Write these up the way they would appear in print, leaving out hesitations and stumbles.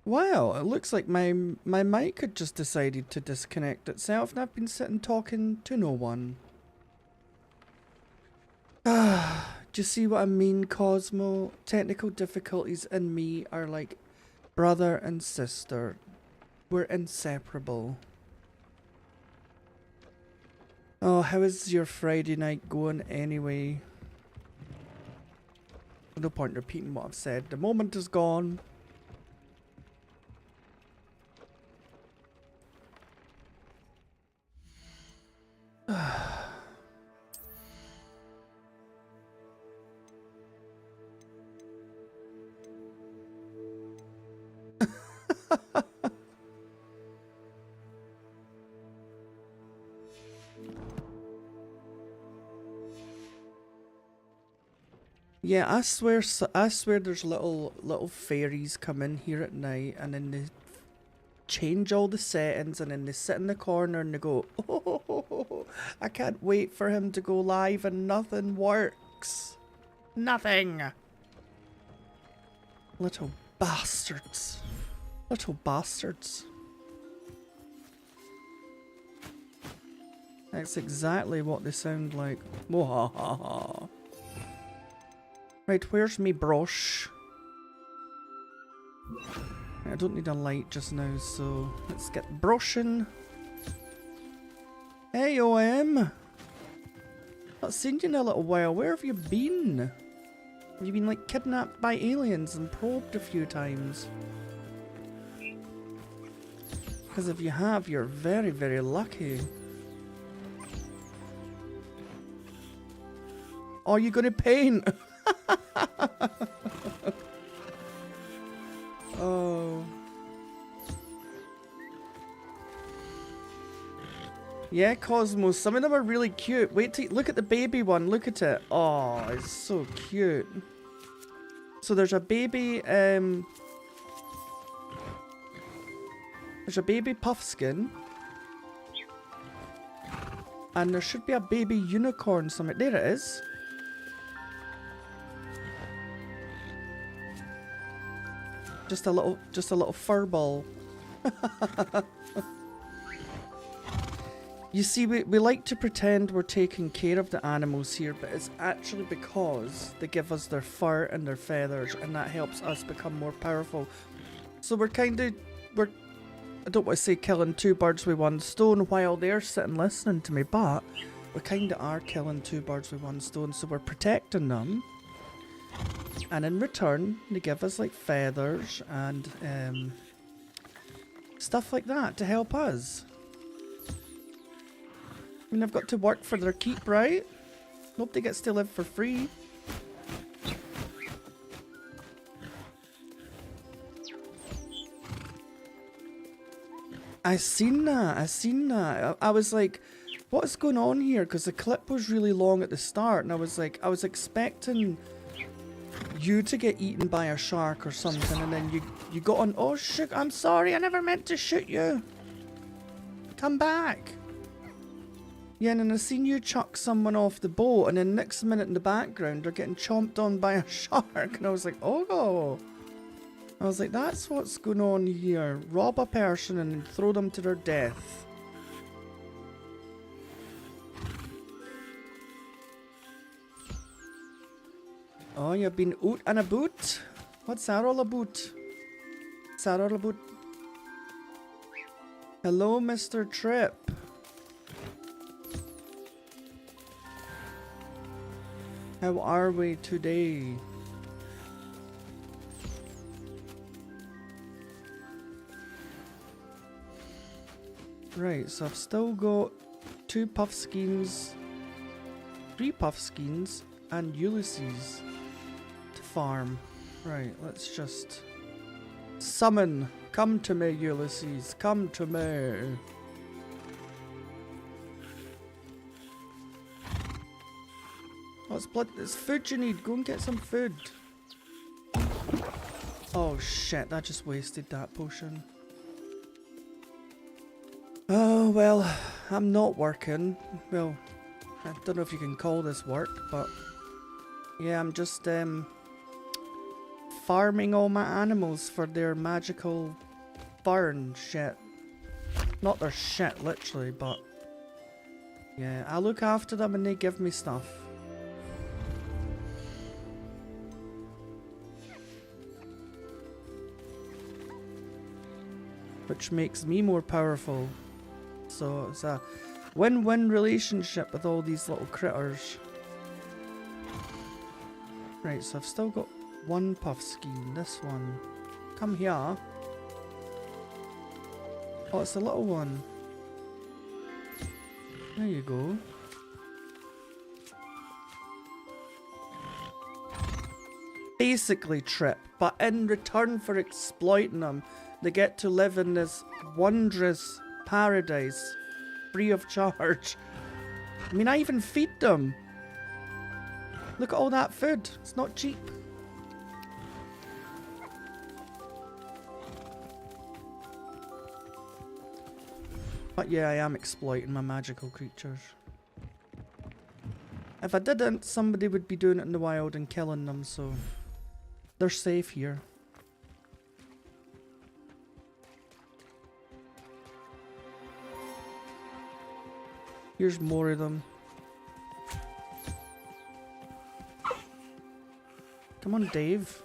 Wow, it looks like my mic had just decided to disconnect itself and I've been sitting talking to no one. Ah, do you see what I mean, Cosmo? Technical difficulties and me are like brother and sister. We're inseparable. Oh, how is your Friday night going anyway? No point repeating what I've said. The moment is gone. Yeah, I swear there's little fairies come in here at night and then they change all the settings and then they sit in the corner and they go, oh, I can't wait for him to go live and nothing works. Nothing. Little bastards. Little bastards. That's exactly what they sound like. Wahahaha. Right, where's me brush? I don't need a light just now, so let's get brushing. Hey, OM! Not seen you in a little while. Where have you been? Have you been like kidnapped by aliens and probed a few times? Because if you have, you're very, very lucky. Are you gonna paint? Oh. Yeah, Cosmos. Some of them are really cute. Wait till look at the baby one. Look at it. Oh, it's so cute. So there's a baby, there's a baby puffskin. And there should be a baby unicorn somewhere. There it is. Just a little fur ball. You see, we like to pretend we're taking care of the animals here, but it's actually because they give us their fur and their feathers, and that helps us become more powerful. So I don't want to say killing two birds with one stone while they're sitting listening to me, but we kind of are killing two birds with one stone, so we're protecting them. And in return, they give us like feathers and stuff like that to help us. I mean, they've got to work for their keep, right? Nobody gets to live for free. I seen that. I was like, what is going on here? Because the clip was really long at the start, and I was expecting you to get eaten by a shark or something, and then you got on, oh shit, I'm sorry, I never meant to shoot you. Come back. Yeah, and then I seen you chuck someone off the boat, and then next minute in the background, they're getting chomped on by a shark, and I was like, oh. I was like, that's what's going on here. Rob a person and then throw them to their death. Oh, you've been out and about? What's that all about? What's that all about? Hello, Mr. Tripp. How are we today? Right, so I've still got 2 Puffskeins, 3 Puffskeins, and Ulysses to farm. Right, let's just summon. Come to me, Ulysses. Come to me. Oh, it's blood. It's food you need. Go and get some food. Oh shit, that just wasted that potion. Oh, well, I'm not working. Well, I don't know if you can call this work, but yeah, I'm just farming all my animals for their magical fur and shit. Not their shit, literally, but yeah, I look after them and they give me stuff. Which makes me more powerful. So it's a win-win relationship with all these little critters. Right, so I've still got 1 Puffskein. This one. Come here. Oh, it's a little one. There you go. Basically Trip, but in return for exploiting them, they get to live in this wondrous paradise, free of charge. I mean, I even feed them. Look at all that food. It's not cheap. But yeah, I am exploiting my magical creatures. If I didn't, somebody would be doing it in the wild and killing them, so they're safe here. Here's more of them. Come on, Dave.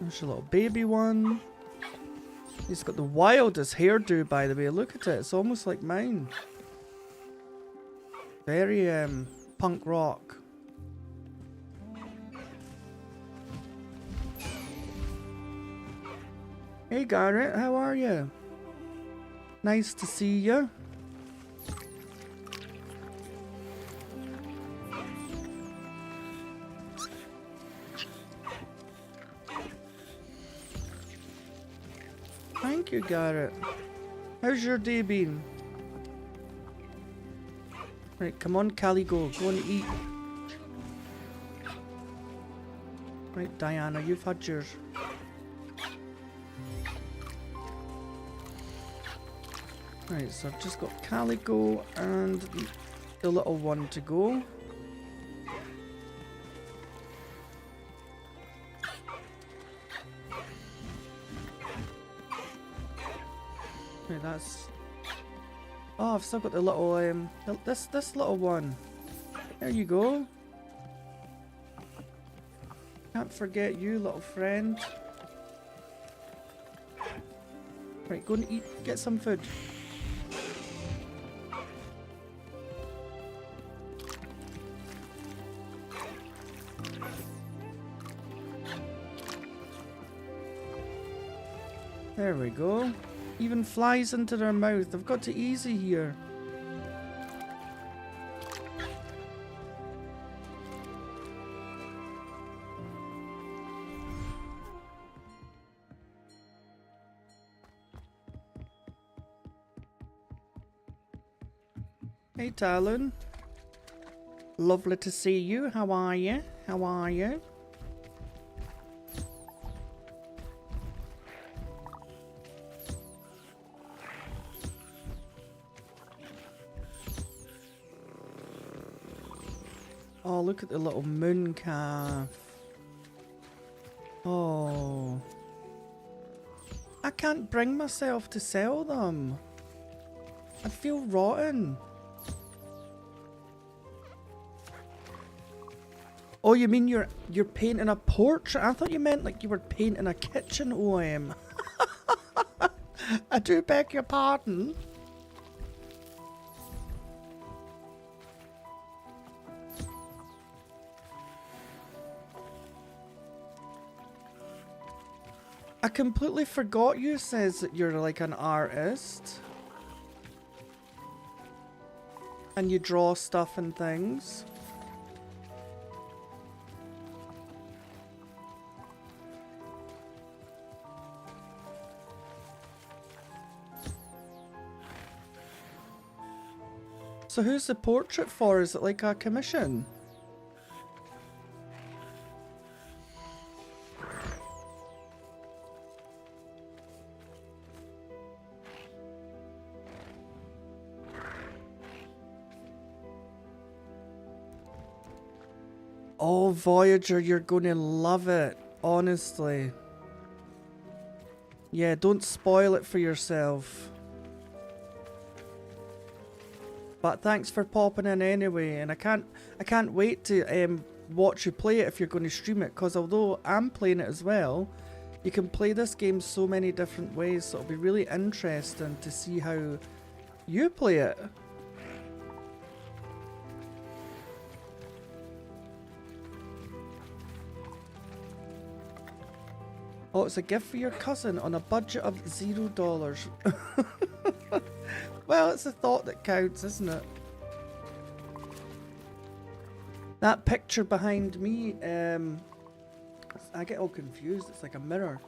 There's a little baby one. He's got the wildest hairdo, by the way. Look at it. It's almost like mine. Very, punk rock. Hey Garrett, how are you? Nice to see you. Thank you, Garrett. How's your day been? Right, come on, Caligo, go and eat. Right, Diana, you've had yours. Right, so I've just got Calico and the little one to go. Okay, that's... Oh, I've still got the little, this little one. There you go. Can't forget you, little friend. Right, go and eat, get some food. There we go. Even flies into their mouth. They've got it easy here. Hey, Talon. Lovely to see you. How are you? How are you? Oh, look at the little moon calf. Oh. I can't bring myself to sell them. I feel rotten. Oh, you mean you're painting a portrait? I thought you meant like you were painting a kitchen OM. I do beg your pardon. I completely forgot you says that you're like an artist. And you draw stuff and things. So who's the portrait for? Is it like a commission? Oh, Voyager, you're gonna love it. Honestly. Yeah, don't spoil it for yourself. But thanks for popping in anyway, and I can't wait to watch you play it if you're going to stream it, because although I'm playing it as well, you can play this game so many different ways, so it'll be really interesting to see how you play it. Oh, it's a gift for your cousin on a budget of $0. Well, it's the thought that counts, isn't it? That picture behind me, I get all confused. It's like a mirror.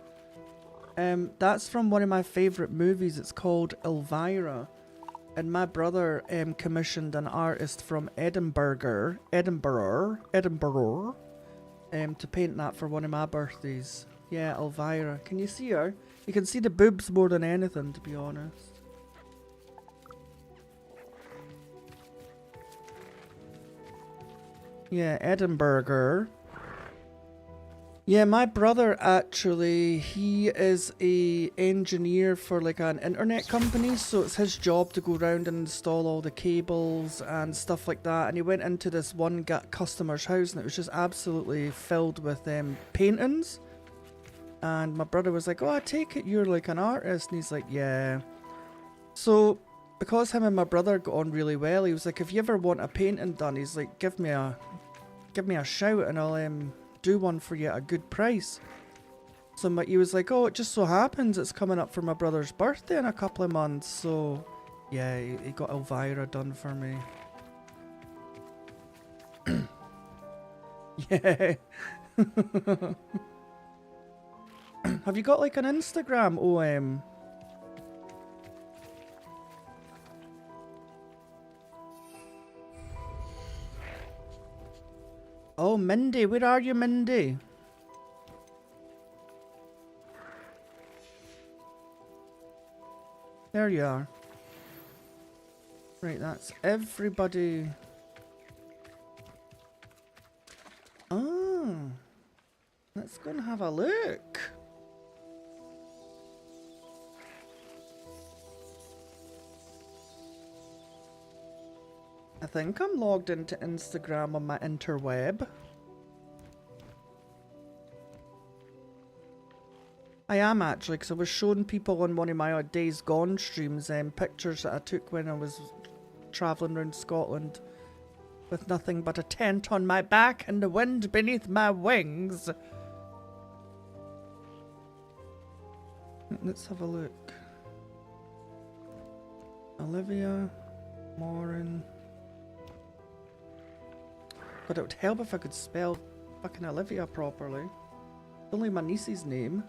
That's from one of my favourite movies. It's called Elvira. And my brother commissioned an artist from Edinburgh, to paint that for one of my birthdays. Yeah, Elvira. Can you see her? You can see the boobs more than anything, to be honest. Yeah, Edinburgh. Yeah, my brother actually, he is a engineer for like an internet company, so it's his job to go around and install all the cables and stuff like that. And he went into this one customer's house and it was just absolutely filled with paintings. And my brother was like, oh, I take it you're like an artist. And he's like, yeah. So because him and my brother got on really well, he was like, if you ever want a painting done, he's like, give me a shout and I'll do one for you at a good price. So he was like, oh, it just so happens it's coming up for my brother's birthday in a couple of months. So yeah, he got Elvira done for me. Yeah. Have you got like an Instagram, OM? Oh, Mindy, where are you, Mindy? There you are. Right, that's everybody. Oh, let's go and have a look. I think I'm logged into Instagram on my interweb. I am actually, because I was showing people on one of my Days Gone streams pictures that I took when I was travelling around Scotland with nothing but a tent on my back and the wind beneath my wings. Let's have a look. Olivia, Maureen. But it would help if I could spell fucking Olivia properly. It's only my niece's name.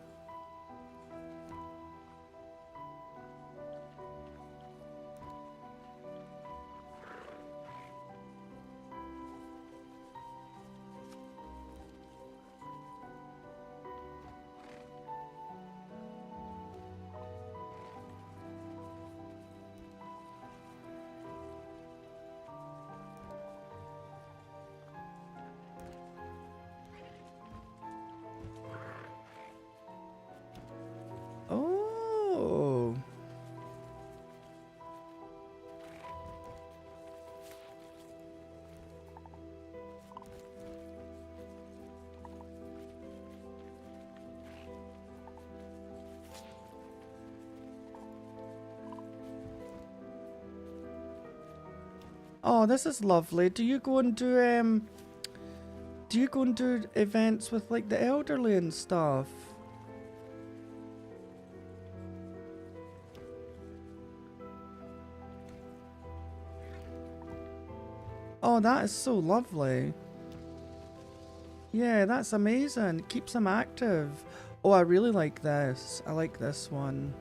Oh, this is lovely. Do you go and do events with like the elderly and stuff? Oh, that is so lovely. Yeah, that's amazing. Keeps them active. Oh, I really like this. I like this one.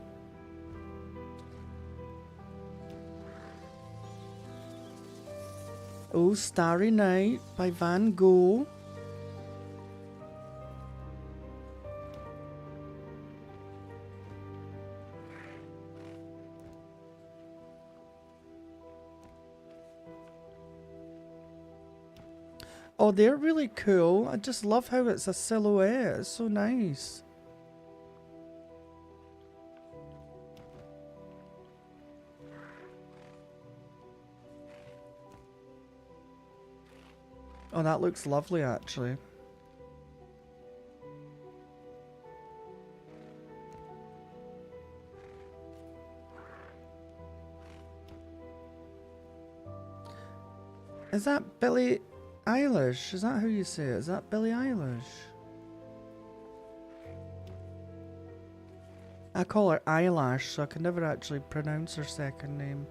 Oh, Starry Night by Van Gogh. Oh, they're really cool. I just love how it's a silhouette. It's so nice. Oh, that looks lovely, actually. Is that Billie Eilish? Is that how you say it? Is that Billie Eilish? I call her Eyelash, so I can never actually pronounce her second name.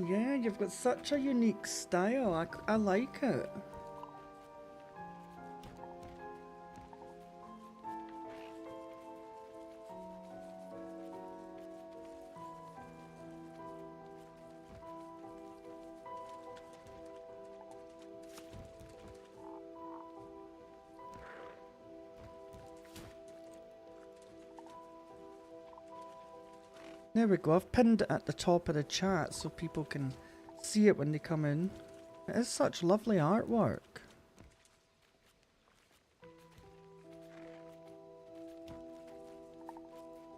Yeah, you've got such a unique style. I like it. There we go. I've pinned it at the top of the chat so people can see it when they come in. It is such lovely artwork.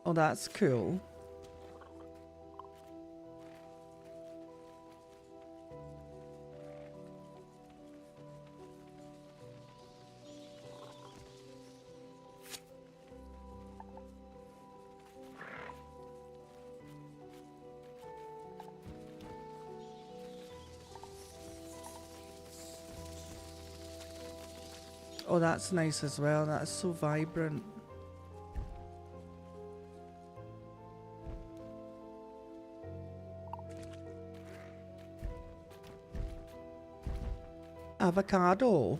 Oh, that's cool. Oh, that's nice as well. That's so vibrant. Avocado.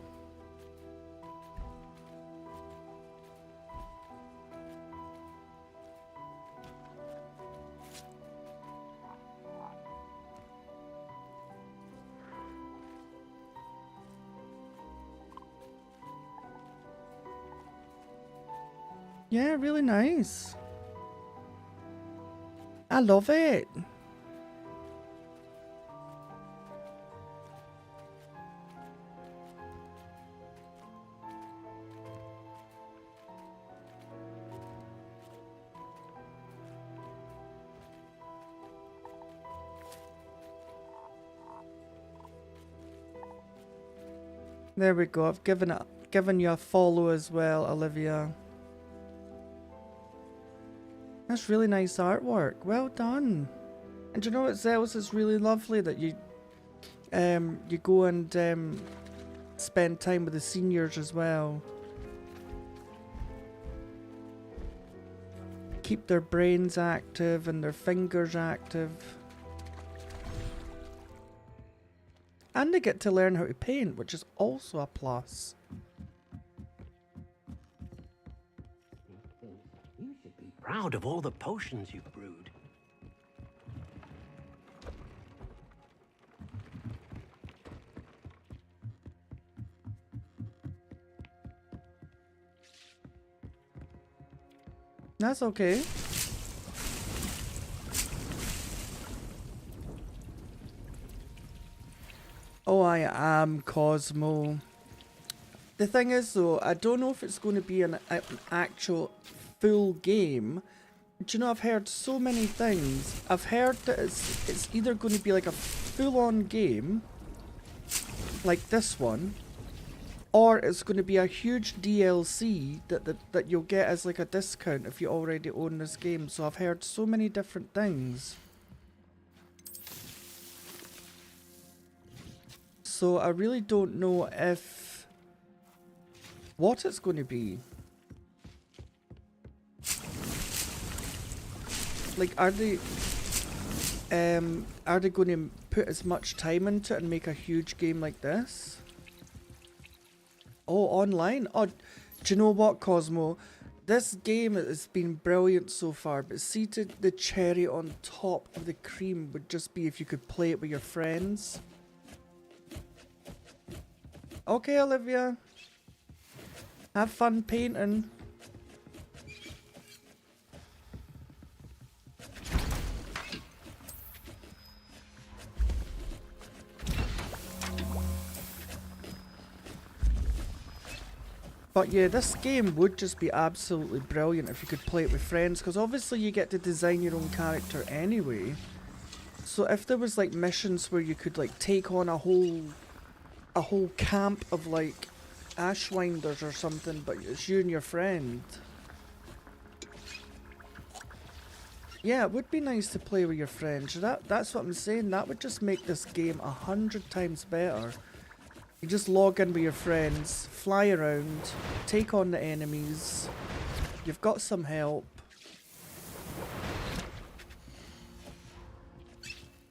Yeah, really nice. I love it. There we go. I've given you a follow as well, Olivia. That's really nice artwork. Well done. And you know what else is really lovely that you go and spend time with the seniors as well. Keep their brains active and their fingers active. And they get to learn how to paint, which is also a plus. You should be proud of all the potions you've brewed. That's okay. Oh, I am Cosmo. The thing is though, I don't know if it's going to be an actual full game. Do you know, I've heard so many things. I've heard that it's either going to be like a full-on game, like this one, or it's going to be a huge DLC that you'll get as like a discount if you already own this game. So I've heard so many different things. So I really don't know what it's going to be. Like, are they going to put as much time into it and make a huge game like this? Oh, online? Oh, do you know what, Cosmo? This game has been brilliant so far, but see, the cherry on top of the cream would just be if you could play it with your friends. Okay, Olivia. Have fun painting. But yeah, this game would just be absolutely brilliant if you could play it with friends, because obviously you get to design your own character anyway. So if there was like missions where you could like take on a whole camp of like Ashwinders or something, but it's you and your friend. Yeah, it would be nice to play with your friends. That's what I'm saying. That would just make this game 100 times better. You just log in with your friends, fly around, take on the enemies. You've got some help.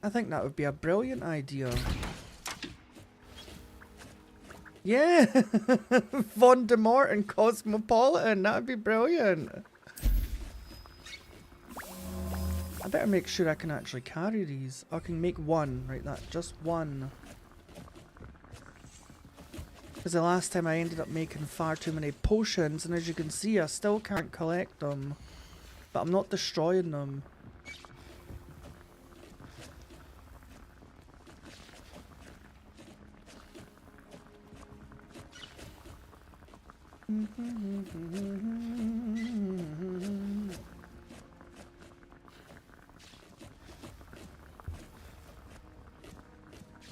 I think that would be a brilliant idea. Yeah! Voldemort and Cosmopolitan, that would be brilliant. I better make sure I can actually carry these. I can make one, right, that, just one. Because the last time I ended up making far too many potions, and as you can see I still can't collect them. But I'm not destroying them.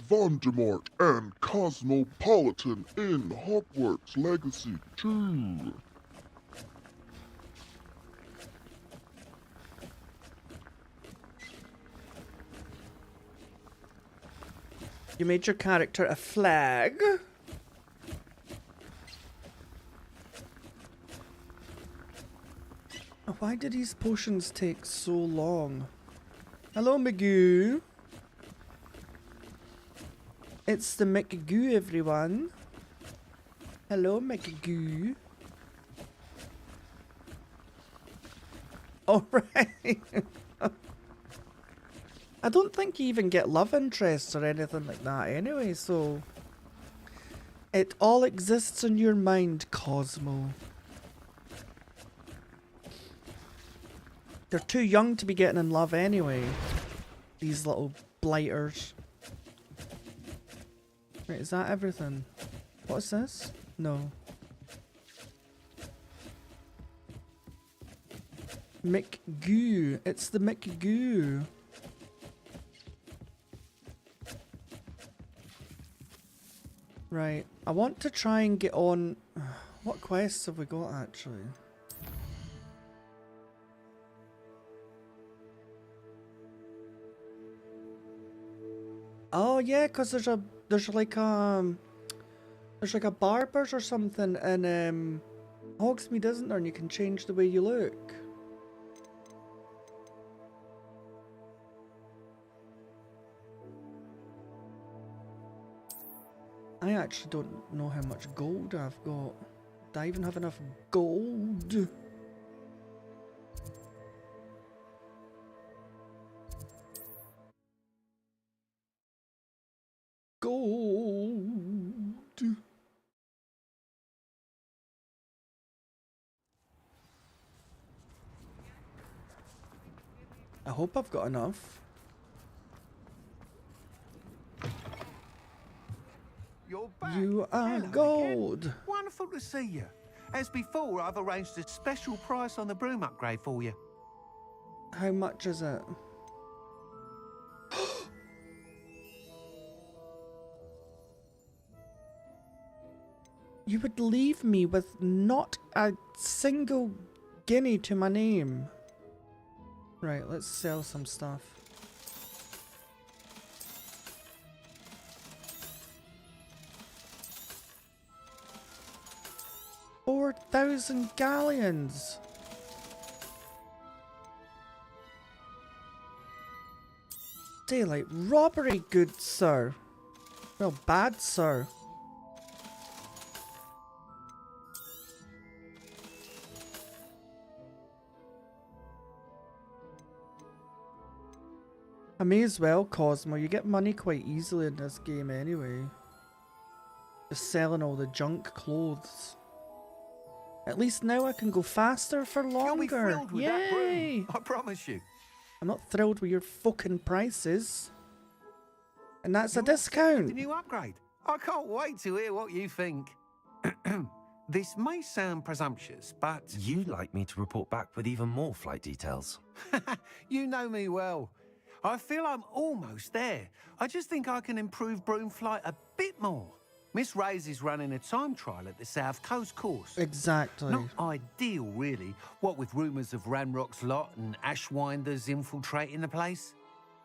Voldemort and Cosmopolitan in Hogwarts Legacy 2. You made your character a flag. Why did these potions take so long? Hello, Magoo. It's the McGoo, everyone. Hello, McGoo. Alright. I don't think you even get love interests or anything like that anyway, so... It all exists in your mind, Cosmo. They're too young to be getting in love anyway. These little blighters. Wait, is that everything? What's this? No. McGoo. It's the McGoo. Right. I want to try and get on... What quests have we got actually? Oh yeah, cause there's like a barber's or something in Hogsmeade, isn't there? And you can change the way you look. I actually don't know how much gold I've got. Do I even have enough gold? Gold. I hope I've got enough. you're back. You are Hello gold. again. Wonderful to see you. As before, I've arranged a special price on the broom upgrade for you. How much is it? You would leave me with not a single guinea to my name. Right, let's sell some stuff. $4,000 galleons. Daylight robbery, good sir. Well, bad sir. I may as well, Cosmo. You get money quite easily in this game anyway. Just selling all the junk clothes. At least now I can go faster for longer. You'll be thrilled with that Yay! broom, I promise you. I'm not thrilled with your fucking prices. And that's a You're all set with discount. the new upgrade. I can't wait to hear what you think. This may sound presumptuous, but You'd like me to report back with even more flight details. you know me well. I feel I'm almost there. I just think I can improve broom flight a bit more. Miss Ray's is running a time trial at the South Coast course. Exactly. Not ideal, really, what with rumours of Ranrock's lot and Ashwinders infiltrating the place.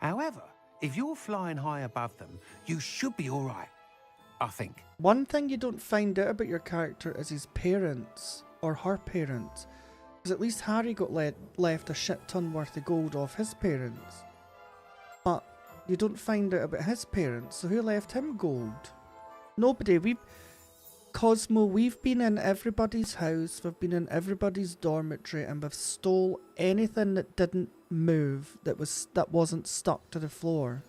However, if you're flying high above them, you should be all right, I think. One thing you don't find out about your character is his parents, or her parents. Because at least Harry got left a shit ton worth of gold off his parents. But you don't find out about his parents, so who left him gold? Nobody. Cosmo, we've been in everybody's house, we've been in everybody's dormitory, and we've stole anything that didn't move, that wasn't stuck to the floor.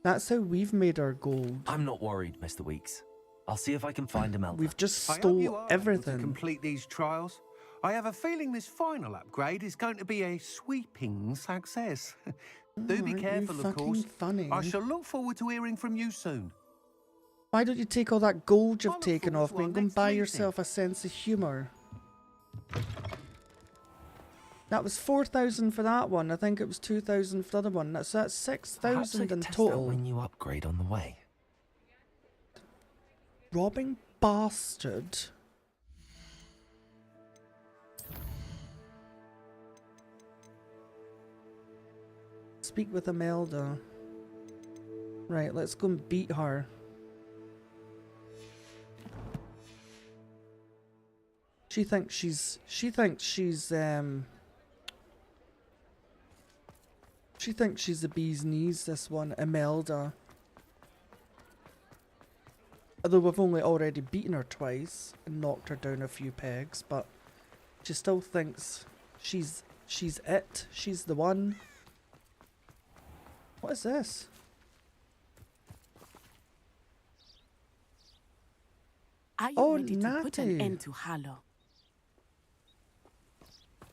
That's how we've made our gold. I'm not worried, Mr. Weeks. I'll see if I can find Imelda. We've just I hope stole you are able to everything. complete these trials. I have a feeling this final upgrade is going to be a sweeping success. Do be Aren't you careful, of fucking course. funny? I shall look forward to hearing from you soon. Why don't you take all that gold you've I look taken forward off to me our and go and next buy meeting. yourself a sense of humour? That was 4,000 for that one. I think it was 2,000 for the other one. That's Perhaps I 6,000 could in test out total. my new upgrade on the way. Robbing bastard. Speak with Imelda. Right, let's go and beat her. She thinks she's the bee's knees, this one, Imelda. Although we've only already beaten her twice and knocked her down a few pegs, but she still thinks she's it. She's the one. What is this? Are you Oh, ready to put an Natty. end to Harlow?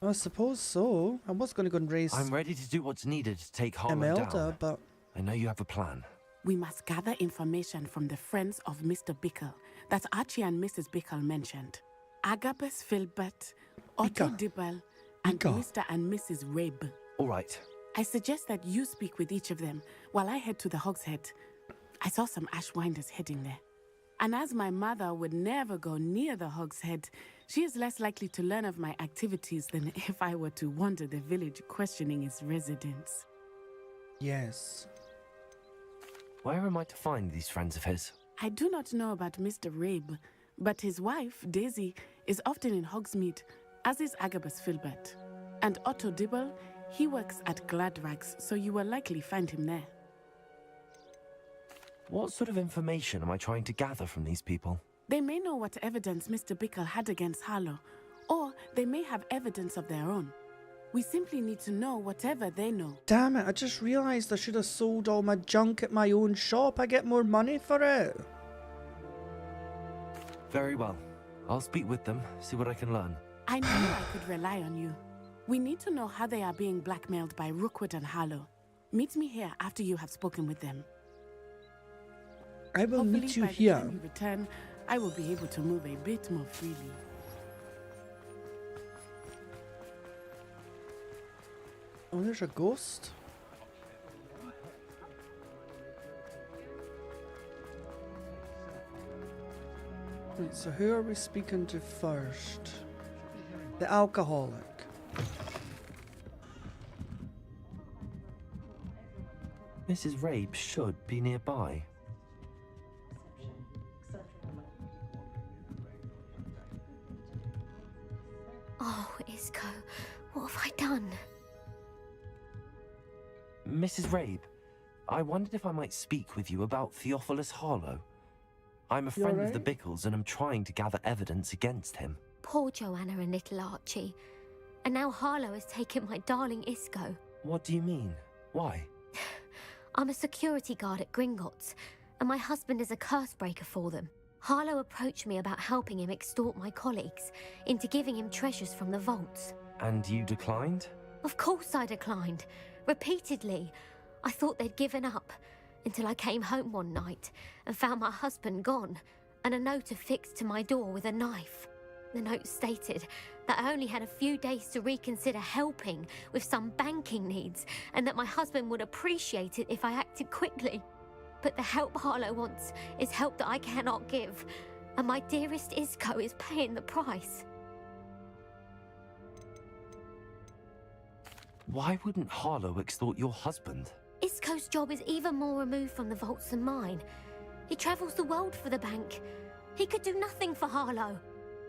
I suppose so. I was going to go and race I'm ready to do what's needed to take Harlow Imelda, down. but I know you have a plan. We must gather information from the friends of Mr. Bickle that Archie and Mrs. Bickle mentioned. Agabus Filbert, Otto Bickle. Dibble, and Bickle. Mr. and Mrs. Rabe. All right. I suggest that you speak with each of them while I head to the Hogshead. I saw some Ashwinders heading there. And as my mother would never go near the Hogshead, she is less likely to learn of my activities than if I were to wander the village questioning its residents. yes. Where am I to find these friends of his? I do not know about Mr. Rabe, but his wife, Daisy, is often in Hogsmeade, as is Agabus Filbert. And Otto Dibble, he works at Gladrags, so you will likely find him there. What sort of information am I trying to gather from these people? They may know what evidence Mr. Bickle had against Harlow, or they may have evidence of their own. We simply need to know whatever they know. Damn it, I just realised I should have sold all my junk at my own shop. I get more money for it. Very well. I'll speak with them, see what I can learn. I knew I could rely on you. We need to know how they are being blackmailed by Rookwood and Harlow. Meet me here after you have spoken with them. I will Hopefully, meet you by the here. time we return, I will be able to move a bit more freely. Oh, there's a ghost. Right, so who are we speaking to first? The alcoholic. Mrs. Rabe should be nearby. Oh, Isco, what have I done? Mrs. Rabe, I wondered if I might speak with you about Theophilus Harlow. I'm a You friend of the alright? Bickles and I'm trying to gather evidence against him. Poor Joanna and little Archie. And now Harlow has taken my darling Isco. What do you mean? Why? I'm a security guard at Gringotts, and my husband is a curse breaker for them. Harlow approached me about helping him extort my colleagues into giving him treasures from the vaults. And you declined? Of course I declined. Repeatedly. I thought they'd given up, until I came home one night and found my husband gone, and a note affixed to my door with a knife. The note stated that I only had a few days to reconsider helping with some banking needs, and that my husband would appreciate it if I acted quickly. But the help Harlow wants is help that I cannot give, and my dearest Isco is paying the price. Why wouldn't Harlow extort your husband? Isco's job is even more removed from the vaults than mine. He travels the world for the bank. He could do nothing for Harlow.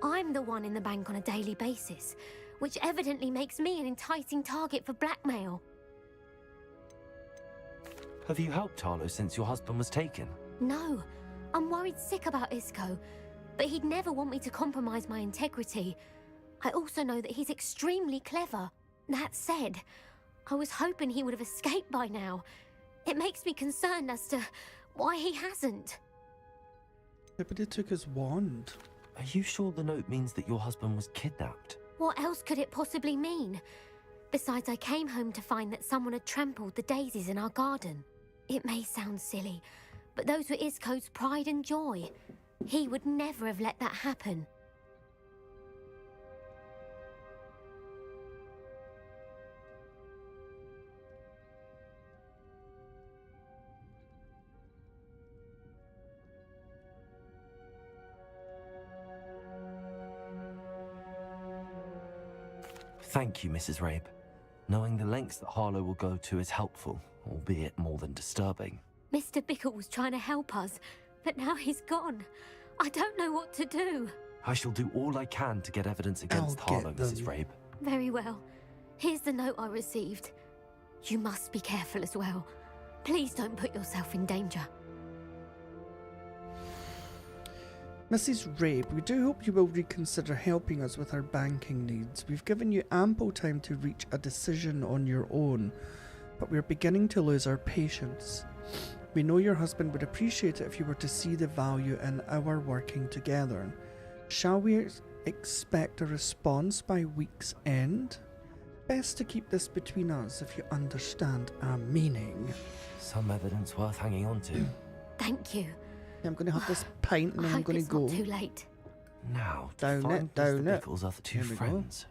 I'm the one in the bank on a daily basis, which evidently makes me an enticing target for blackmail. Have you helped Harlow since your husband was taken? No, I'm worried sick about Isco, but he'd never want me to compromise my integrity. I also know that he's extremely clever. That said, I was hoping he would have escaped by now. It makes me concerned as to why he hasn't. Everybody took his wand. Are you sure the note means that your husband was kidnapped? What else could it possibly mean? Besides, I came home to find that someone had trampled the daisies in our garden. It may sound silly, but those were Isco's pride and joy. He would never have let that happen. Thank you, Mrs. Rabe. Knowing the lengths that Harlow will go to is helpful, albeit more than disturbing. Mr. Bickle was trying to help us, but now he's gone. I don't know what to do. I shall do all I can to get evidence against I'll get Harlow, them. Mrs. Rabe. Very well. Here's the note I received. You must be careful as well. Please don't put yourself in danger. Mrs. Rabe, we do hope you will reconsider helping us with our banking needs. We've given you ample time to reach a decision on your own, but we're beginning to lose our patience. We know your husband would appreciate it if you were to see the value in our working together. Shall we expect a response by week's end? Best to keep this between us if you understand our meaning. Some evidence worth hanging on to. Thank you. I'm going to have this pint and I then I'm hope going it's to go. not too late. Now, to Down find it, down Mr. it. Bickle's other two Here we go. friends.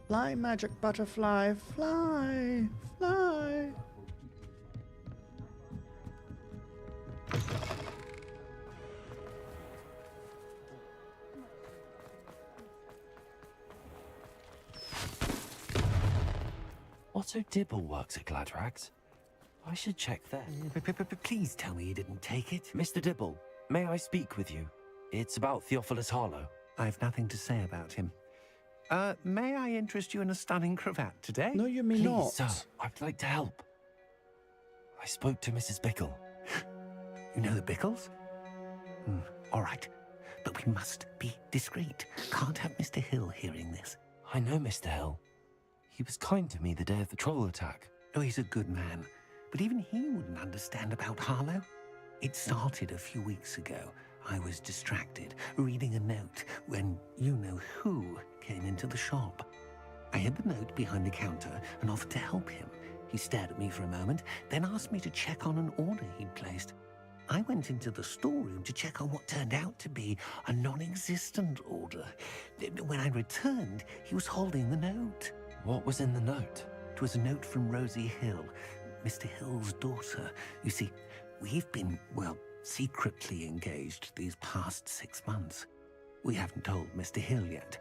Fly, magic butterfly, fly, fly. Otto Dibble works at Gladrags. I should check there. Please tell me you didn't take it. Mr. Dibble, may I speak with you? It's about Theophilus Harlow. I've nothing to say about him. May I interest you in a stunning cravat today? No, you may Please, not. sir, I'd like to help. I spoke to Mrs. Bickle. You know the Bickles? All right. But we must be discreet. Can't have Mr. Hill hearing this. I know Mr. Hill. He was kind to me the day of the troll attack. Oh, he's a good man. But even he wouldn't understand about Harlow. It started a few weeks ago. I was distracted, reading a note, when you-know-who came into the shop. I hid the note behind the counter and offered to help him. He stared at me for a moment, then asked me to check on an order he'd placed. I went into the storeroom to check on what turned out to be a non-existent order. When I returned, he was holding the note. What was in the note? It was a note from Rosie Hill, Mr. Hill's daughter. You see, we've been, well, secretly engaged these past 6 months. We haven't told Mr. Hill yet.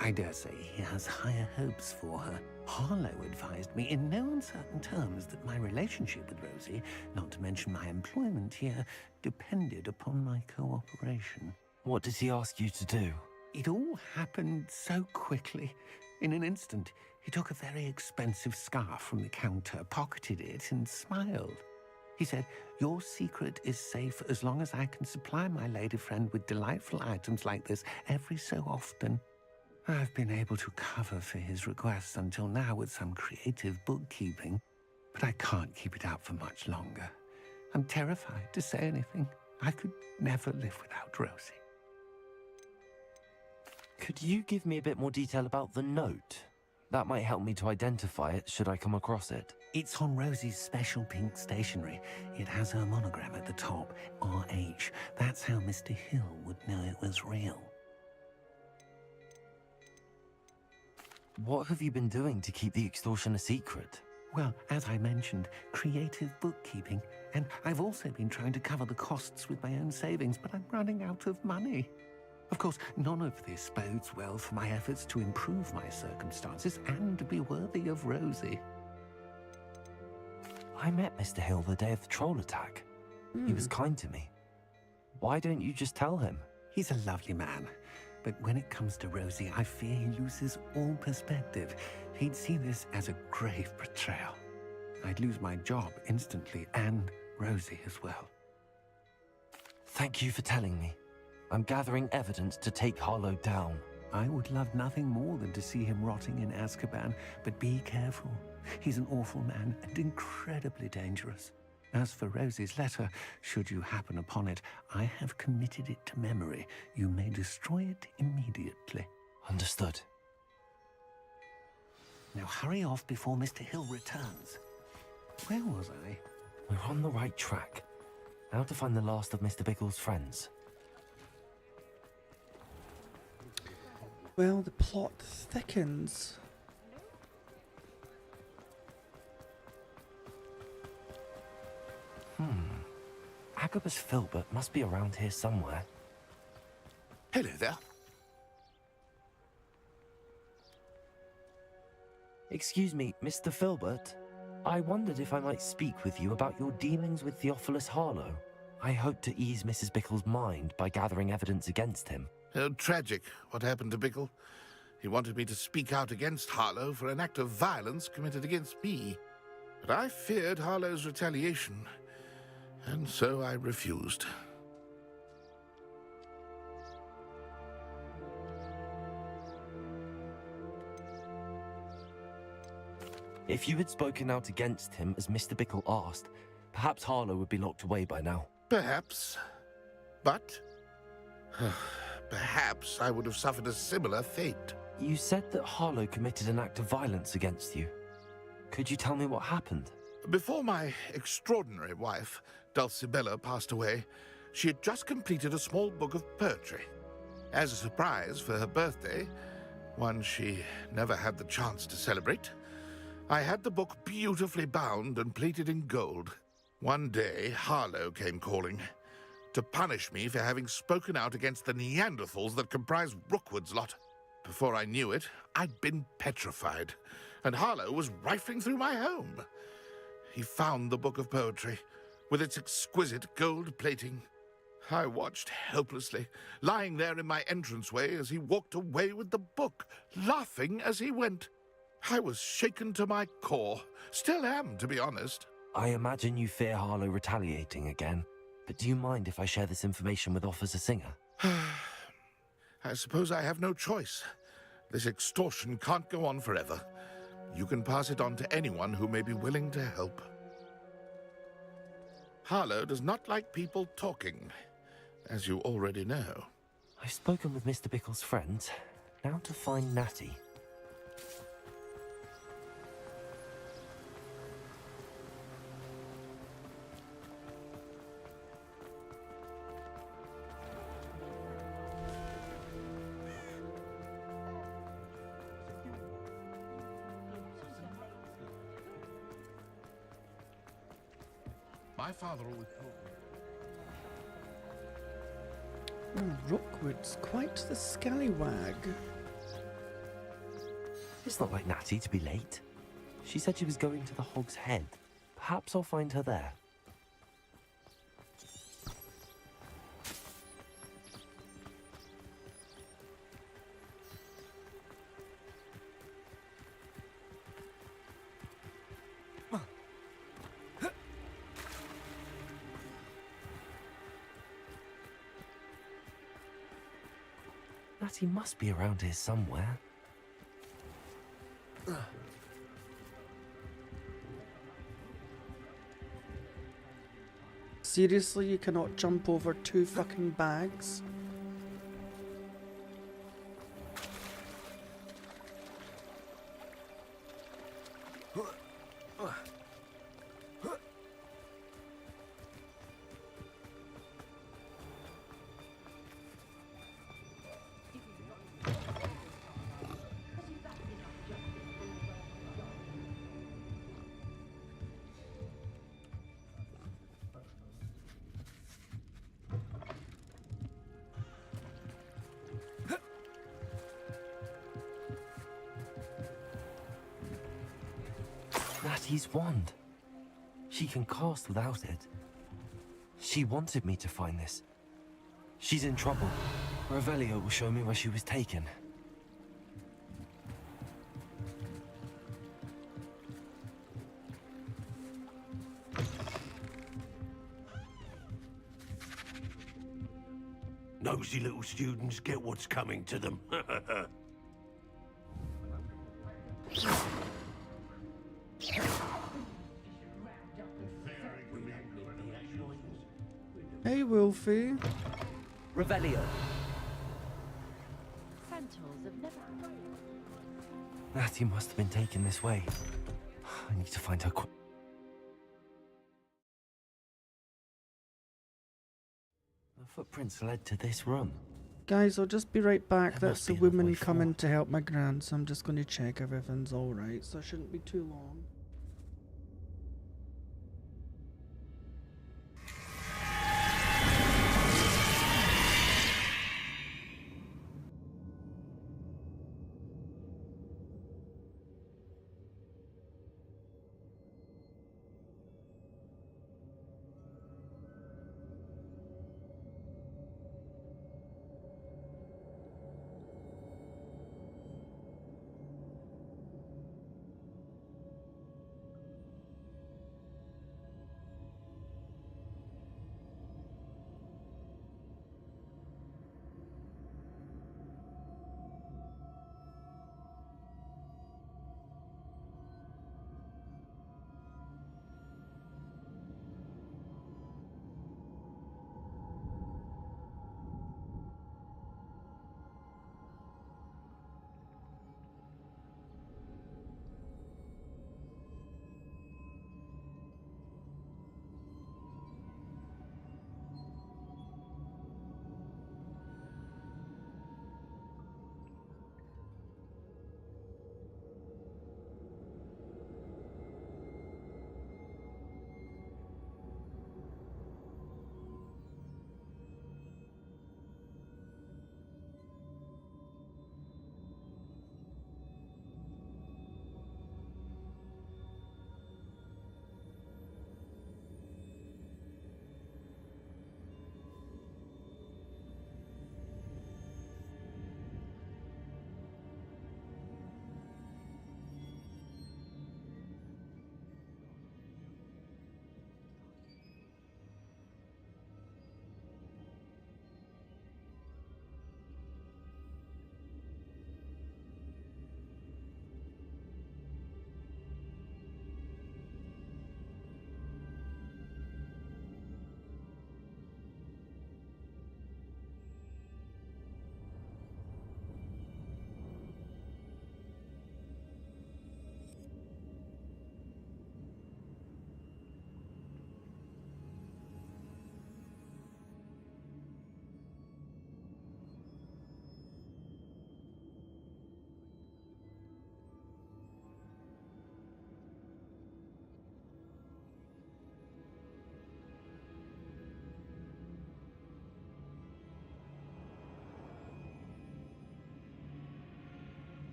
I dare say he has higher hopes for her. Harlow advised me in no uncertain terms that my relationship with Rosie, not to mention my employment here, depended upon my cooperation. What did he ask you to do? It all happened so quickly. In an instant, he took a very expensive scarf from the counter, pocketed it, and smiled. He said, "Your secret is safe as long as I can supply my lady friend with delightful items like this every so often." I've been able to cover for his requests until now with some creative bookkeeping, but I can't keep it up for much longer. I'm terrified to say anything. I could never live without Rosie. Could you give me a bit more detail about the note? That might help me to identify it should I come across it. It's on Rosie's special pink stationery. It has her monogram at the top, RH. That's how Mr. Hill would know it was real. What have you been doing to keep the extortion a secret? Well, as I mentioned, creative bookkeeping. And I've also been trying to cover the costs with my own savings, but I'm running out of money. Of course, none of this bodes well for my efforts to improve my circumstances and be worthy of Rosie. I met Mr. Hill the day of the troll attack. He was kind to me. Why don't you just tell him? He's a lovely man, but when it comes to Rosie, I fear he loses all perspective. He'd see this as a grave betrayal. I'd lose my job instantly, and Rosie as well. Thank you for telling me. I'm gathering evidence to take Harlow down. I would love nothing more than to see him rotting in Azkaban, but be careful. He's an awful man and incredibly dangerous. As for Rosie's letter, should you happen upon it, I have committed it to memory. You may destroy it immediately. Understood. Now hurry off before Mr. Hill returns. Where was I? We're on the right track. Now to find the last of Mr. Bickle's friends. Well, the plot thickens. Agabus Filbert must be around here somewhere. Hello there. Excuse me, Mr. Filbert. I wondered if I might speak with you about your dealings with Theophilus Harlow. I hope to ease Mrs. Bickle's mind by gathering evidence against him. Tragic, what happened to Bickle. He wanted me to speak out against Harlow for an act of violence committed against me. But I feared Harlow's retaliation, and so I refused. If you had spoken out against him as Mr. Bickle asked, perhaps Harlow would be locked away by now. Perhaps. But perhaps I would have suffered a similar fate. You said that Harlow committed an act of violence against you. Could you tell me what happened? Before my extraordinary wife, Dulcibella, passed away, she had just completed a small book of poetry. As a surprise for her birthday, one she never had the chance to celebrate, I had the book beautifully bound and plated in gold. One day, Harlow came calling to punish me for having spoken out against the Neanderthals that comprise Rookwood's lot. Before I knew it, I'd been petrified, and Harlow was rifling through my home. He found the book of poetry, with its exquisite gold plating. I watched helplessly, lying there in my entranceway as he walked away with the book, laughing as he went. I was shaken to my core. Still am, to be honest. I imagine you fear Harlow retaliating again, but do you mind if I share this information with Officer Singer? I suppose I have no choice. This extortion can't go on forever. You can pass it on to anyone who may be willing to help. Harlow does not like people talking, as you already know. I've spoken with Mr. Bickle's friends. Now to find Natty. My father always told me. Oh, Rookwood's quite the scallywag. It's not like Natty to be late. She said she was going to the Hog's Head. Perhaps I'll find her there. Natty must be around here somewhere. Seriously, you cannot jump over 2 fucking bags? Natty's wand. She can cast without it. She wanted me to find this. She's in trouble. Revelio will show me where she was taken. Nosy little students get what's coming to them. Hey, Wolfie. Revelio. Natty must have been taken this way. I need to find her quick. The footprints led to this room. Guys, I'll just be right back. There That's must the be another woman way coming forward. to help my gran, so I'm just going to check everything's alright, so it shouldn't be too long.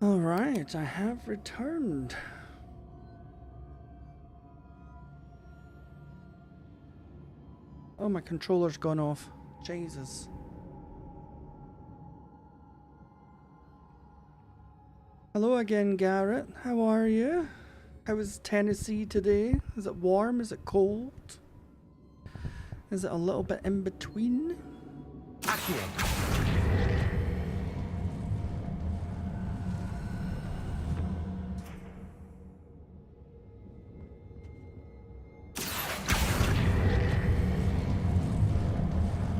Alright, I have returned. Oh, my controller's gone off. Jesus. Hello again, Garrett. How are you? How is Tennessee today? Is it warm? Is it cold? Is it a little bit in between?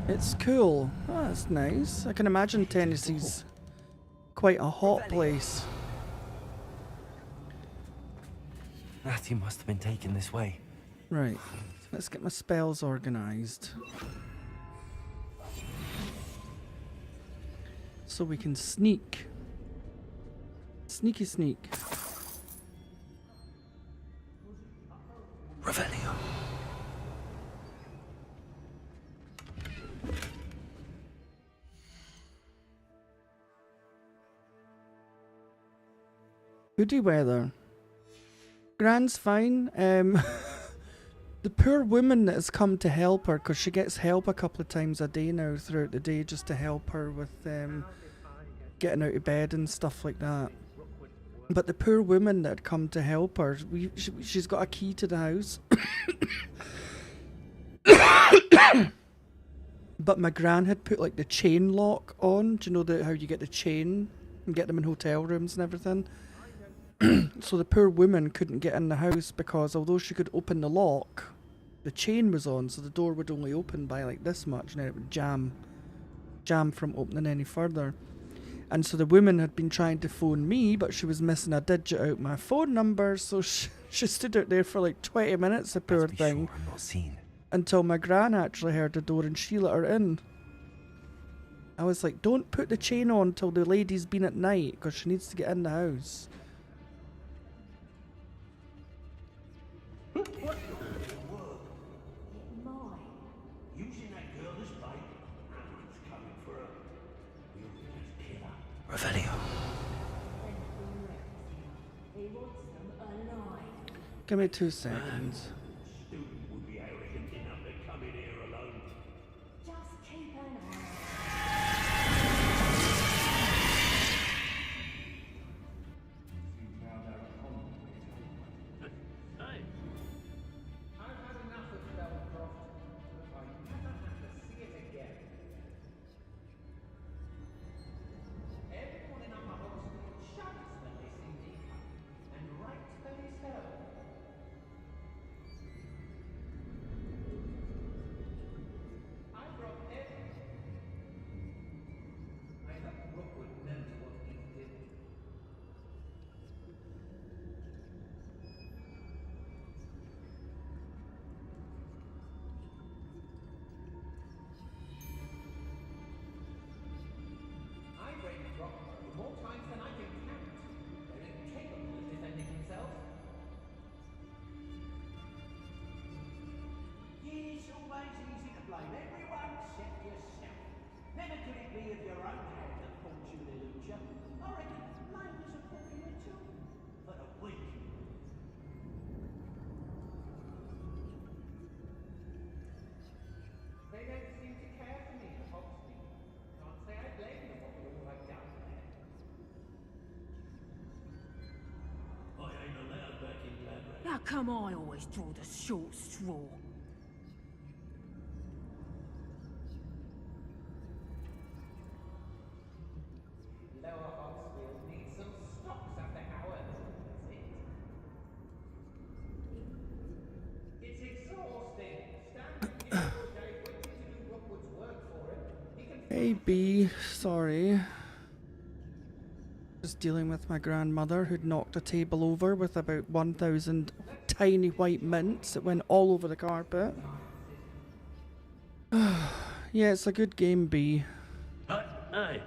It's cool. Oh, that's nice. I can imagine Tennessee's quite a hot place. Matthew must have been taken this way. Right. Let's get my spells organized. So we can sneak. Sneaky sneak. Revelio. Hoodie weather. Gran's fine. The poor woman that has come to help her, because she gets help a couple of times a day now throughout the day just to help her with getting out of bed and stuff like that. But the poor woman that had come to help her, she's got a key to the house. But my gran had put like the chain lock on. Do you know how you get the chain and get them in hotel rooms and everything? So the poor woman couldn't get in the house because although she could open the lock, the chain was on, so the door would only open by like this much, and then it would jam from opening any further. And so the woman had been trying to phone me, but she was missing a digit out my phone number, so she stood out there for like 20 minutes, the poor thing, sure I'm not seen. until my gran actually heard the door and she let her in. I was like, don't put the chain on till the lady's been at night, because she needs to get in the house. Using that girl as bait. Everyone's coming for her. We'll just kill her. Revelio. Give me 2 seconds. Student would be arrogant enough to come in here alone. Just keep an eye. Hey, I've had enough of Belcroft. I never have to see it again. Everyone in Upper Hogsmeade shudders when they see me, and rightfully so. I brought everything. I hope Rookwood knows what he's doing. I've raided Rockford more times than I can count. They're incapable of defending themselves. it's always easy to blame everyone except yourself. Never could it be of your own hand that fortune eludes you. I reckon blame was a popular tool for the weak. They don't seem to care for me in Hogsmeade. Can't say I blame them what all I've done there. I ain't allowed back in Gladwell. How come I always draw the short straw? Lower Hogsmeade needs some stocks after Howard. It's exhausting. Standing here all day waiting to do Rookwood's work for him. He can Hey B, sorry. Just dealing with my grandmother who'd knocked a table over with about 1,000 tiny white mints that went all over the carpet. Yeah, it's a good game, B. Hey,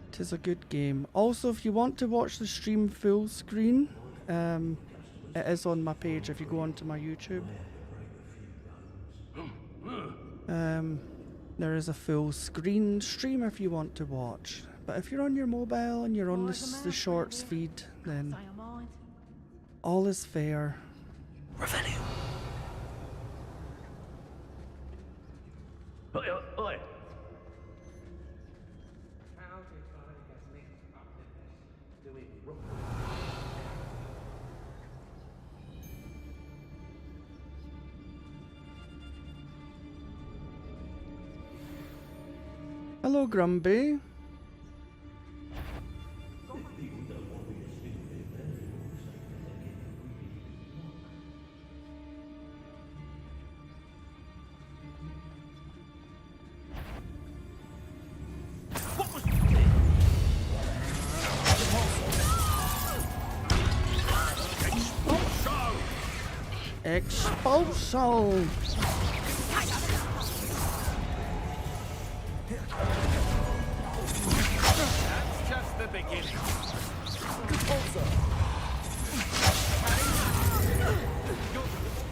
It is a good game. Also, if you want to watch the stream full screen, it is on my page if you go onto my YouTube. There is a full screen stream if you want to watch. But if you're on your mobile and you're on the shorts feed, then all is fair. Revenue. Oi, oi. How did I get mixed up in this? Doing rook. Hello, Grumby. Expulso! That's just the beginning.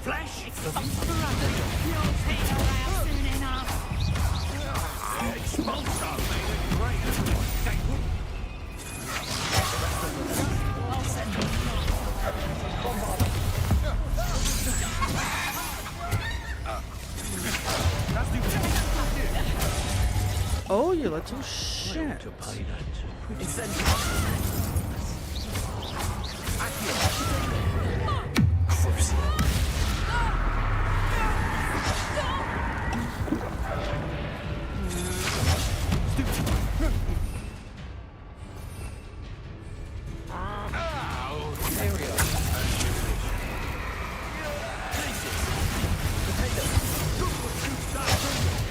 Flesh! Expulso made it great. I'll send them. Oh, you little shit.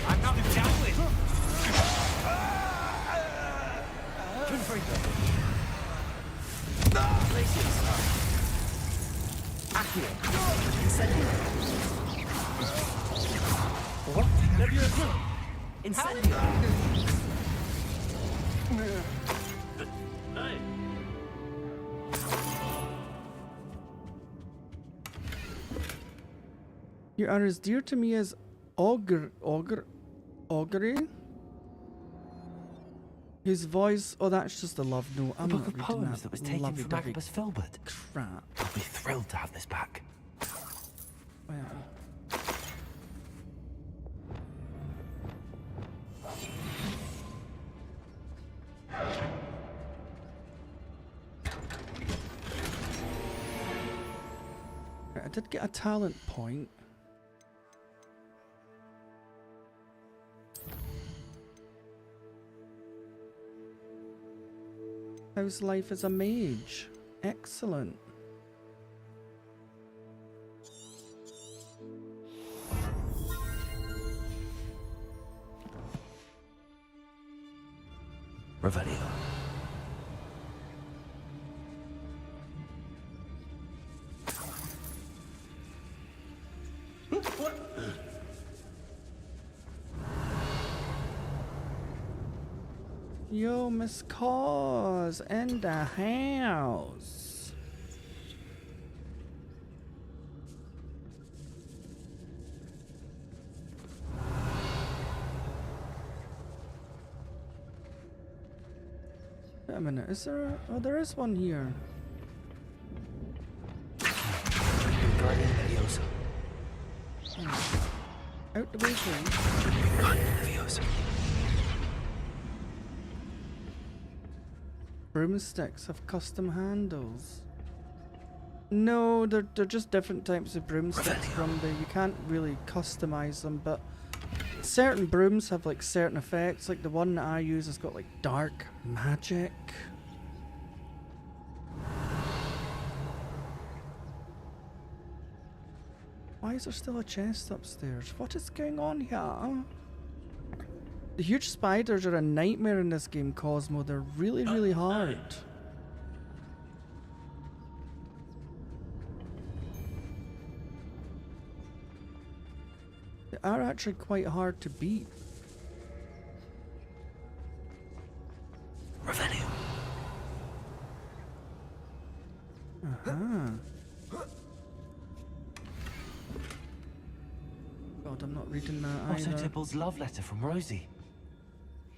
I'm not down with. What? Incendio. You are as dear to me as Augury? His voice, oh, that's just a love note. I'm The not book of reading poems that was taken lovey from dovey Agabus Filbert. crap. I'll be thrilled to have this back. Well, right, I did get a talent point. How's life as a mage? Excellent. Revelio. Yo, Miss Cause in the house. Wait a minute, is there a... Oh, there is one here. Guardian Leviosa. Out the way, please. Guardian Leviosa. Broomsticks have custom handles. No, they're just different types of broomsticks from there. You can't really customize them, but certain brooms have like certain effects. Like the one that I use has got like dark magic. Why is there still a chest upstairs? What is going on here? The huge spiders are a nightmare in this game, Cosmo. They're really, really hard. They are actually quite hard to beat. Revenue. God, I'm not reading that Also either. Tibble's love letter from Rosie.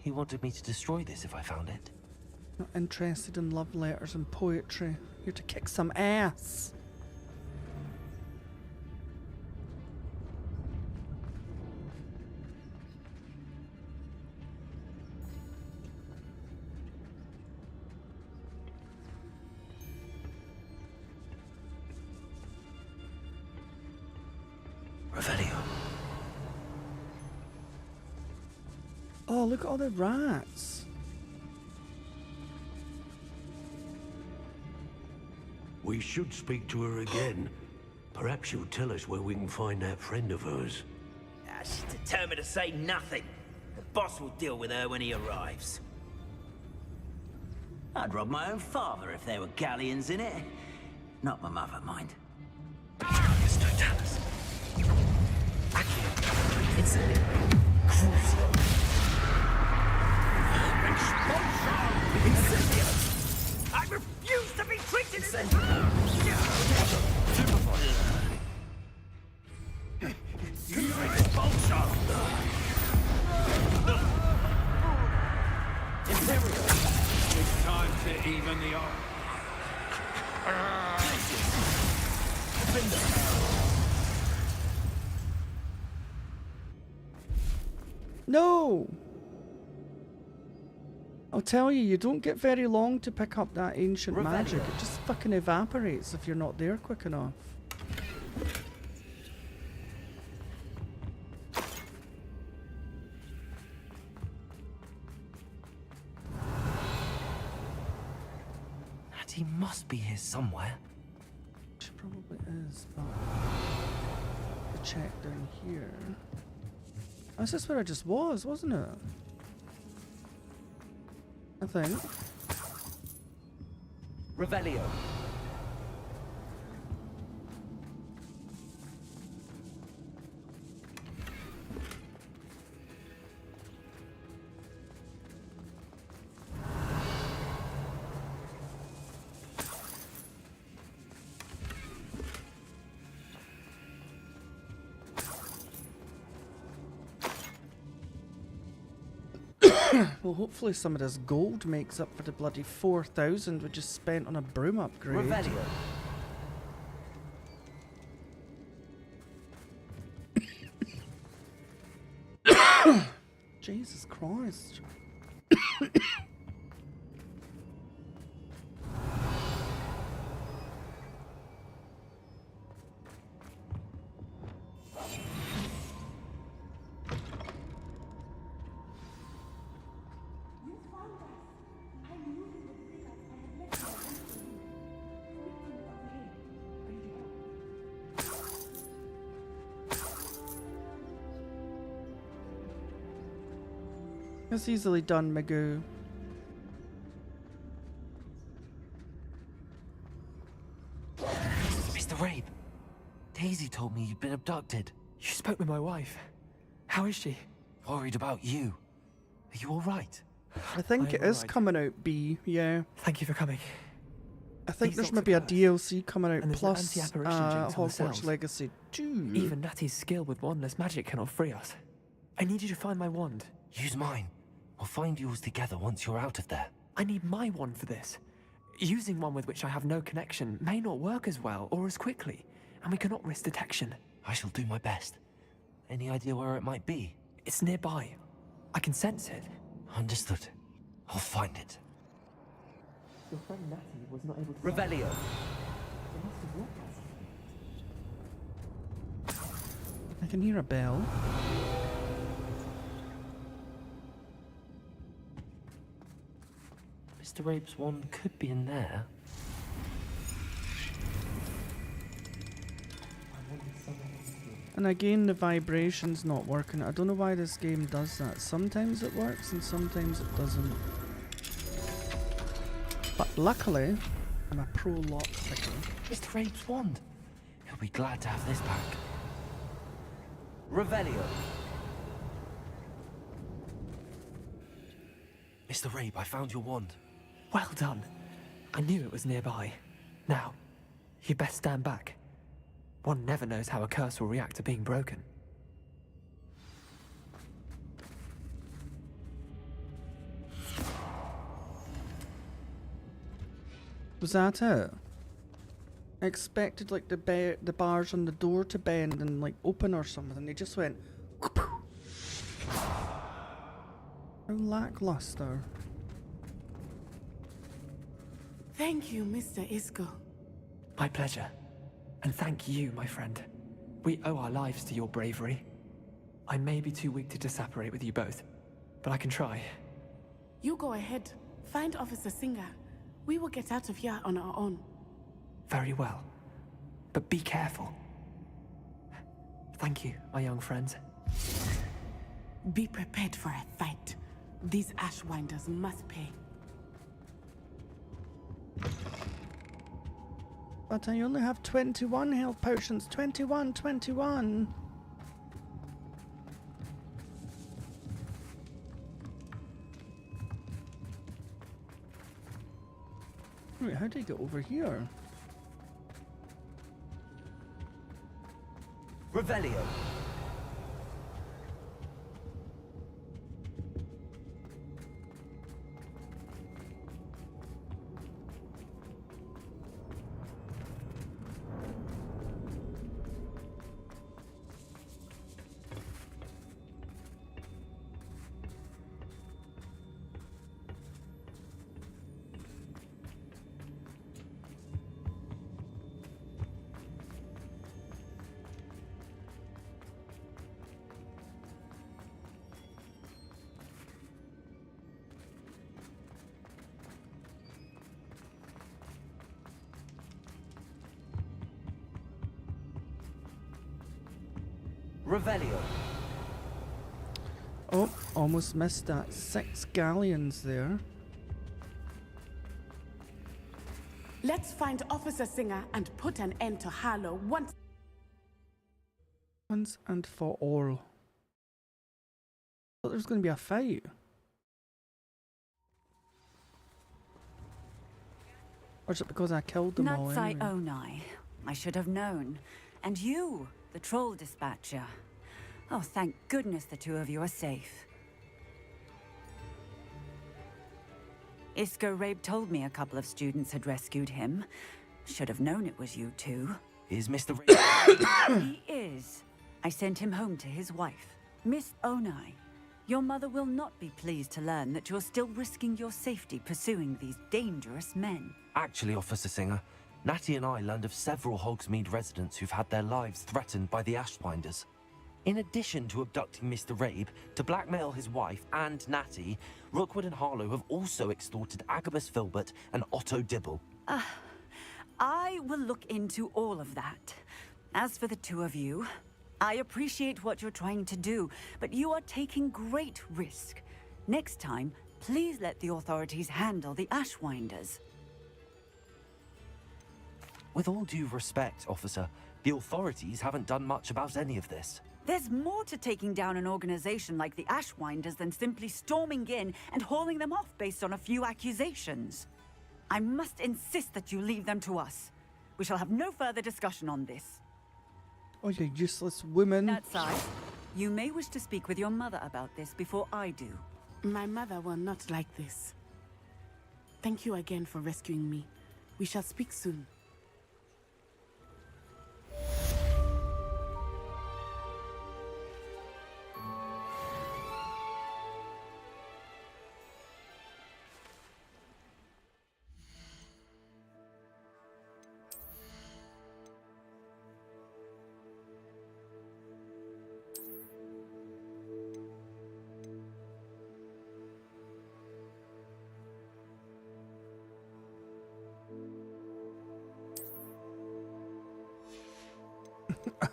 He wanted me to destroy this if I found it. Not interested in love letters and poetry. Here to kick some ass. Revelio. Oh, look at all the rats. We should speak to her again. Perhaps she'll tell us where we can find that friend of hers. She's determined to say nothing. The boss will deal with her when he arrives. I'd rob my own father if there were galleons in it. Not my mother, mind. It's Totalis. It's crucial. I refuse to be treated as It's time to even the odds. No! I'll tell you, you don't get very long to pick up that ancient magic. It just fucking evaporates if you're not there quick enough. He must be here somewhere. She probably is, but I'll check down here. Oh, this is where I just was, wasn't it? I think. Revelio. Well, hopefully some of this gold makes up for the bloody 4,000 we just spent on a broom upgrade. Revelio. Jesus Christ. It's easily done, Magoo. Mr. Rabe, Daisy told me you'd been abducted. You spoke with my wife. How is she? Worried about you. Are you all right? I think it is alright. coming out B, yeah. Thank you for coming. I think These there's lots maybe are a cursed. DLC coming out And there's an plus anti-apparition jinx on the Hogwarts cells. Legacy 2. Even Natty's skill with wandless magic cannot free us. I need you to find my wand. Use mine. We'll find yours together once you're out of there. I need my wand for this. Using one with which I have no connection may not work as well or as quickly, and we cannot risk detection. I shall do my best. Any idea where it might be? It's nearby. I can sense it. Understood. I'll find it. Your friend Natty was not able to... Revelio. It must have worked. I can hear a bell. Mr. Rabe's wand could be in there. And again, the vibration's not working. I don't know why this game does that. Sometimes it works and sometimes it doesn't. But luckily, I'm a pro lock picker. Mr. Rabe's wand. He'll be glad to have this back. Revelio. Mr. Rabe, I found your wand. Well done. I knew it was nearby. Now, you best stand back. One never knows how a curse will react to being broken. Was that it? I expected like the bars on the door to bend and like open or something. They just went. How lackluster. Thank you, Mr. Isco. My pleasure. And thank you, my friend. We owe our lives to your bravery. I may be too weak to disapparate with you both, but I can try. You go ahead. Find Officer Singer. We will get out of here on our own. Very well. But be careful. Thank you, my young friends. Be prepared for a fight. These Ashwinders must pay. But I only have 21 health potions. 21. Wait, how did I get over here? Revelio. Revelio. Oh, almost missed that. 6 galleons there. Let's find Officer Singer and put an end to Harlow once and for all. I thought there was going to be a fight. Or is it because I killed them all Nutsai anyway? Onai. I should have known. And you, the troll dispatcher. Oh, thank goodness the two of you are safe. Isco Rabe told me a couple of students had rescued him. Should have known it was you two. Is Mr. He is. I sent him home to his wife, Miss Onai. Your mother will not be pleased to learn that you're still risking your safety pursuing these dangerous men. Actually, Officer Singer, Natty and I learned of several Hogsmeade residents who've had their lives threatened by the Ashwinders. In addition to abducting Mr. Rabe to blackmail his wife and Natty, Rookwood and Harlow have also extorted Agabus Filbert and Otto Dibble. I will look into all of that. As for the two of you, I appreciate what you're trying to do, but you are taking great risk. Next time, please let the authorities handle the Ashwinders. With all due respect, officer, the authorities haven't done much about any of this. There's more to taking down an organization like the Ashwinders than simply storming in and hauling them off based on a few accusations. I must insist that you leave them to us. We shall have no further discussion on this. Oh, you useless woman. That side, you may wish to speak with your mother about this before I do. My mother will not like this. Thank you again for rescuing me. We shall speak soon.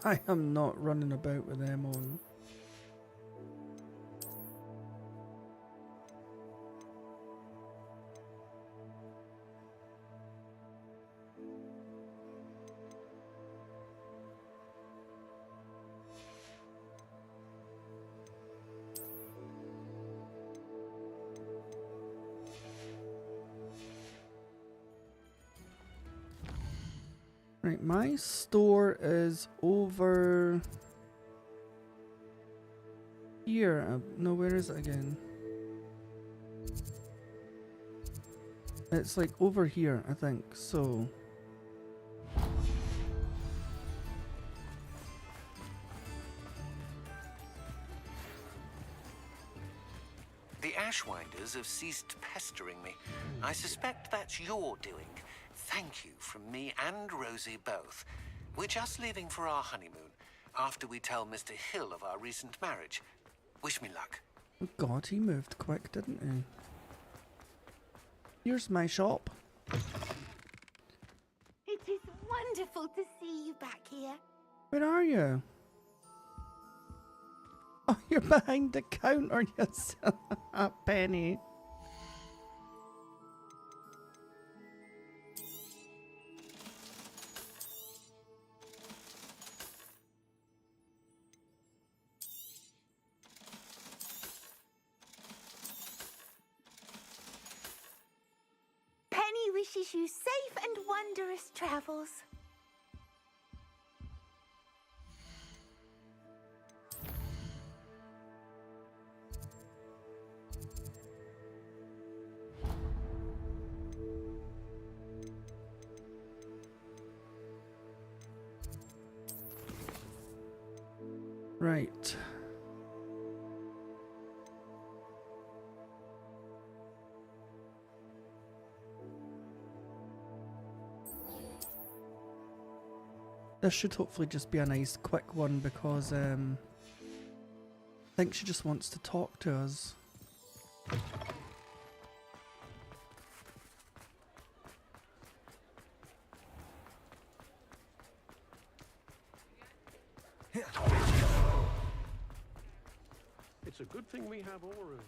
I am not running about with them on. Right, my store is over here. No, where is it again? It's like over here, I think, so... The Ashwinders have ceased pestering me. I suspect that's your doing. Thank you from me and Rosie both. We're just leaving for our honeymoon, after we tell Mr. Hill of our recent marriage. Wish me luck. God, he moved quick, didn't he? Here's my shop. It is wonderful to see you back here. Where are you? Oh, you're behind the counter, you son of a penny. Penny wishes you safe and wondrous travels. Right. This should hopefully just be a nice quick one because I think she just wants to talk to us. It's a good thing we have Aura.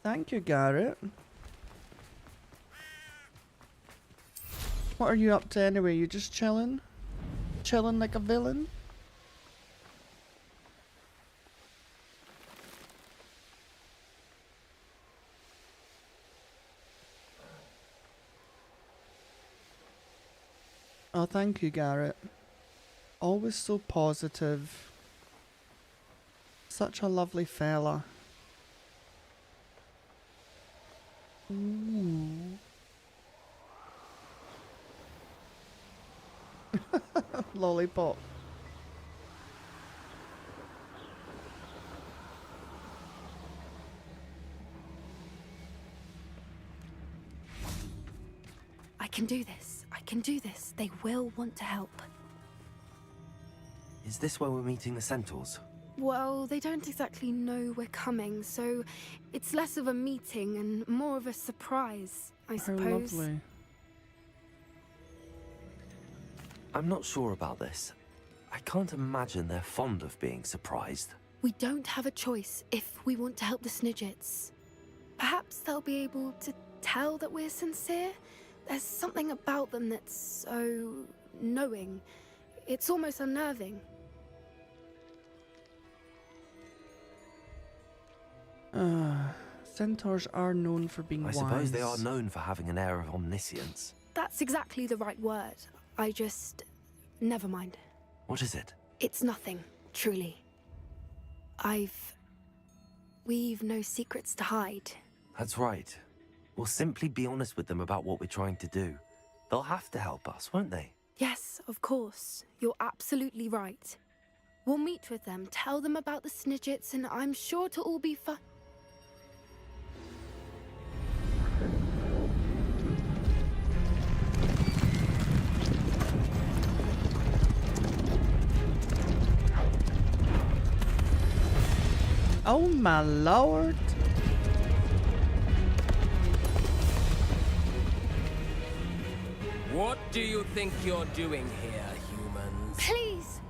Thank you, Garrett. What are you up to anyway? You just chilling? Chilling like a villain? Oh, thank you, Garrett. Always so positive. Such a lovely fella. Ooh. Lollipop. I can do this. I can do this. They will want to help. Is this where we're meeting the centaurs? Well, they don't exactly know we're coming, so it's less of a meeting and more of a surprise, I suppose. How lovely. I'm not sure about this. I can't imagine they're fond of being surprised. We don't have a choice if we want to help the Snidgets. Perhaps they'll be able to tell that we're sincere. There's something about them that's so knowing. It's almost unnerving. Centaurs are known for being wise. I suppose they are known for having an air of omniscience. That's exactly the right word. I just... never mind. What is it? It's nothing, truly. We've no secrets to hide. That's right. We'll simply be honest with them about what we're trying to do. They'll have to help us, won't they? Yes, of course. You're absolutely right. We'll meet with them, tell them about the Snidgets, and I'm sure to all be fun. Oh my lord. What do you think you're doing here, humans? Please!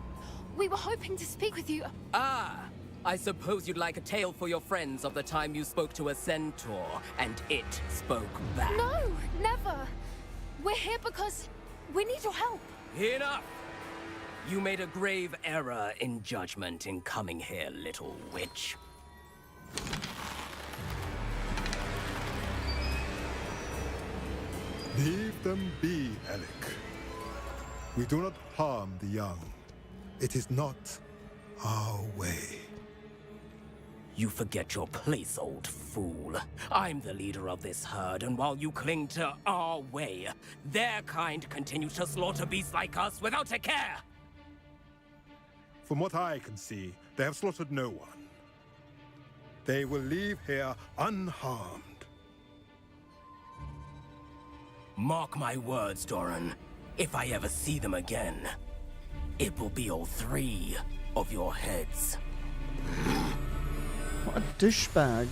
We were hoping to speak with you. Ah! I suppose you'd like a tale for your friends of the time you spoke to a centaur, and it spoke back. No, never! We're here because we need your help. Enough! You made a grave error in judgment in coming here, little witch. Leave them be, Alec. We do not harm the young. It is not our way. You forget your place, old fool. I'm the leader of this herd, and while you cling to our way, their kind continue to slaughter beasts like us without a care! From what I can see, they have slaughtered no one. They will leave here unharmed. Mark my words, Doran. If I ever see them again, it will be all 3 of your heads. What a douchebag.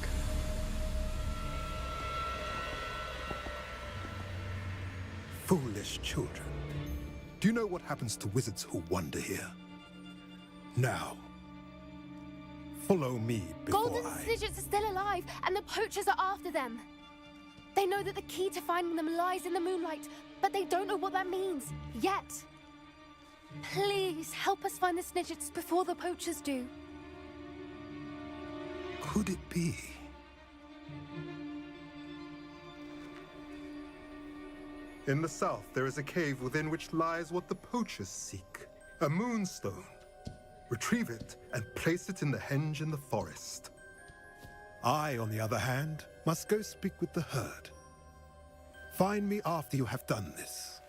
Foolish children. Do you know what happens to wizards who wander here? Now, follow me before Golden Snidgets are still alive, and the poachers are after them. They know that the key to finding them lies in the moonlight, but they don't know what that means, yet. Please, help us find the Snidgets before the poachers do. Could it be? In the south, there is a cave within which lies what the poachers seek. A moonstone. Retrieve it and place it in the henge in the forest. I, on the other hand, must go speak with the herd. Find me after you have done this.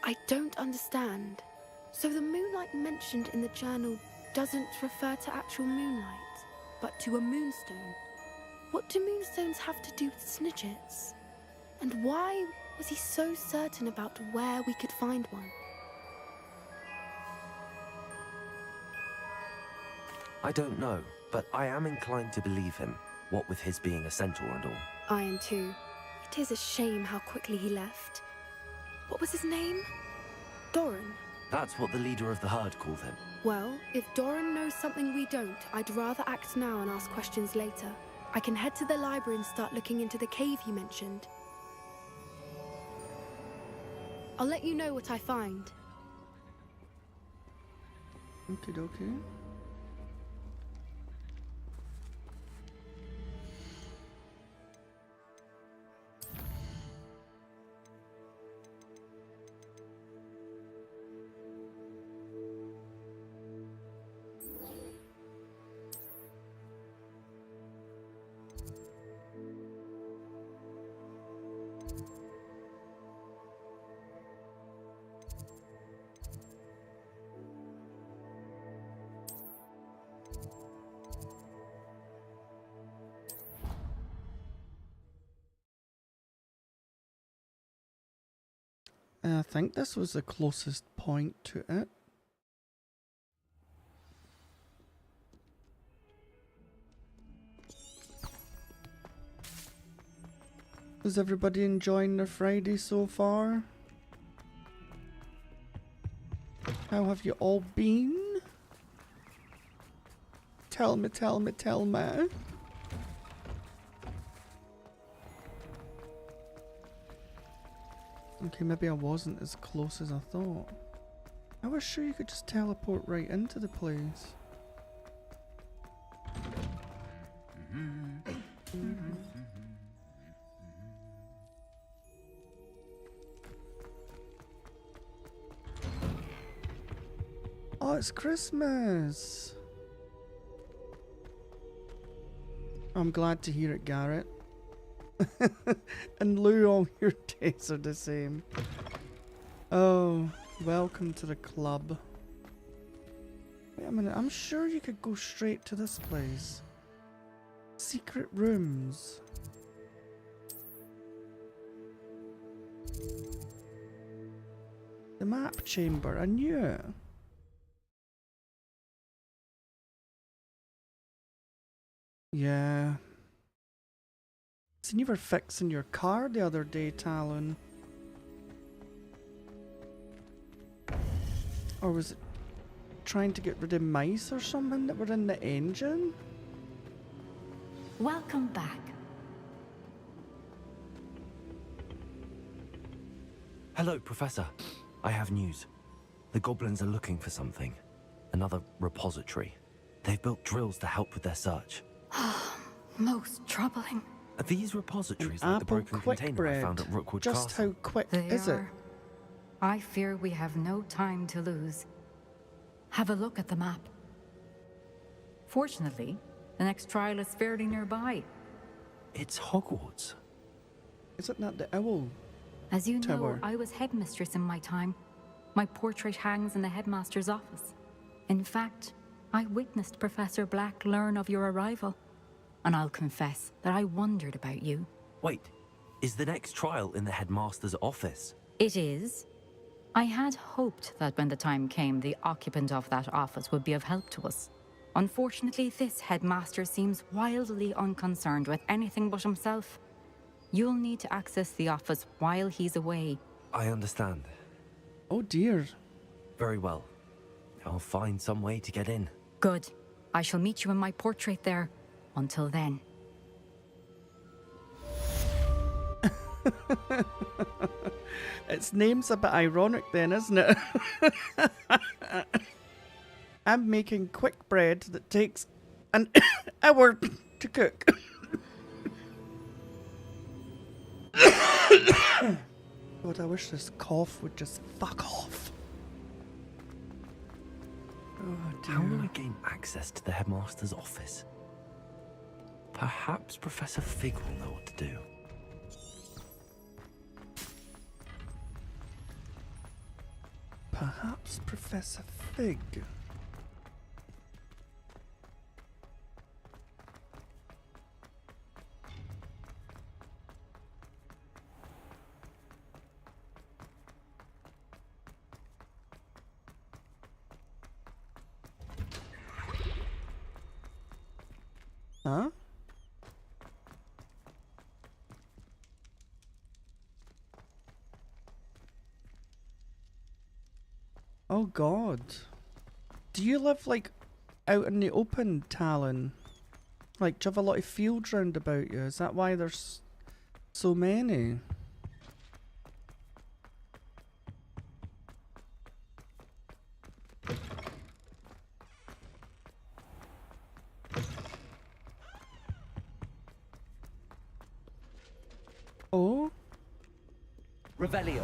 I don't understand. So the moonlight mentioned in the journal doesn't refer to actual moonlight, but to a moonstone. What do moonstones have to do with Snidgets? And why was he so certain about where we could find one? I don't know, but I am inclined to believe him, what with his being a centaur and all. I am too. It is a shame how quickly he left. What was his name? Doran. That's what the leader of the herd called him. Well, if Doran knows something we don't, I'd rather act now and ask questions later. I can head to the library and start looking into the cave you mentioned. I'll let you know what I find. Okie dokie. I think this was the closest point to it. Is everybody enjoying their Friday so far? How have you all been? Tell me, tell me, tell me. Okay, maybe I wasn't as close as I thought. I was sure you could just teleport right into the place. Oh, it's Christmas! I'm glad to hear it, Garrett. And Lou, all your days are the same. Oh, welcome to the club. Wait a minute, I'm sure you could go straight to this place. Secret rooms. The map chamber, I knew it. Yeah. Seen you were fixing your car the other day, Talon. Or was it trying to get rid of mice or something that were in the engine? Welcome back. Hello, Professor. I have news. The goblins are looking for something. Another repository. They've built drills to help with their search. Most troubling. Are these repositories like the broken container I found at Rookwood Just Castle? how quick They is it? are. I fear we have no time to lose. Have a look at the map. Fortunately, the next trial is fairly nearby. It's Hogwarts. Isn't that the owl As you know, tower? I was headmistress in my time. My portrait hangs in the headmaster's office. In fact, I witnessed Professor Black learn of your arrival. And I'll confess that I wondered about you. Wait, is the next trial in the headmaster's office? It is. I had hoped that when the time came, the occupant of that office would be of help to us. Unfortunately, this headmaster seems wildly unconcerned with anything but himself. You'll need to access the office while he's away. I understand. Oh dear. Very well. I'll find some way to get in. Good. I shall meet you in my portrait there. Until then. Its name's a bit ironic then, isn't it? I'm making quick bread that takes an hour to cook. God, I wish this cough would just fuck off. Oh dear. How will I gain access to the headmaster's office? Perhaps Professor Fig will know what to do. Perhaps Professor Fig. Huh? Oh God. Do you live like out in the open, Talon? Like, do you have a lot of fields round about you? Is that why there's so many? Oh? Revelio.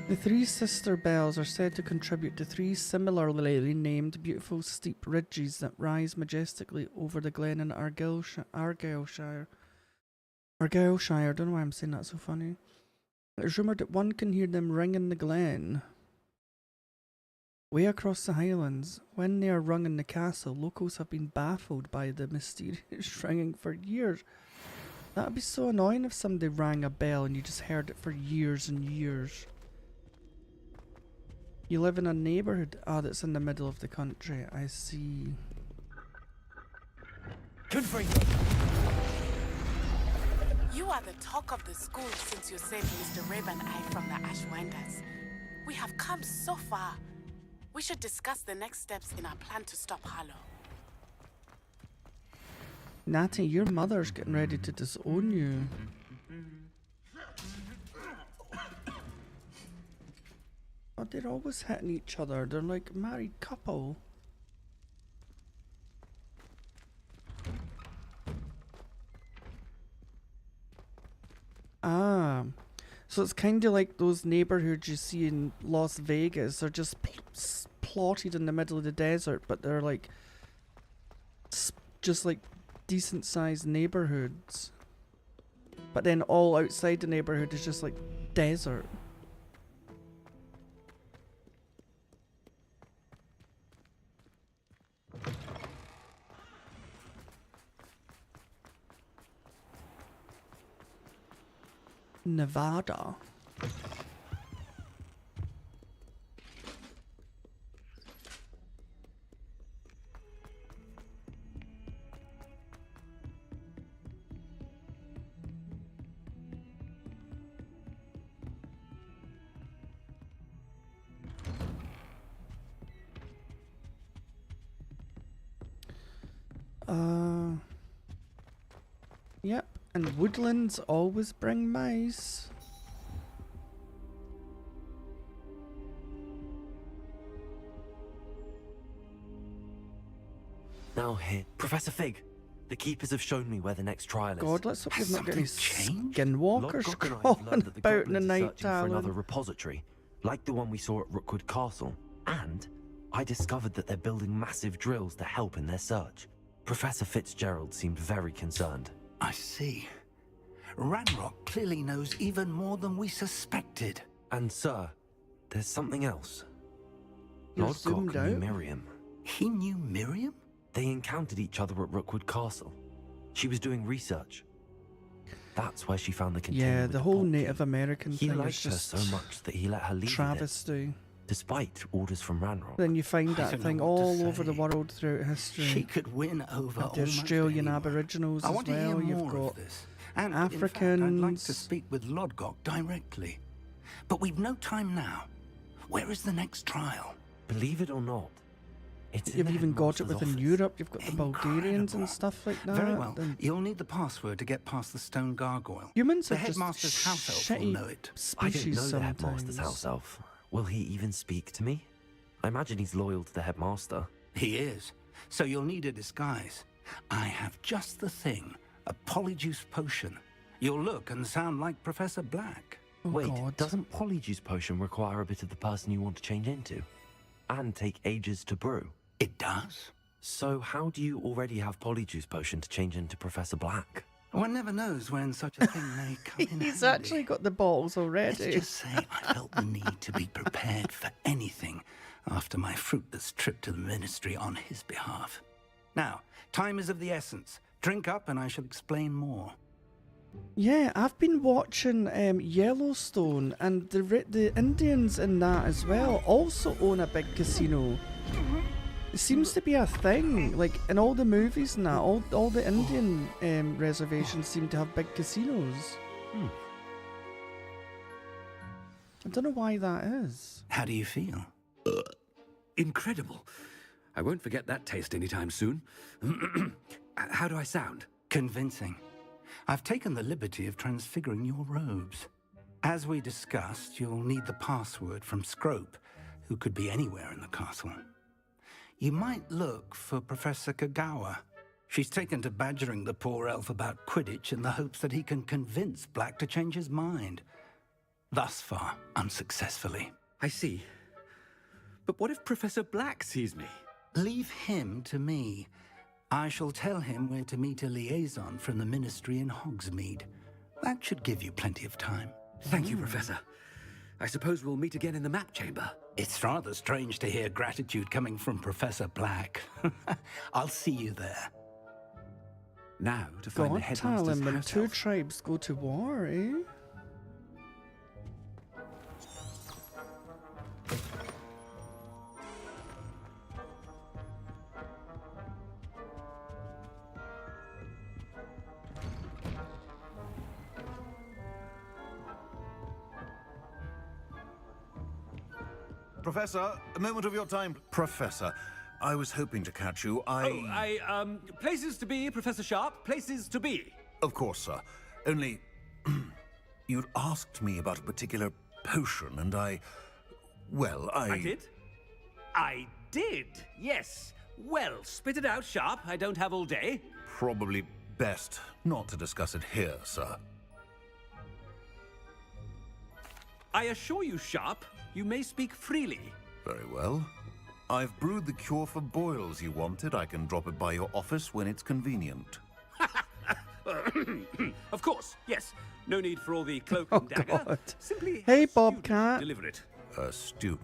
The three sister bells are said to contribute to three similarly named beautiful steep ridges that rise majestically over the glen in Argyllshire. Argyllshire, don't know why I'm saying that so funny. It is rumoured that one can hear them ring in the glen. Way across the Highlands, when they are rung in the castle, locals have been baffled by the mysterious ringing for years. That would be so annoying if somebody rang a bell and you just heard it for years and years. You live in a neighbourhood? Ah, that's in the middle of the country. I see. You are the talk of the school since you saved Mr. Rabe and I from the Ashwinders. We have come so far. We should discuss the next steps in our plan to stop Harlow. Natty, your mother's getting ready to disown you. Oh, they're always hitting each other. They're like a married couple. Ah, so it's kind of like those neighborhoods you see in Las Vegas. They're just plotted in the middle of the desert, but they're like just like decent sized neighborhoods. But then all outside the neighborhood is just like desert. Nevada. Yep, and woodlands always bring mice. Now here, Professor Fig. The keepers have shown me where the next trial is. God, let's hope you've not got any skinwalkers Lodgok and I have crawling learned that the about in the goblins are night, searching for another Talon. repository, like the one we saw at Rookwood Castle. And I discovered that they're building massive drills to help in their search. Professor Fitzgerald seemed very concerned. I see. Ranrock clearly knows even more than we suspected. And sir, there's something else. You're Lodgok zoomed knew out? Miriam. He knew Miriam? They encountered each other at Rookwood Castle. She was doing research. That's where she found the container. Yeah, with the the whole pot. Native American He thing liked is her just so much that he let her leave with it, travesty. despite orders from Ranrock. Then you find I that don't thing know what to all over the say. world throughout history. She could win over Of the almost Australian anyone. Aboriginals I as want to hear well. You've more got of this. And in fact, I'd like Africans. to speak with Lodgok directly. But we've no time now. Where is the next trial? Believe it or not, it's in You've the even got it headmaster's within office. Europe. You've got the Bulgarians and stuff like that. Very well. and You'll need the password to get past the stone gargoyle. Humans the are just headmaster's house elf will shitty know it. I don't know species the headmaster's sometimes. house elf. Will he even speak to me? I imagine he's loyal to the headmaster. He is. So you'll need a disguise. I have just the thing. A polyjuice potion. You'll look and sound like Professor Black. Oh, Wait, God. doesn't Polyjuice Potion require a bit of the person you want to change into? And take ages to brew? It does. So how do you already have Polyjuice Potion to change into Professor Black? One never knows when such a thing may come in He's handy. actually got the bottles already. Let's just say I felt the need to be prepared for anything after my fruitless trip to the ministry on his behalf. Now, time is of the essence. Drink up and I shall explain more. Yeah, I've been watching Yellowstone, and the Indians in that as well also own a big casino. It seems to be a thing, like in all the movies and that, all the Indian reservations seem to have big casinos. I don't know why that is. How do you feel? Incredible. I won't forget that taste anytime soon. How do I sound? Convincing. I've taken the liberty of transfiguring your robes. As we discussed, you'll need the password from Scrope, who could be anywhere in the castle. You might look for Professor Kagawa. She's taken to badgering the poor elf about Quidditch in the hopes that he can convince Black to change his mind. Thus far, unsuccessfully. I see. But what if Professor Black sees me? Leave him to me. I shall tell him where to meet a liaison from the ministry in Hogsmeade. That should give you plenty of time. Thank you, Professor. I suppose we'll meet again in the map chamber. It's rather strange to hear gratitude coming from Professor Black. I'll see you there. Now to find the God, headmaster's Talon, when house two elf. tribes go to war, eh? Professor, a moment of your time. Professor, I was hoping to catch you. Places to be, Professor Sharp, places to be. Of course, sir. Only, you'd asked me about a particular potion, and I did? I did, yes. Well, spit it out, Sharp. I don't have all day. Probably best not to discuss it here, sir. I assure you, Sharp, you may speak freely. Very well. I've brewed the cure for boils you wanted. I can drop it by your office when it's convenient. Of course, yes. No need for all the cloak and dagger. God. Simply Hey, have a Bobcat. student deliver it. A student.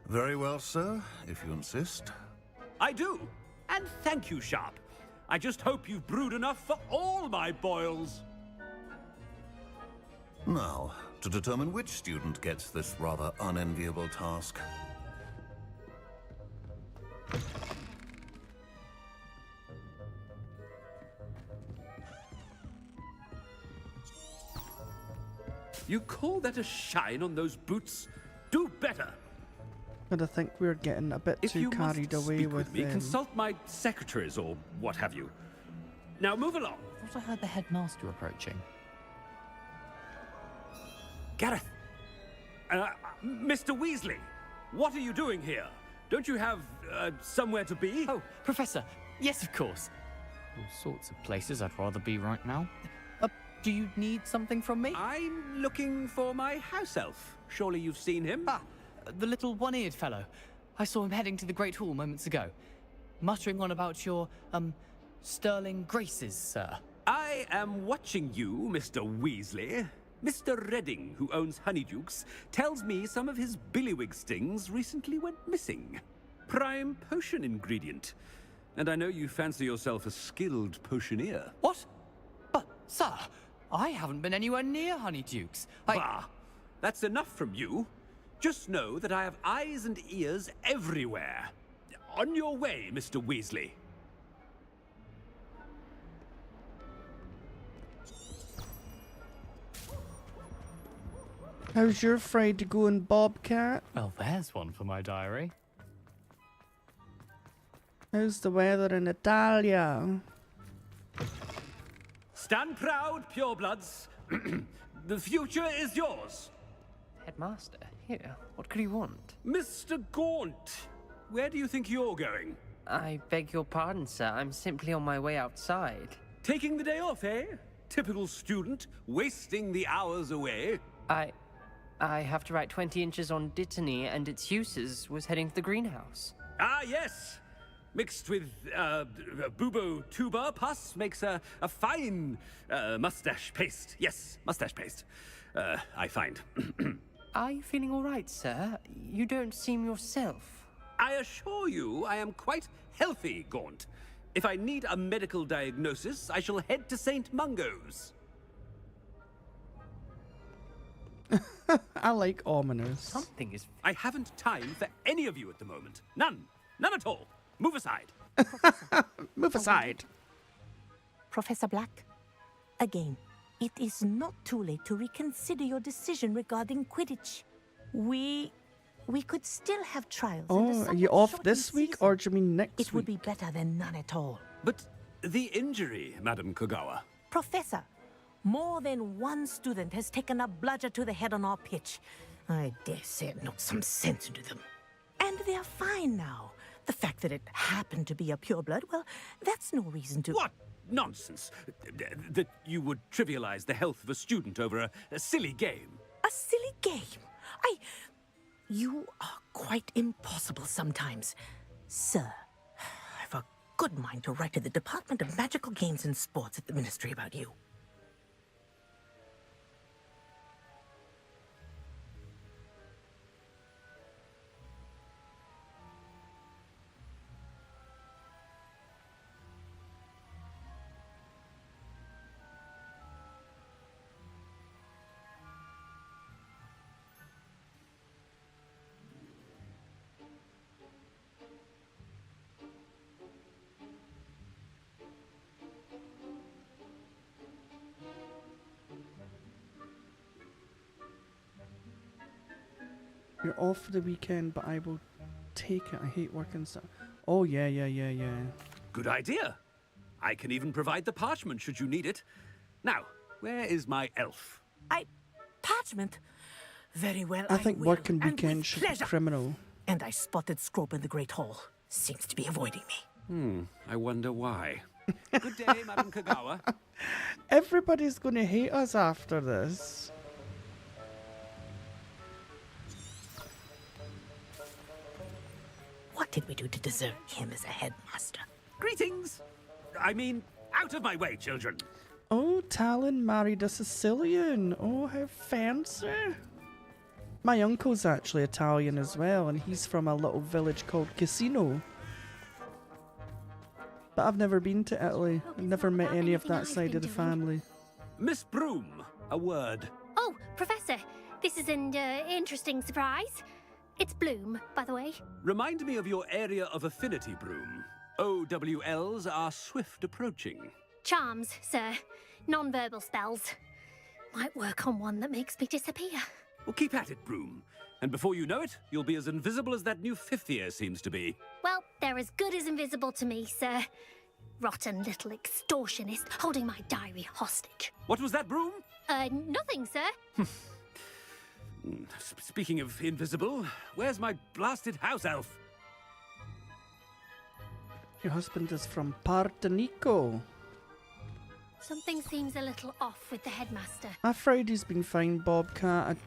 Very well, sir, if you insist. I do. And thank you, Sharp. I just hope you've brewed enough for all my boils. Now, to determine which student gets this rather unenviable task. You call that a shine on those boots? Do better. But I think we're getting a bit If too you carried must away speak with me, consult my secretaries or what have you. Now move along. I thought I heard the headmaster approaching. Gareth! Mr. Weasley, what are you doing here? Don't you have somewhere to be? Oh, Professor. Yes, of course. All sorts of places I'd rather be right now. Do you need something from me? I'm looking for my house elf. Surely you've seen him? Ah, the little one-eared fellow. I saw him heading to the Great Hall moments ago, muttering on about your, sterling graces, sir. I am watching you, Mr. Weasley. Mr. Redding, who owns Honeydukes, tells me some of his billywig stings recently went missing. Prime potion ingredient. And I know you fancy yourself a skilled potioneer. What? But, sir, I haven't been anywhere near Honeydukes. Bah! That's enough from you. Just know that I have eyes and ears everywhere. On your way, Mr. Weasley. How's your Friday going, Bobcat? Well, there's one for my diary. How's the weather in Italia? Stand proud, purebloods. The future is yours. Headmaster, here, what could you want? Mr. Gaunt, where do you think you're going? I beg your pardon, sir. I'm simply on my way outside. Taking the day off, eh? Typical student, wasting the hours away. I have to write 20 inches on Dittany and its uses. Was heading to the greenhouse. Ah, yes. Mixed with bubo tuber pus makes a fine mustache paste. Yes, mustache paste. I find. Are you feeling all right, sir? You don't seem yourself. I assure you I am quite healthy, Gaunt. If I need a medical diagnosis, I shall head to St. Mungo's. I like ominous. Something is... I haven't time for any of you at the moment. None. None at all. Move aside. Move aside. Professor Black, again, it is not too late to reconsider your decision regarding Quidditch. We could still have trials. Oh, are you off this week, or do you mean next week? It would be better than none at all. But the injury, Madam Kogawa. Professor, more than one student has taken a bludger to the head on our pitch. I dare say it knocked some sense into them. And they're fine now. The fact that it happened to be a pureblood, well, that's no reason to... What nonsense! That you would trivialize the health of a student over a silly game. A silly game? You are quite impossible sometimes. Sir, I've a good mind to write to the Department of Magical Games and Sports at the Ministry about you. You're off for the weekend, but I will take it. I hate working stuff. Oh, yeah. Good idea. I can even provide the parchment should you need it. Now, where is my elf? Parchment? Very well, I think will, working weekend should be pleasure. criminal. And I spotted Scrope in the Great Hall. Seems to be avoiding me. I wonder why. Good day, Madam Kogawa. Everybody's going to hate us after this. What did we do to deserve him as a headmaster? Greetings! I mean, out of my way, children. Oh, Talon married a Sicilian. Oh, how fancy. My uncle's actually Italian as well, and he's from a little village called Cassino. But I've never been to Italy. I've never met any of that side of the family. Miss Broom, a word. Oh, Professor, this is an interesting surprise. It's Bloom, by the way. Remind me of your area of affinity, Broom. OWLs are swift approaching. Charms, sir. Non-verbal spells. Might work on one that makes me disappear. Well, keep at it, Broom. And before you know it, you'll be as invisible as that new fifth year seems to be. Well, they're as good as invisible to me, sir. Rotten little extortionist holding my diary hostage. What was that, Broom? Nothing, sir. Speaking of invisible, where's my blasted house elf? Your husband is from Puerto Rico. Something seems a little off with the headmaster. Friday's been fine, Bobcat.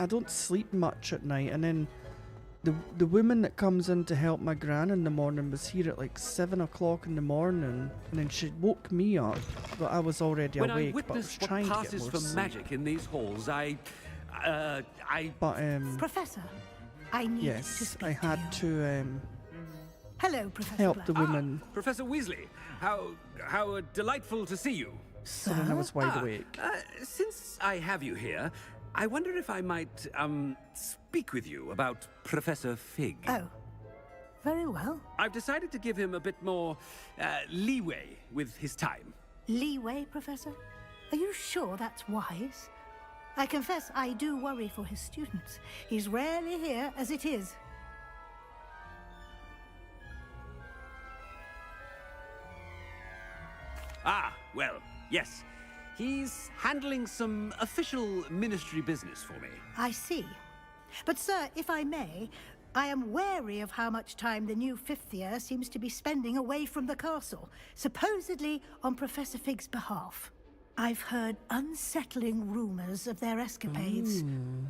I don't sleep much at night, and then the woman that comes in to help my gran in the morning was here at like 7 o'clock in the morning, and then she woke me up, but I was already When awake. I But I was witness what trying to get passes more for sleep. magic in these halls, Professor, I need to Yes, speak I had to Hello, Professor help the Black. woman. Professor Weasley, how delightful to see you. So then I was wide awake. Since I have you here, I wonder if I might speak with you about Professor Fig. Oh, very well. I've decided to give him a bit more leeway with his time. Leeway, Professor? Are you sure that's wise? I confess I do worry for his students. He's rarely here as it is. Ah, well, yes. He's handling some official ministry business for me. I see. But, sir, if I may, I am wary of how much time the new fifth year seems to be spending away from the castle, supposedly on Professor Fig's behalf. I've heard unsettling rumors of their escapades.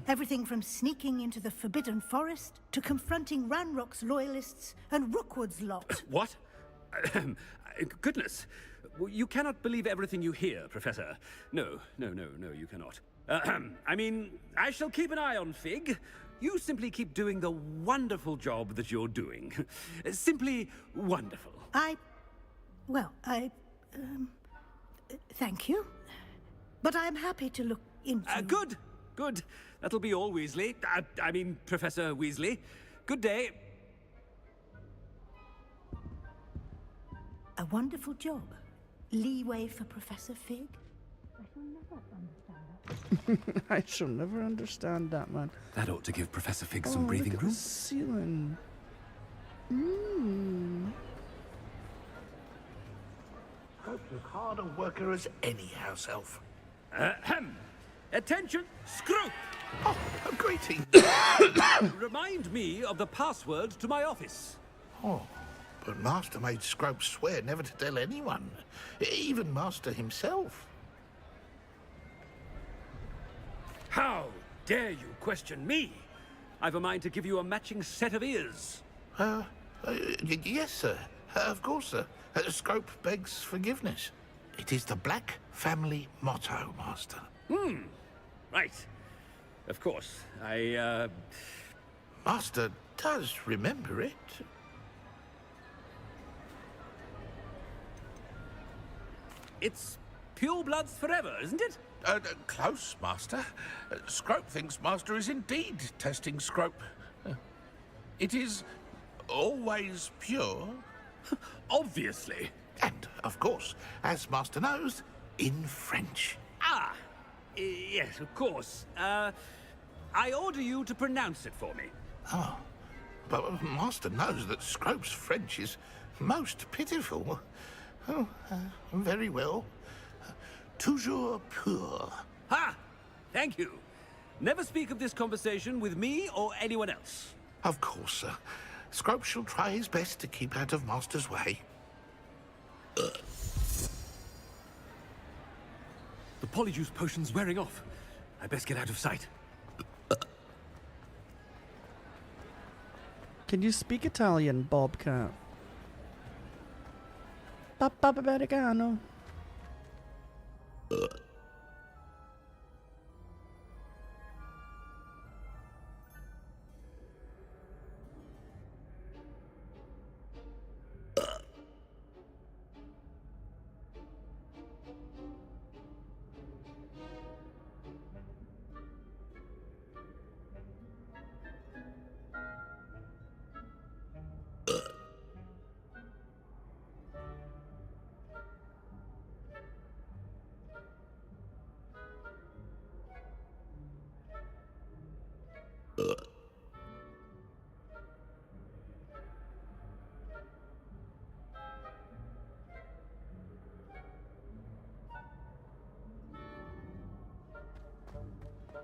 Everything from sneaking into the Forbidden Forest to confronting Ranrock's loyalists and Rookwood's lot. What? Goodness. You cannot believe everything you hear, Professor. No, you cannot. I mean, I shall keep an eye on Fig. You simply keep doing the wonderful job that you're doing. Simply wonderful. Thank you. But I'm happy to look into... Good. That'll be all, Weasley. I mean, Professor Weasley. Good day. A wonderful job. Leeway for Professor Fig? I shall never understand that, man. That ought to give Professor Fig some breathing look at room. the ceiling. Hope's as hard a worker as any house elf. Attention, Scrope! Oh, a greeting. Remind me of the password to my office. Oh, but Master made Scrope swear never to tell anyone, even Master himself. How dare you question me? I've a mind to give you a matching set of ears. Yes, sir. Of course, sir. Scrope begs forgiveness. It is the Black family motto, Master. Right. Of course. Master does remember it. It's pure bloods forever, isn't it? Close, Master. Scrope thinks Master is indeed testing Scrope. It is always pure. Obviously. And, of course, as Master knows, in French. Yes, of course. I order you to pronounce it for me. Oh, but Master knows that Scrope's French is most pitiful. Oh, very well. Toujours pur. Ha! Thank you. Never speak of this conversation with me or anyone else. Of course, sir. Scrope shall try his best to keep out of Master's way. The polyjuice potion's wearing off. I best get out of sight. Can you speak Italian, Bobcat? Papa Americano.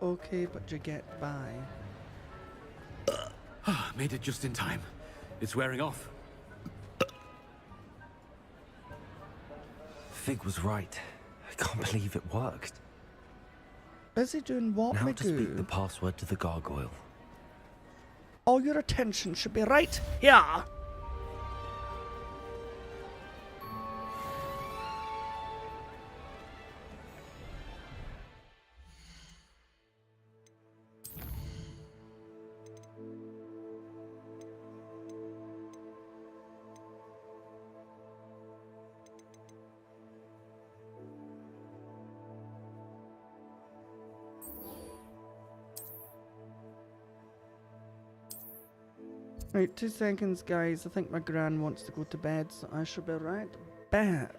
Okay, but you get by. Made it just in time. It's wearing off. Fig was right. I can't believe it worked. Busy doing what, Now to speak the Magoo? password to the gargoyle. All your attention should be right here. Right, 2 seconds, guys. I think my gran wants to go to bed, so I shall be right back.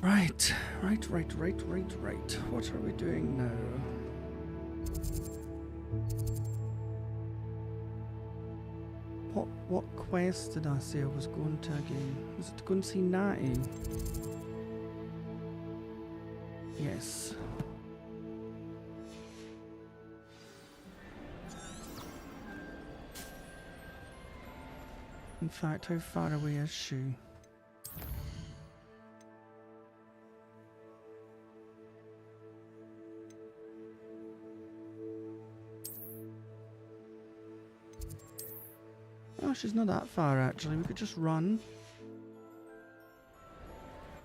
Right. What are we doing now? What quest did I say I was going to again? Was it to go and see Natty? Yes. In fact, how far away is she? Oh, she's not that far actually. We could just run.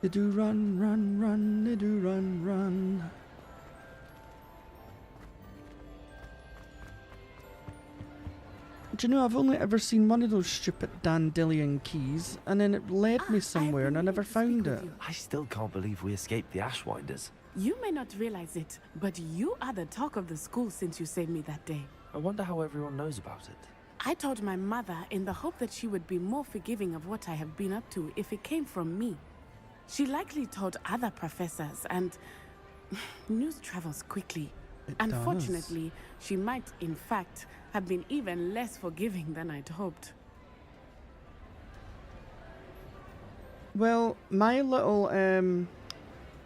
They do run, they do run. Do you know, I've only ever seen one of those stupid dandelion keys, and then it led me somewhere and I never found it. I still can't believe we escaped the Ashwinders. You may not realize it, but you are the talk of the school since you saved me that day. I wonder how everyone knows about it. I told my mother in the hope that she would be more forgiving of what I have been up to if it came from me. She likely told other professors, and news travels quickly. Unfortunately, she might, in fact, have been even less forgiving than I'd hoped. Well, my little, I'm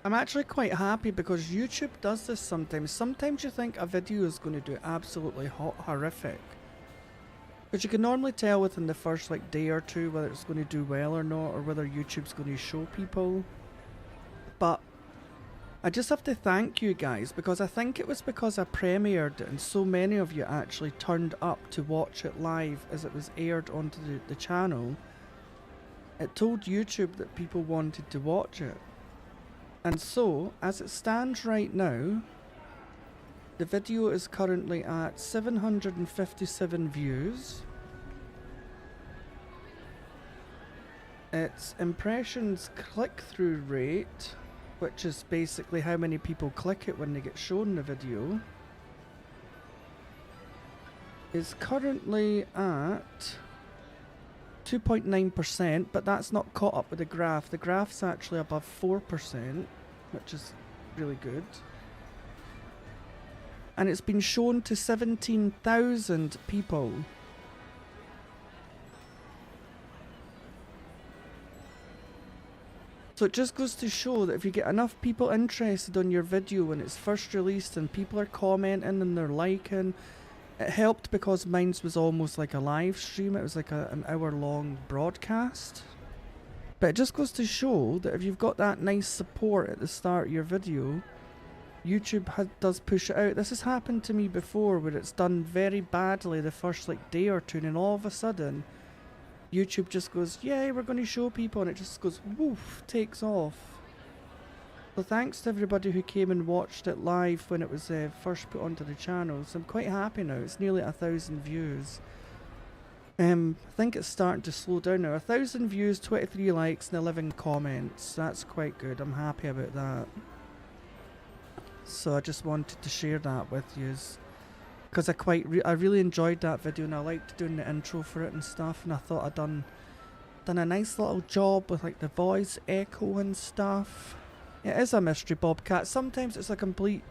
actually quite happy because YouTube does this sometimes. Sometimes you think a video is going to do absolutely horrific. But you can normally tell within the first like day or two whether it's going to do well or not, or whether YouTube's going to show people. But I just have to thank you guys, because I think it was because I premiered it and so many of you actually turned up to watch it live as it was aired onto the channel. It told YouTube that people wanted to watch it. And so, as it stands right now, the video is currently at 757 views. Its impressions click-through rate, which is basically how many people click it when they get shown the video, is currently at 2.9%, but that's not caught up with the graph. The graph's actually above 4%, which is really good. And it's been shown to 17,000 people. So it just goes to show that if you get enough people interested on your video when it's first released and people are commenting and they're liking, it helped because mine was almost like a live stream. It was like an hour-long broadcast. But it just goes to show that if you've got that nice support at the start of your video, YouTube does push it out. This has happened to me before where it's done very badly the first like day or two, and then all of a sudden YouTube just goes, yay, we're going to show people, and it just goes woof, takes off. So thanks to everybody who came and watched it live when it was first put onto the channel. So I'm quite happy now. It's nearly 1,000 views. I think it's starting to slow down now. 1,000 views, 23 likes and 11 comments. That's quite good. I'm happy about that. So I just wanted to share that with you, because I really enjoyed that video and I liked doing the intro for it and stuff, and I thought I'd done a nice little job with like the voice echo and stuff. It is a mystery Bobcat. Sometimes it's a complete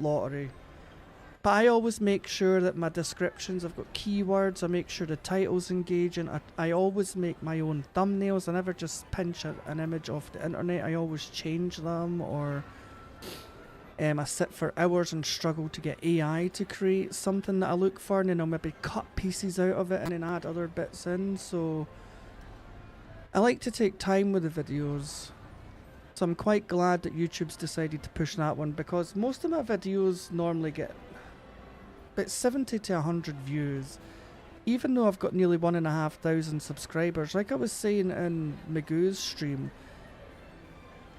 lottery. But I always make sure that my descriptions, I've got keywords, I make sure the title's engaging. I always make my own thumbnails. I never just pinch an image off the internet. I always change them, or I sit for hours and struggle to get AI to create something that I look for, and then I'll maybe cut pieces out of it and then add other bits in. So I like to take time with the videos. So I'm quite glad that YouTube's decided to push that one, because most of my videos normally get about 70 to 100 views. Even though I've got nearly 1,500 subscribers, like I was saying in Magoo's stream,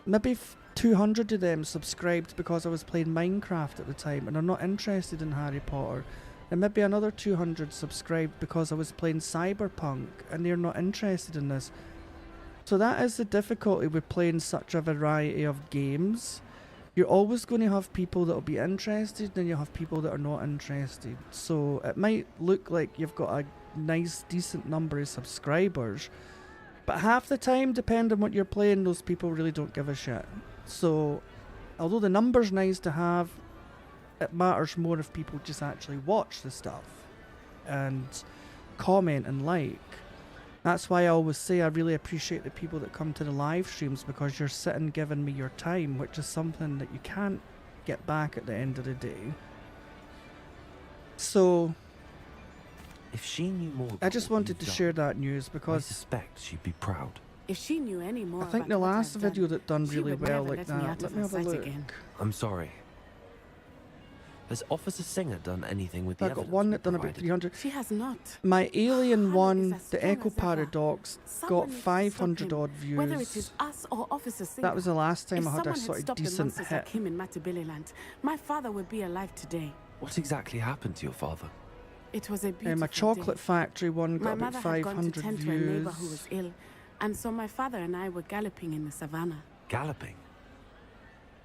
maybe 200 of them subscribed because I was playing Minecraft at the time and are not interested in Harry Potter. And maybe another 200 subscribed because I was playing Cyberpunk and they're not interested in this. So that is the difficulty with playing such a variety of games. You're always going to have people that will be interested, and you'll have people that are not interested. So it might look like you've got a nice, decent number of subscribers, But half the time, depending on what you're playing, those people really don't give a shit. So, although the number's nice to have, it matters more if people just actually watch the stuff and comment and like. That's why I always say I really appreciate the people that come to the live streams, because you're sitting giving me your time, which is something that you can't get back at the end of the day. So, if she knew more, I just wanted to share that news because I suspect she'd be proud. If she knew any more, I think about the what last I've video done, that done she really would well never like let me that. out Let of me her have a sight look. again. I'm sorry. Has Officer Singer done anything with the I got evidence one we that done about provided? 300. She has not. My alien one, as the strong Echo as ever. Paradox, Someone got needs to 500 stop him, odd views. Whether it is us or Officer Singer. That was the last time if I had a someone sort of stopped the decent monsters hit. like him in Matabeleland, my father would be alive today. What exactly happened to your father? It was a beautiful My Chocolate day. Factory one My got about mother had gone to 500 tend to a neighbor views. who was ill, and so my father and I were galloping in the savannah. Galloping?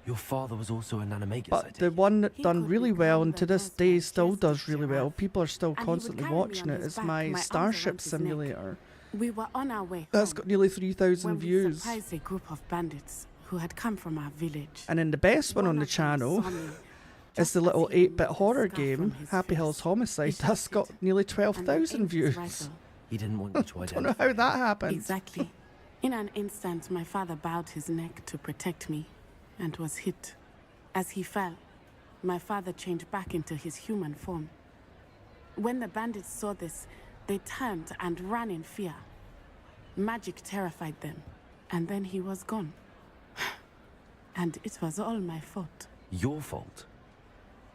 Your father was also an animagus, I But take the it. one that done really well and to this day still does really well, people are still And he would constantly carry me watching on it, his is back, my my arms Starship around his neck. Simulator. We were on our way That's home got nearly 3,000 when we views. surprised a group of bandits who had come from our village. And then the best one on the channel is the little 8-bit horror game, Happy Hills Homicide. That's got nearly 12,000 views. He didn't want you to Don't identify. know how that happened. Exactly. In an instant, my father bowed his neck to protect me and was hit. As he fell, my father changed back into his human form. When the bandits saw this, they turned and ran in fear. Magic terrified them, and then he was gone. And it was all my fault. Your fault?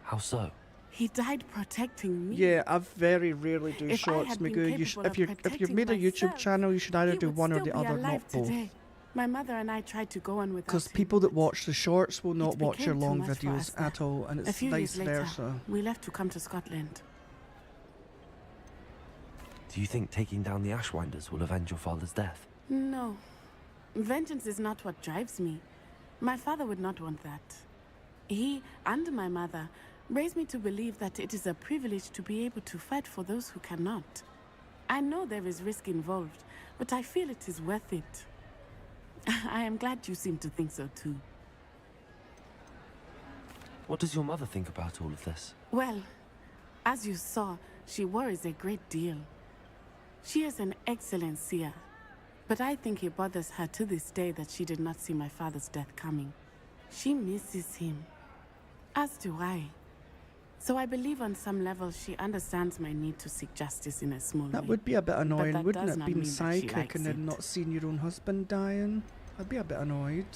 How so? He died protecting me. Yeah, I very rarely do If I shorts, had been Magoo. capable of If you've protecting made a YouTube myself, channel, you should either he do would one or still the be other, alive not both. today. My mother and I tried to go on without Because him. people that watch the shorts will not watch your became too long much for us videos there. at all, and A it's few vice years later, versa. we left to come to Scotland. Do you think taking down the Ashwinders will avenge your father's death? No. Vengeance is not what drives me. My father would not want that. He and my mother raised me to believe that it is a privilege to be able to fight for those who cannot. I know there is risk involved, but I feel it is worth it. I am glad you seem to think so too. What does your mother think about all of this? Well, as you saw, she worries a great deal. She is an excellent seer, but I think it bothers her to this day that she did not see my father's death coming. She misses him, as do I. So I believe on some level she understands my need to seek justice in a small way. That would be a bit annoying, that wouldn't does it? not Being mean that she psychic likes and then it. not seeing your own husband dying. I'd be a bit annoyed.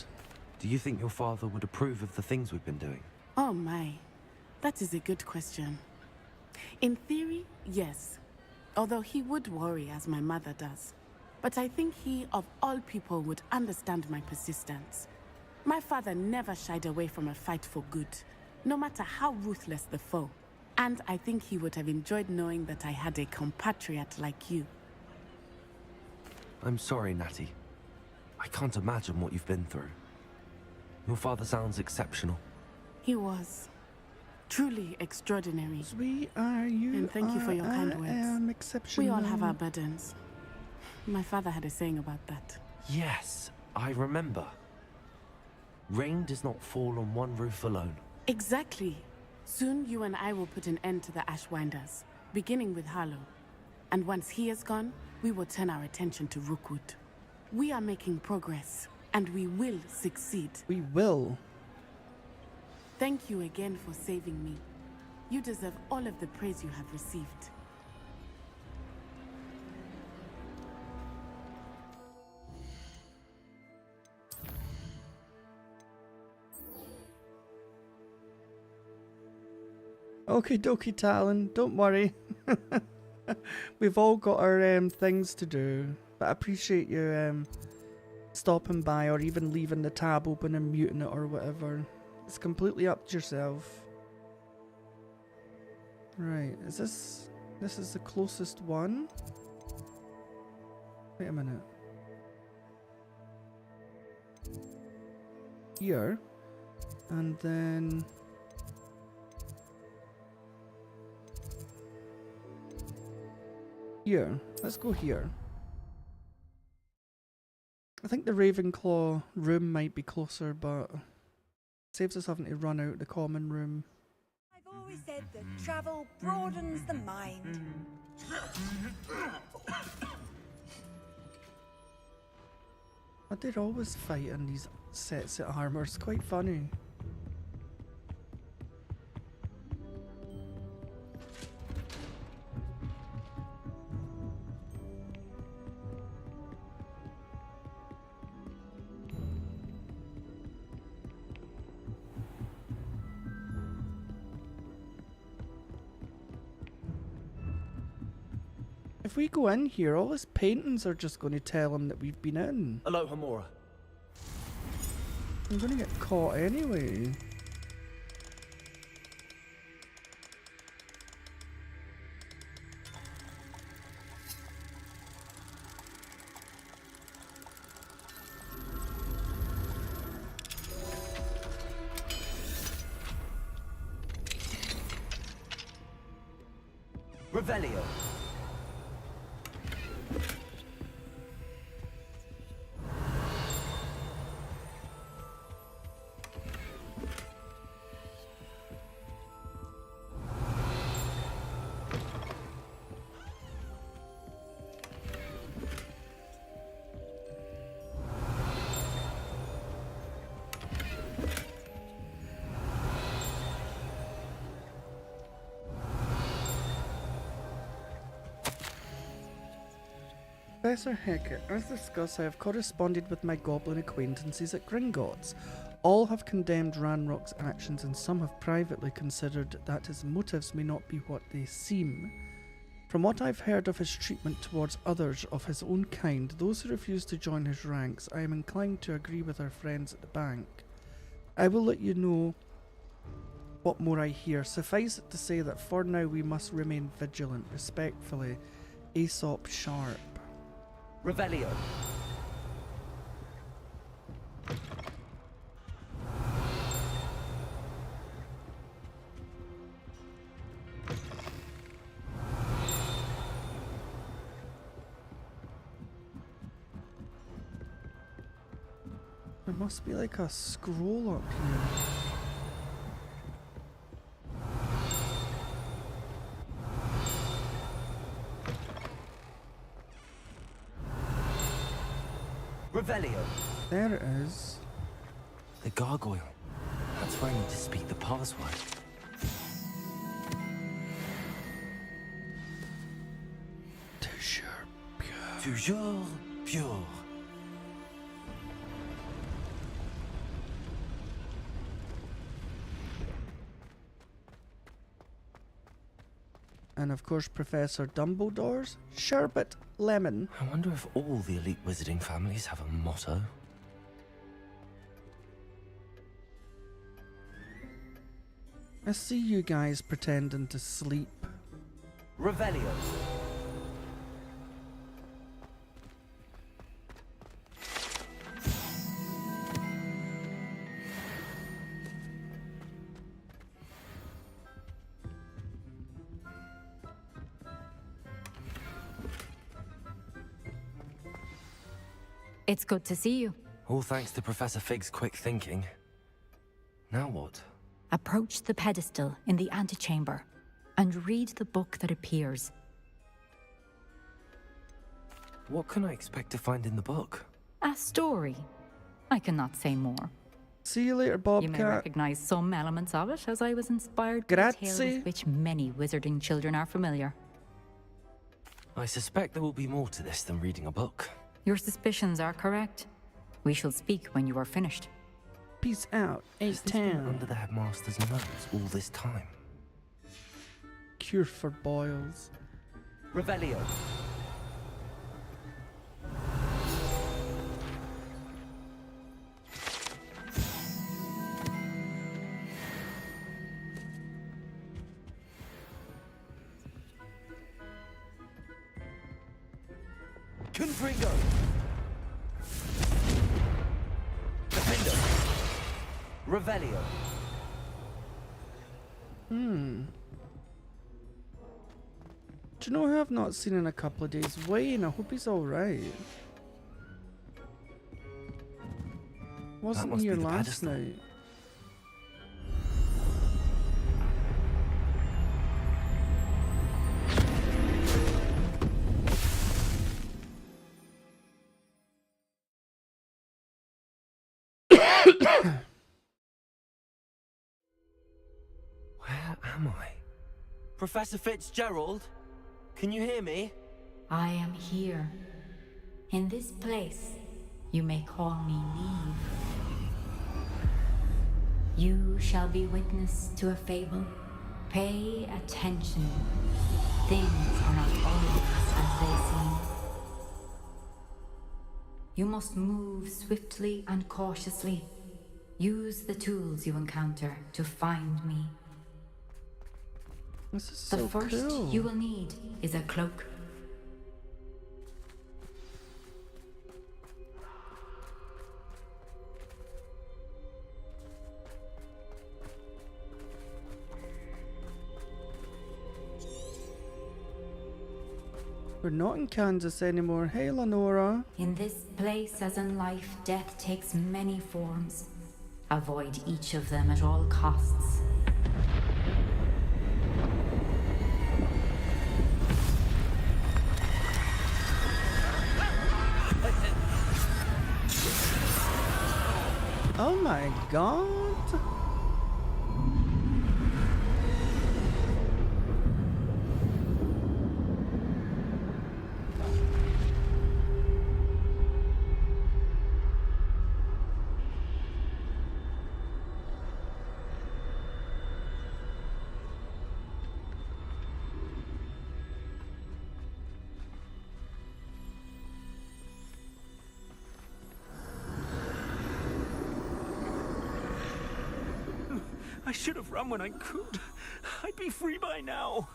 Do you think your father would approve of the things we've been doing? Oh my, that is a good question. In theory, yes. Although he would worry as my mother does. But I think he, of all people, would understand my persistence. My father never shied away from a fight for good, no matter how ruthless the foe. And I think he would have enjoyed knowing that I had a compatriot like you. I'm sorry, Natty. I can't imagine what you've been through. Your father sounds exceptional. He was. Truly extraordinary. Sweet are you. And thank you for your kind I words. am exceptional. We all have our burdens. My father had a saying about that. Yes, I remember. Rain does not fall on one roof alone. Exactly. Soon you and I will put an end to the Ashwinders, beginning with Harlow. And once he is gone, we will turn our attention to Rookwood. We are making progress, and we will succeed. We will. Thank you again for saving me. You deserve all of the praise you have received. Okie dokie, Talon. Don't worry. We've all got our things to do. But I appreciate you stopping by or even leaving the tab open and muting it or whatever. It's completely up to yourself. Right, is this... This is the closest one? Wait a minute. Here. And then... Here. Let's go here. I think the Ravenclaw room might be closer, but saves us having to run out the common room. I've always said that travel broadens the mind. But they're always fighting these sets of armor. It's quite funny. If we go in here, all his paintings are just going to tell him that we've been in. Aloha, Mora. I'm going to get caught anyway. Revelio. Professor Heckett, as discussed, I have corresponded with my goblin acquaintances at Gringotts. All have condemned Ranrock's actions and some have privately considered that his motives may not be what they seem. From what I've heard of his treatment towards others of his own kind, those who refuse to join his ranks, I am inclined to agree with our friends at the bank. I will let you know what more I hear. Suffice it to say that for now we must remain vigilant. Respectfully, Aesop Sharp. Revelio. There must be like a scroll up here. Revelio. There it is. The gargoyle. That's where I need to speak the password. Toujours pure. And of course Professor Dumbledore's Sherbet Lemon. I wonder if all the elite wizarding families have a motto. I see you guys pretending to sleep. Revelio. It's good to see you. All thanks to Professor Fig's quick thinking. Now what? Approach the pedestal in the antechamber and read the book that appears. What can I expect to find in the book? A story. I cannot say more. See you later, Bobcat. You may recognize some elements of it, as I was inspired by a tale with which many wizarding children are familiar. I suspect there will be more to this than reading a book. Your suspicions are correct. We shall speak when you are finished. Peace out, Has this been under the headmaster's nose all this time? Cure for boils. Revelio. Confringo. Defendo. Revelio. Do you know who I've not seen in a couple of days? Wayne, I hope he's alright. Wasn't must be here the last pedestal. night. Where am I? Professor Fitzgerald? Can you hear me? I am here. In this place, you may call me Neve. You shall be witness to a fable. Pay attention. Things are not always as they seem. You must move swiftly and cautiously. Use the tools you encounter to find me. This is The so first cool. you will need is a cloak. We're not in Kansas anymore. Hey, Lenora. In this place, as in life, death takes many forms. Avoid each of them at all costs. Oh my god. I should have run when I could. I'd be free by now.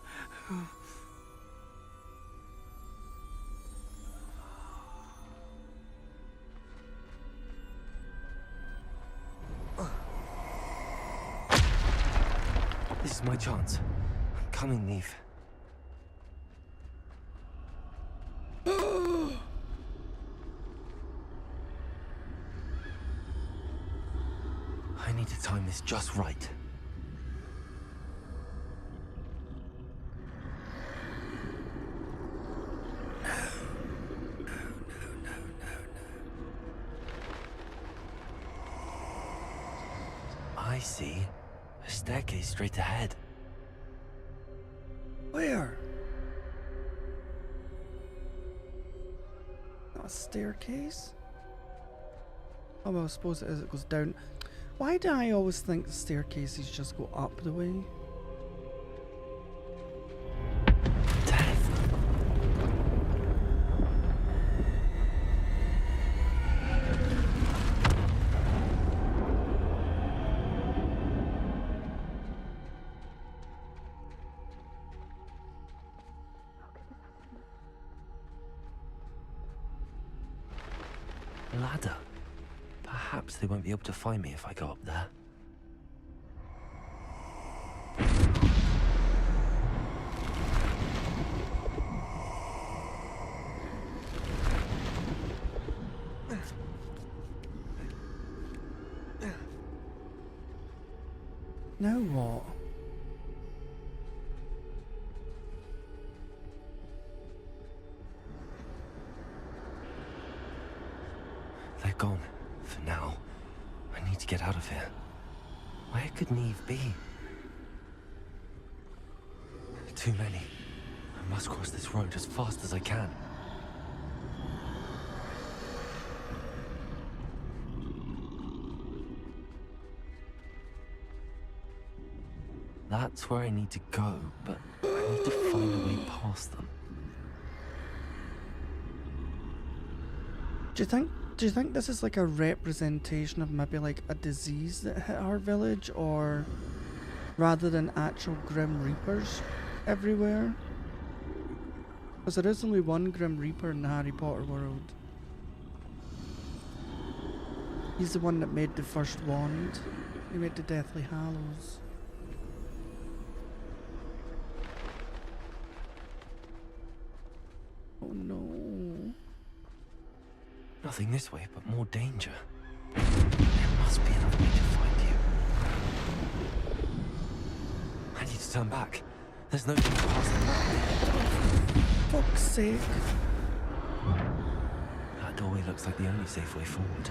This is my chance. I'm coming, Neve. I need to time this just right. I see. A staircase straight ahead. Where? Not a staircase? Oh, well, I suppose it is. It goes down. Why do I always think the staircases just go up the way? Ladder. Perhaps they won't be able to find me if I go up there. Now what? They're gone. For now. I need to get out of here. Where could Neve be? Too many. I must cross this road as fast as I can. That's where I need to go, but I need to find a way past them. Do you think this is like a representation of maybe like a disease that hit our village, or rather than actual Grim Reapers everywhere? Because there is only one Grim Reaper in the Harry Potter world. He's the one that made the first wand. He made the Deathly Hallows. Oh no. Nothing this way, but more danger. There must be another way to find you. I need to turn back. There's no getting past the map. Fuck's sake. That doorway looks like the only safe way forward.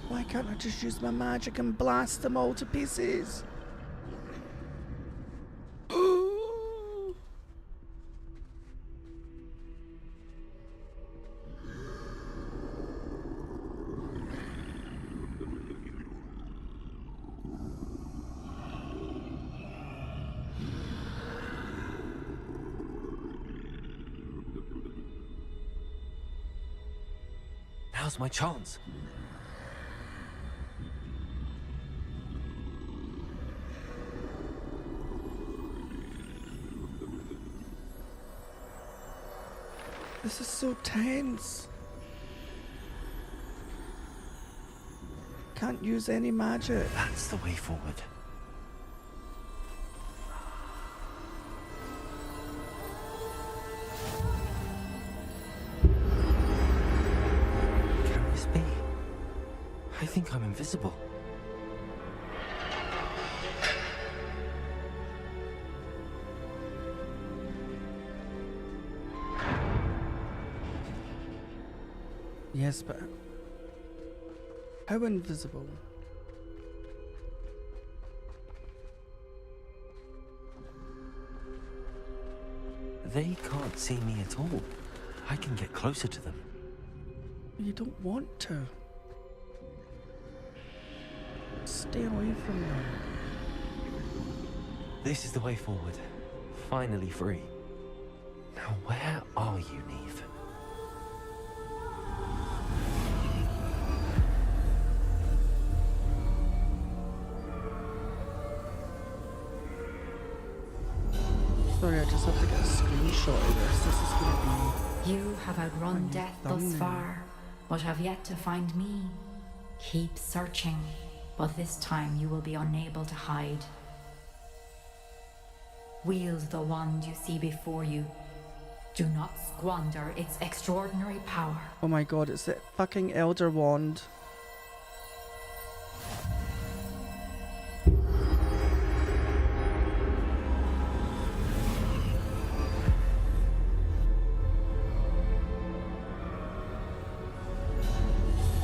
Why can't I just use my magic and blast them all to pieces? Now's my chance. This is so tense. Can't use any magic. That's the way forward. Can this be? I think I'm invisible. Yes, but how invisible? They can't see me at all. I can get closer to them. You don't want to. Stay away from them. This is the way forward. Finally free. Now where are you, Neve? Sorry, I just have to get a screenshot of this. This is going to be... You have outrun death thus far, but have yet to find me. Keep searching, but this time you will be unable to hide. Wield the wand you see before you. Do not squander its extraordinary power. Oh my god, it's the fucking Elder Wand.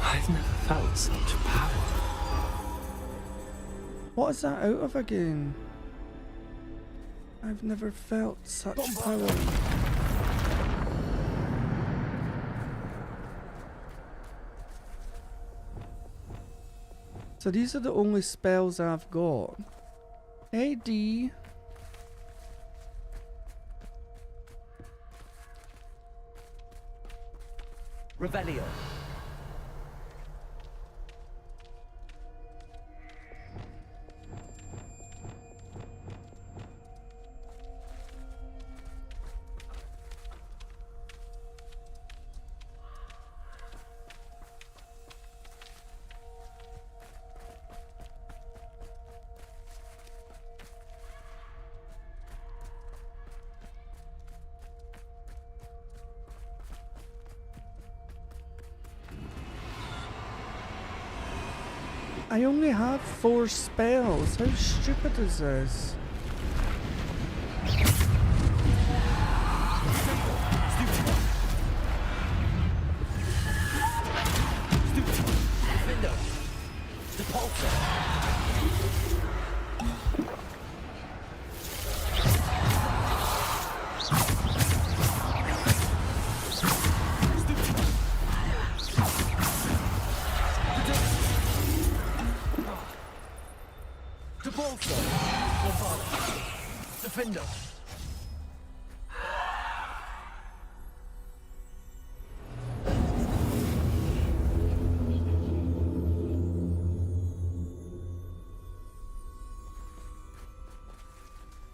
I've never felt such power. What is that out of again? I've never felt such power. So these are the only spells I've got. Hey D. Revelio. I only have 4 spells. How stupid is this? Defender.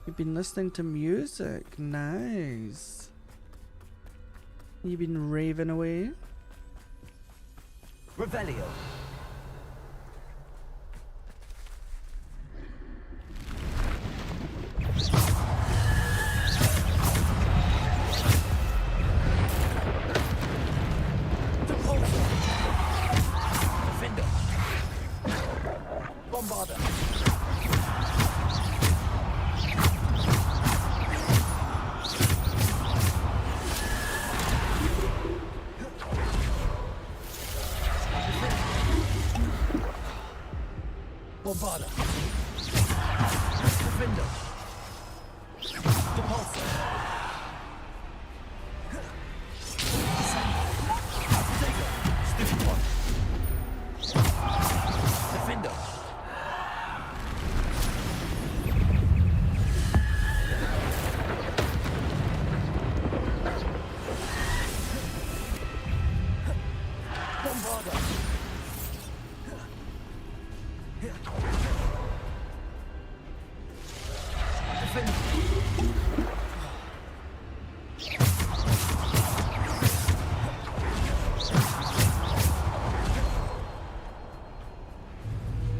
You've been listening to music. Nice. You've been raving away. Revelio. Defender. Bombarder. Bombarder. Defender. Depulsor. Stupid one. Defender. Bombarder.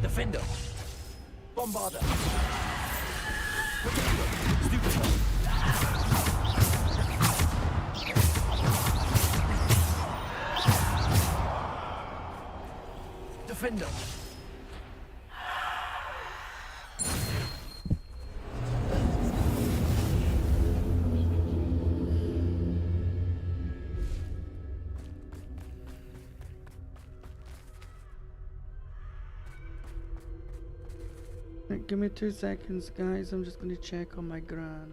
Defender. Bombarder. Stupid one. Defender. Right, give me 2 seconds, guys. I'm just gonna check on my gran.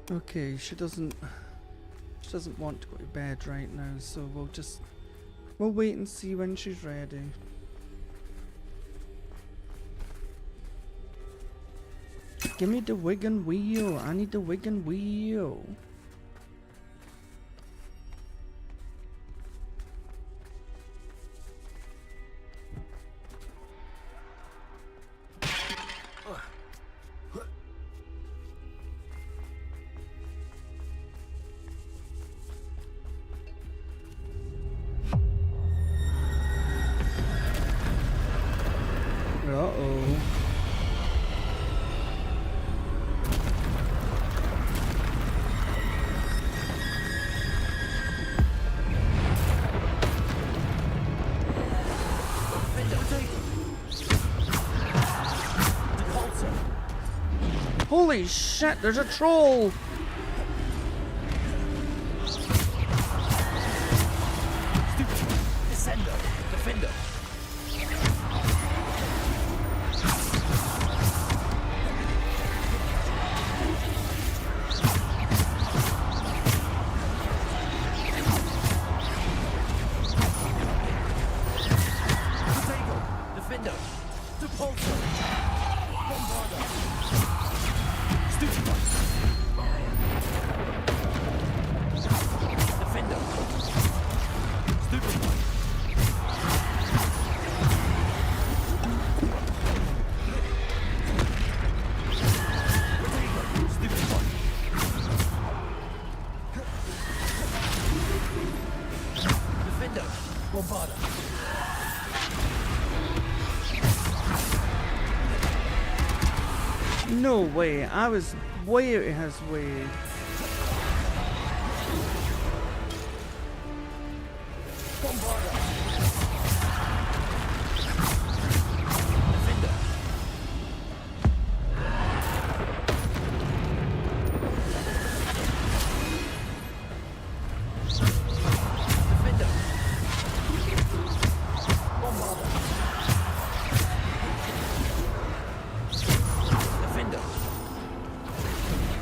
Okay, she doesn't want to go to bed right now, so we'll wait and see when she's ready. Give me the wig and wheel. I need the wig and wheel. Uh-oh. Holy shit, there's a troll! Descender. Defender. Defender. Depulsor. Bombarder. Stupid one. Defender. Stupid one. Stupid one. Defender. Bombarder. No way, I was way out of his way.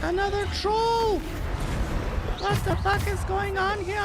Another troll! What the fuck is going on here?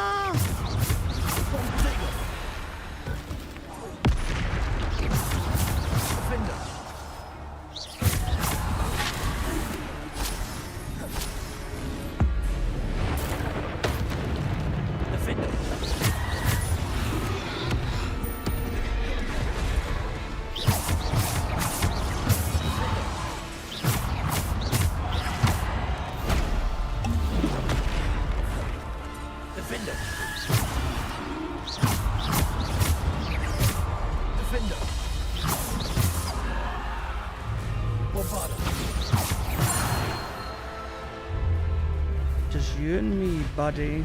Just you and me, buddy.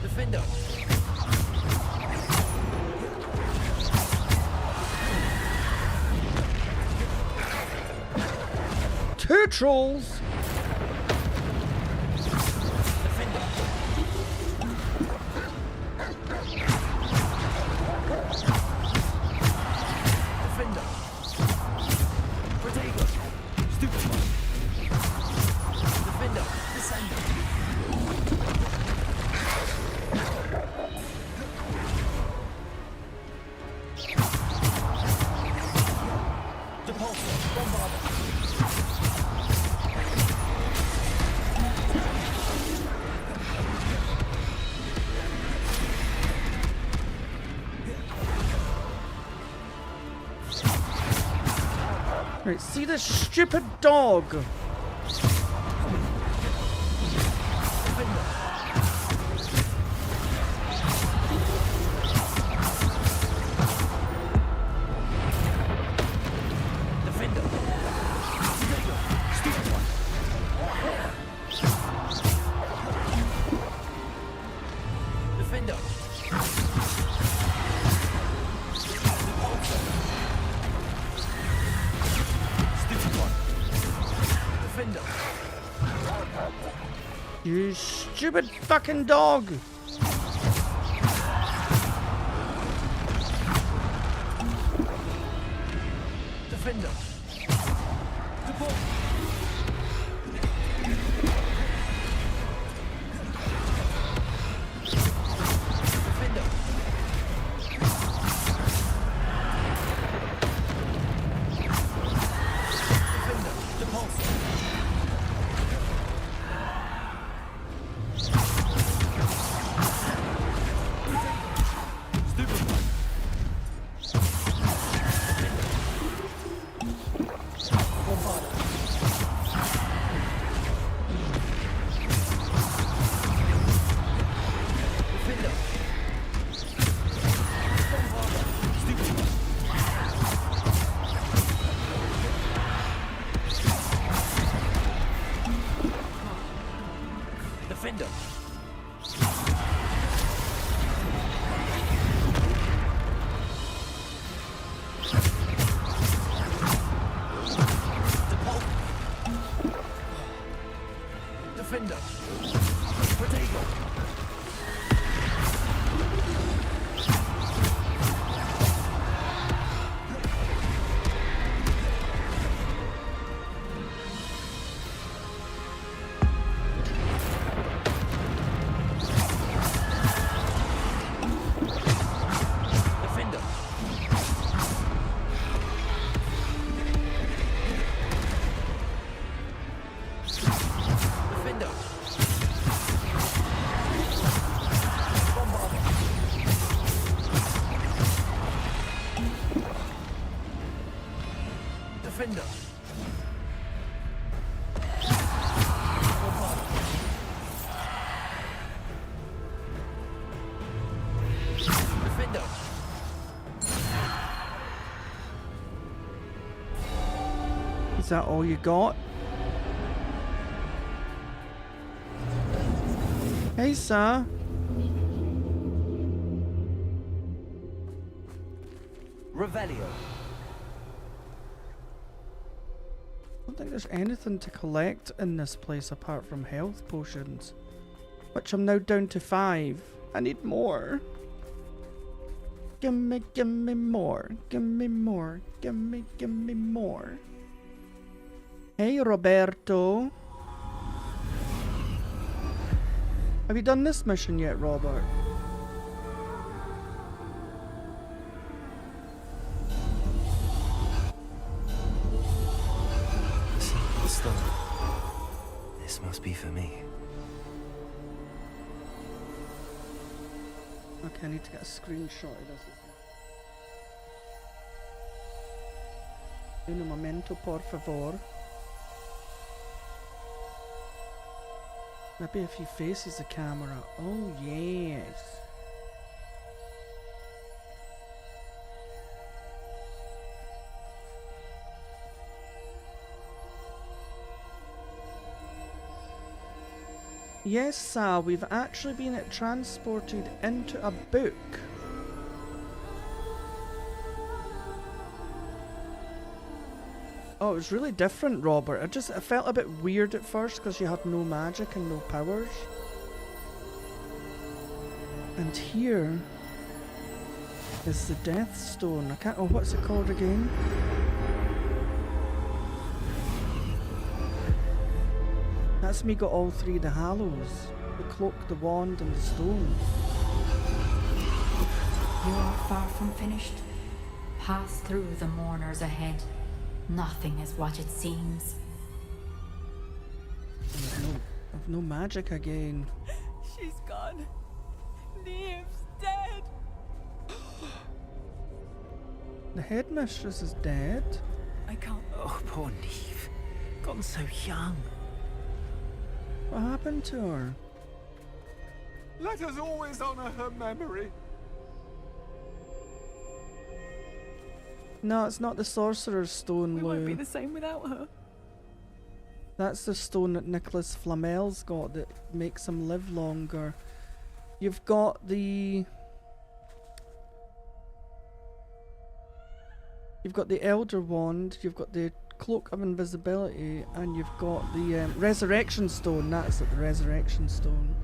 Defender! Two trolls! Right, see this stupid dog? You stupid fucking dog! Defender! window. Is that all you got? Hey, sir. Revelio. I don't think there's anything to collect in this place apart from health potions. Which I'm now down to 5. I need more. Give me more. Give me more. Give me more. Hey, Roberto. Have you done this mission yet, Robert? Simple stone. This must be for me. Okay, I need to get a screenshot of this. Un momento, por favor. Maybe if he faces the camera. Oh, yes. Yes, Sal, we've actually been transported into a book. Oh, it was really different, Robert. I felt a bit weird at first because you had no magic and no powers. And here is the Death Stone. I can't. Oh, what's it called again? That's me got all 3 the Hallows. The cloak, the wand, and the stone. You are far from finished. Pass through the mourners ahead. Nothing is what it seems. I've no magic again. She's gone. Neve's dead. The headmistress is dead. I can't. Oh, poor Neve. Gone so young. What happened to her? Let us always honor her memory. No, it's not the Sorcerer's Stone, We Lou. won't be the same without her. That's the stone that Nicholas Flamel's got that makes him live longer. You've got the... You've got the Elder Wand, you've got the Cloak of Invisibility, and you've got the Resurrection Stone. That's it, the Resurrection Stone.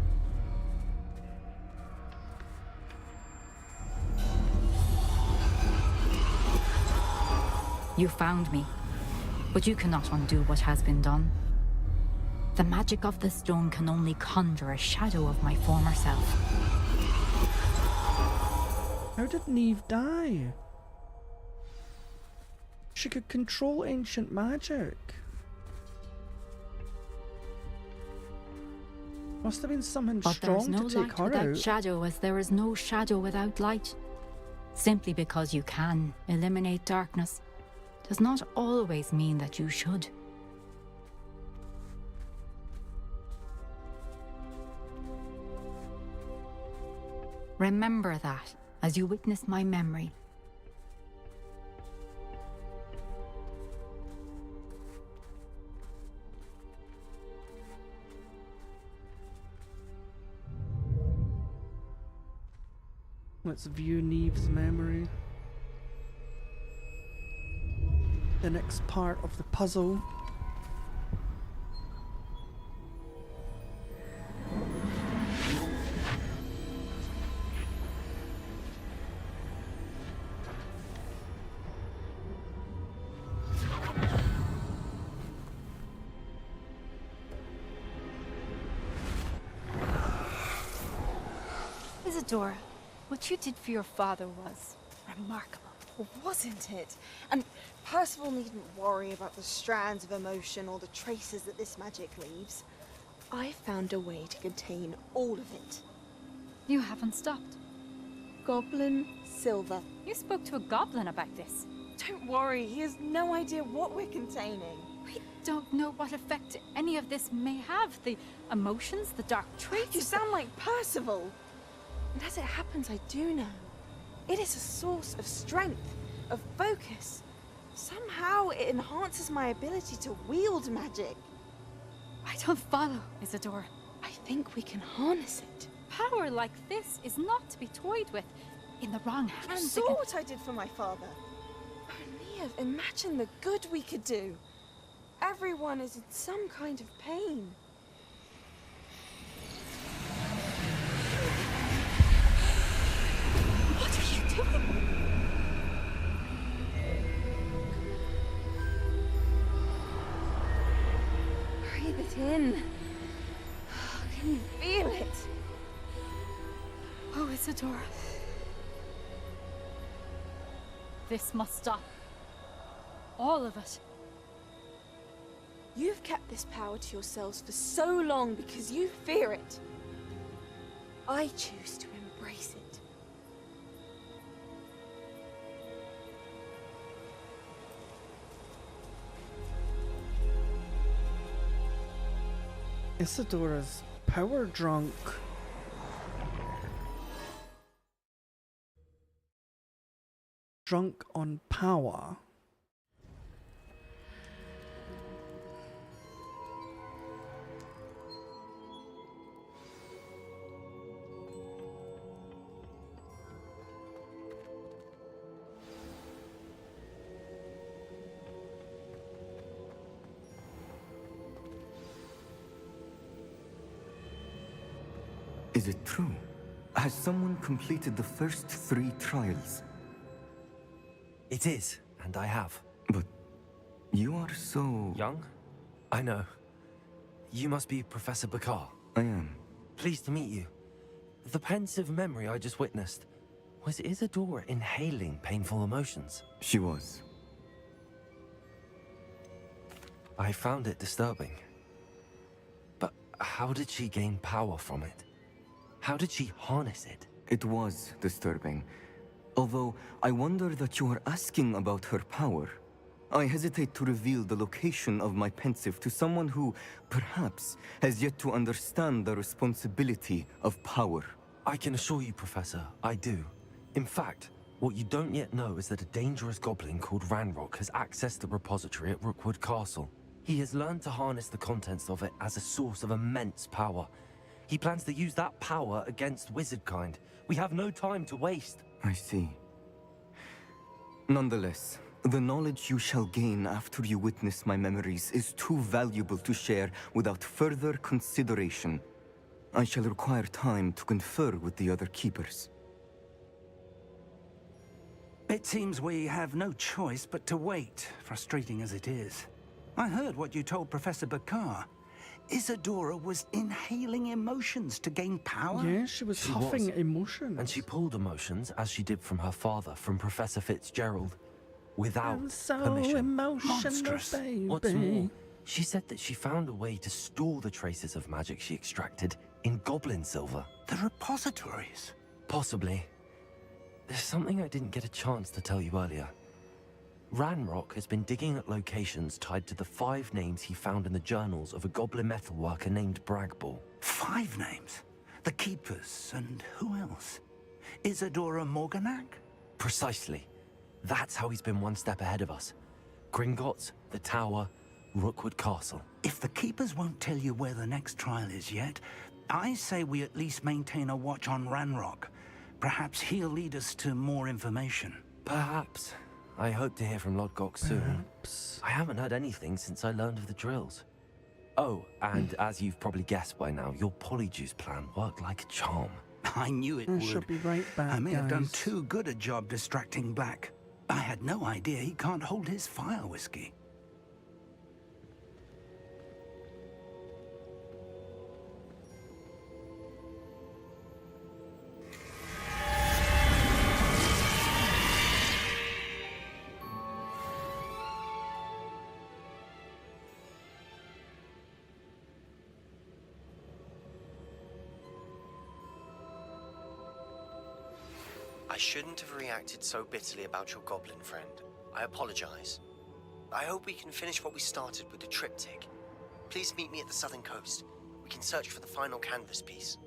You found me, but you cannot undo what has been done. The magic of the stone can only conjure a shadow of my former self. How did Neve die? She could control ancient magic. Must have been something But there's strong no to take light her without out. shadow, as there is no shadow without light. Simply because you can eliminate darkness does not always mean that you should. Remember that as you witness my memory. Let's view Neve's memory. The next part of the puzzle. Isadora, what you did for your father was remarkable. Wasn't it? And Percival needn't worry about the strands of emotion or the traces that this magic leaves. I found a way to contain all of it. You haven't stopped. Goblin Silver. You spoke to a goblin about this. Don't worry, he has no idea what we're containing. We don't know what effect any of this may have. The emotions, the dark traits. You sound like Percival. And as it happens, I do know. It is a source of strength, of focus. Somehow it enhances my ability to wield magic. I don't follow, Isadora. I think we can harness it. Power like this is not to be toyed with. In the wrong hands, You saw what I did for my father. Only imagine the good we could do. Everyone is in some kind of pain. What are you doing? Breathe it in. Can you feel it? Oh, Isadora. This must stop. All of it. You've kept this power to yourselves for so long because you fear it. I choose to embrace it. Isadora's power drunk. Drunk on power. Is it true? Has someone completed the first 3 trials? It is, and I have. But you are so... Young? I know. You must be Professor Bakar. I am. Pleased to meet you. The pensive memory I just witnessed, was Isadora inhaling painful emotions? She was. I found it disturbing. But how did she gain power from it? How did she harness it? It was disturbing. Although, I wonder that you are asking about her power. I hesitate to reveal the location of my pensive to someone who, perhaps, has yet to understand the responsibility of power. I can assure you, Professor, I do. In fact, what you don't yet know is that a dangerous goblin called Ranrock has accessed the repository at Rookwood Castle. He has learned to harness the contents of it as a source of immense power. He plans to use that power against wizardkind. We have no time to waste. I see. Nonetheless, the knowledge you shall gain after you witness my memories is too valuable to share without further consideration. I shall require time to confer with the other keepers. It seems we have no choice but to wait, frustrating as it is. I heard what you told Professor Bakar. Isadora was inhaling emotions to gain power? Yeah, she was huffing emotions. And she pulled emotions, as she did from her father, from Professor Fitzgerald, without I'm so permission. emotional, Monstrous. baby. What's more, she said that she found a way to store the traces of magic she extracted in goblin silver. The repositories? Possibly. There's something I didn't get a chance to tell you earlier. Ranrock has been digging at locations tied to the 5 names he found in the journals of a goblin metalworker named Bragball. 5 names? The Keepers, and who else? Isadora Morganac? Precisely. That's how he's been one step ahead of us. Gringotts, the Tower, Rookwood Castle. If the Keepers won't tell you where the next trial is yet, I say we at least maintain a watch on Ranrock. Perhaps he'll lead us to more information. Perhaps. I hope to hear from Lodgok soon. Perhaps. I haven't heard anything since I learned of the drills. Oh, and as you've probably guessed by now, your polyjuice plan worked like a charm. I knew it I would. shall be right back, I may have done guys. too good a job distracting Black. I had no idea he can't hold his fire whiskey. I shouldn't have reacted so bitterly about your goblin friend. I apologize. I hope we can finish what we started with the triptych. Please meet me at the southern coast. We can search for the final canvas piece.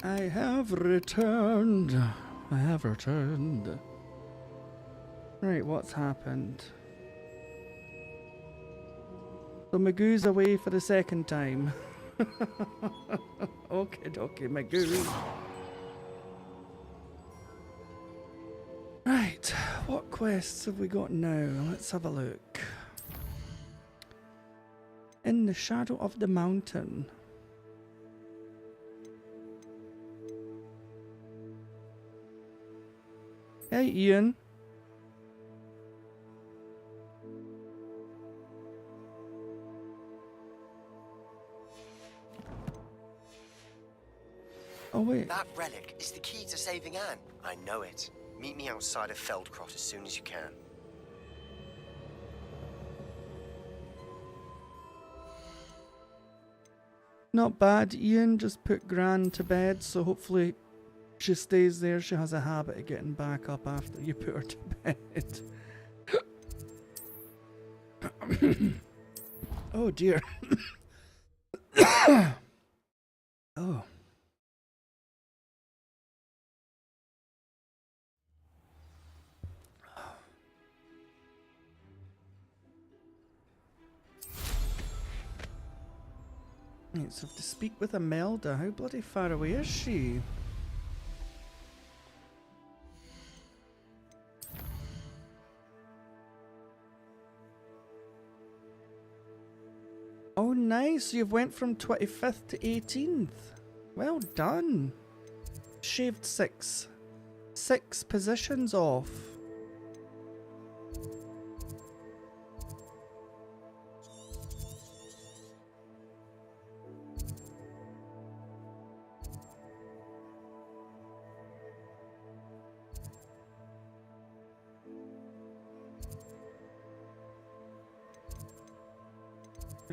I have returned. I have returned. Right, what's happened? So Magoo's away for the second time. Okay, Magoo. Right, what quests have we got now? Let's have a look. In the shadow of the mountain. Hey, Ian. Oh, wait. That relic is the key to saving Anne. I know it. Meet me outside of Feldcroft as soon as you can. Not bad, Ian. Just put Gran to bed, so hopefully she stays there. She has a habit of getting back up after you put her to bed. Oh dear. Oh. Right, so to speak with Imelda, how bloody far away is she? Oh nice, you've went from 25th to 18th. Well done. Shaved 6 positions off.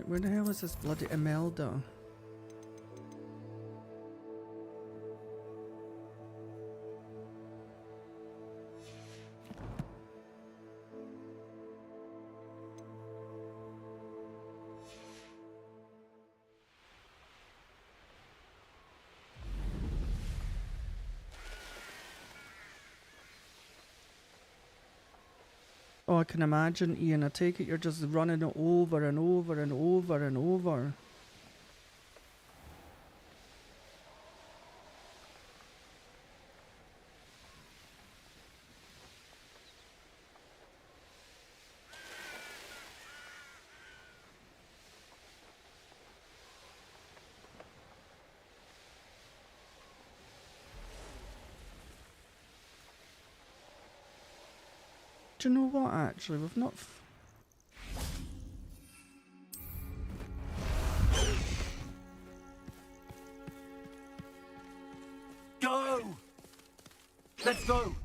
Where the hell is this bloody Imelda? Oh, I can imagine, Ian. I take it you're just running it over and over and over and over. Do you know what, actually? We've not... Go! Let's go!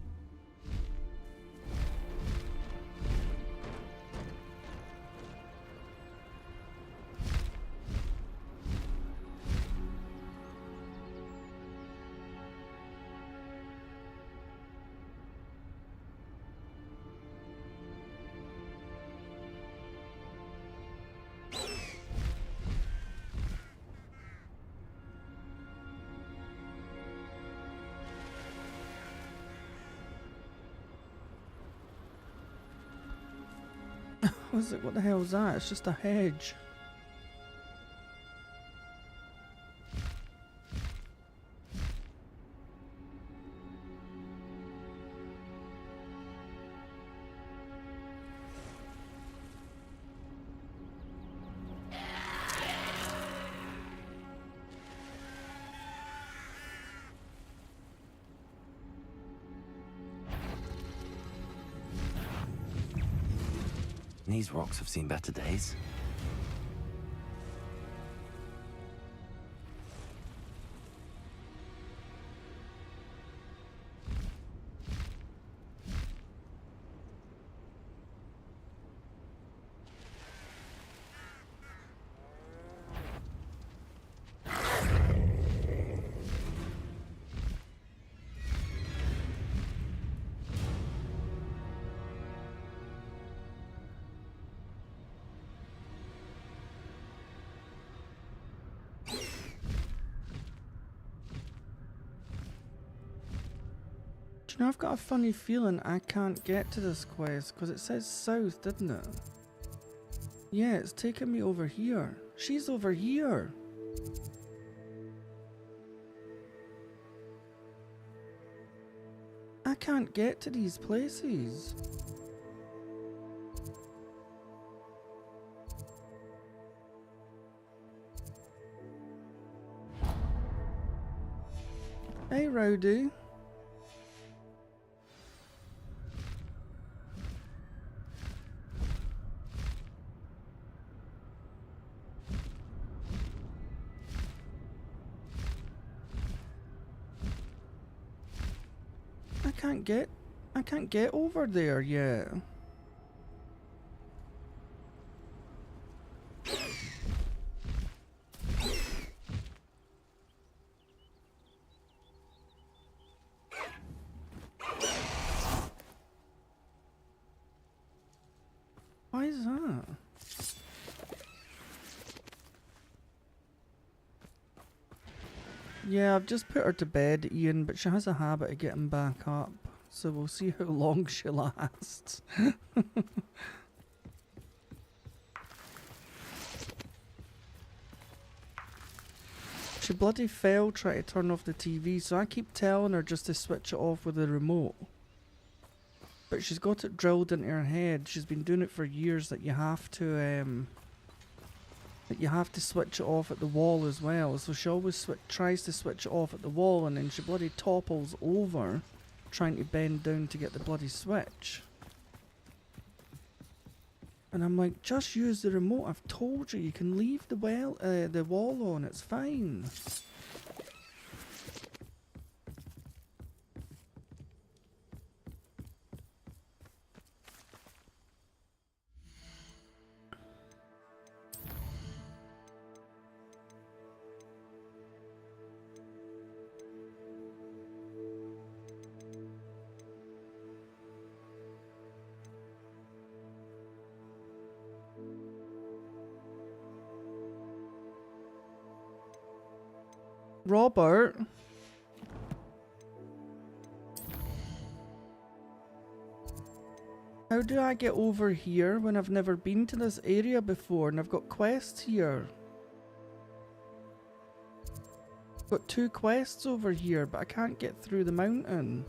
What the hell is that? It's just a hedge. These rocks have seen better days. You know, I've got a funny feeling I can't get to this quest because it says south, didn't it? Yeah, it's taking me over here. She's over here. I can't get to these places. Hey, Rowdy. I can't get over there yet. Why is that? Yeah, I've just put her to bed, Ian, but she has a habit of getting back up. So we'll see how long she lasts. She bloody fell trying to turn off the TV, so I keep telling her just to switch it off with the remote. But she's got it drilled into her head. She's been doing it for years that you have to switch it off at the wall as well. So she always tries to switch it off at the wall, and then she bloody topples over trying to bend down to get the bloody switch. And I'm like, just use the remote. I've told you, you can leave the wall on. It's fine. Robert? How do I get over here when I've never been to this area before and I've got quests here? Got 2 quests over here, but I can't get through the mountain.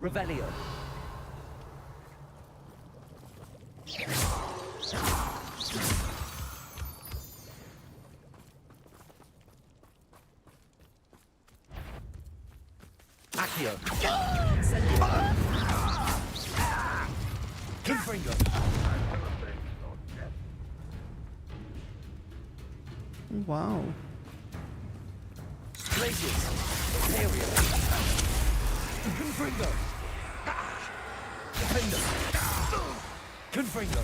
Revelio. Accio. Confringo. Wow. Glacius. Imperial. Confringo. Defender. Confringo.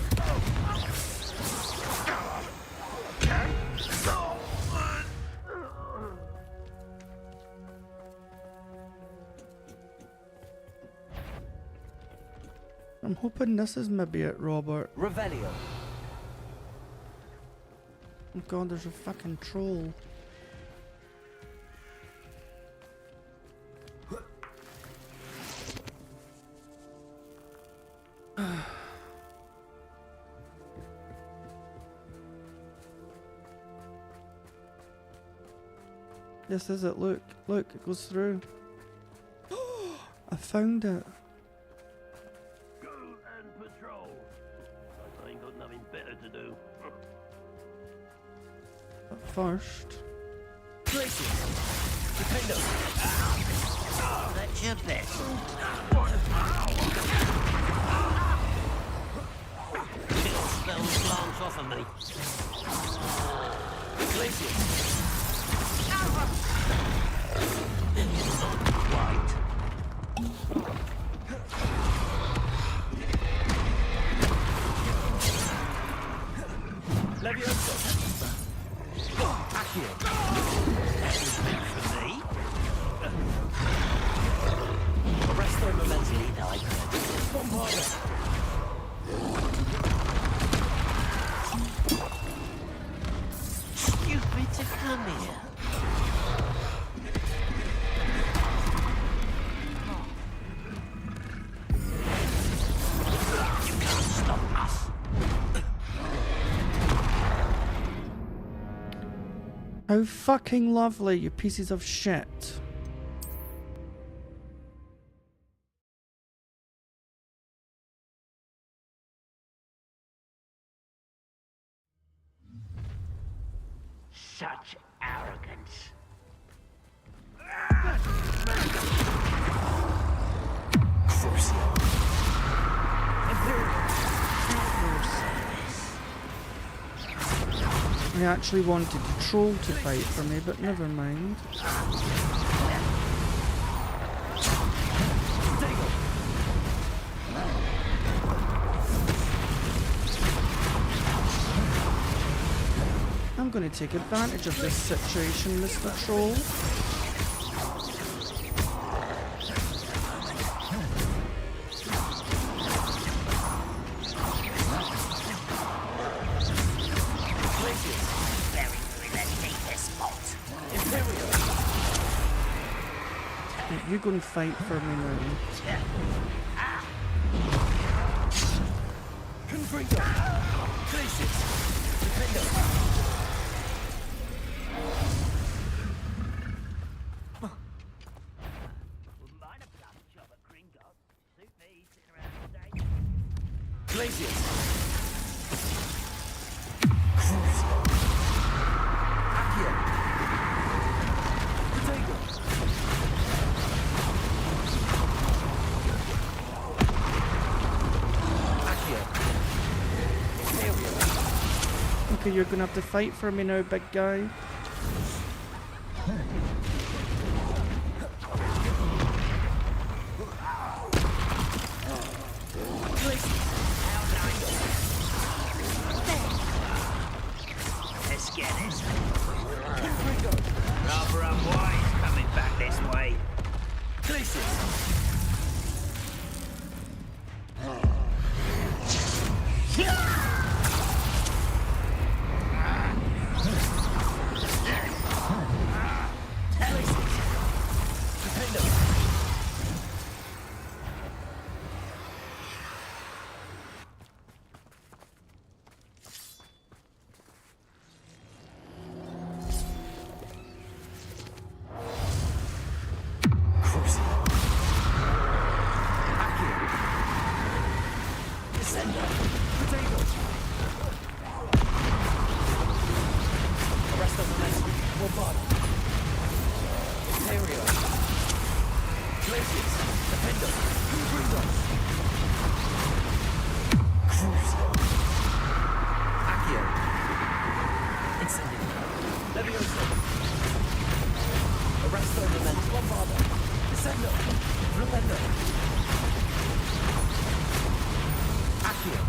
I'm hoping this is maybe it, Robert. Revelio. Oh god, there's a fucking troll. This is it, look, look, it goes through. I found it. Go and patrol. I ain't got nothing better to do. But first... Defender. That's your best. Spells glance off of me. Right. Levioso. Accio. That was meant for me. Arresto momentally died. Bombarda. Stupid to come here. You can't stop us. How fucking lovely, you pieces of shit. Such arrogance. Crucio. Imperial. I actually wanted the troll to fight for me, but never mind. I'm going to take advantage of this situation, Mr. Troll. You go and fight for me now. Confringo. Glacius. Defender. Glacius. Accio. Protego. Okay, you're gonna have to fight for me now, big guy. Let's get it. Rather unwise coming back this way. Glacius. Crucio. Accio. Incendio. Levioso. Arresto Memento. Bombardo. Descendo. Rependo. Accio.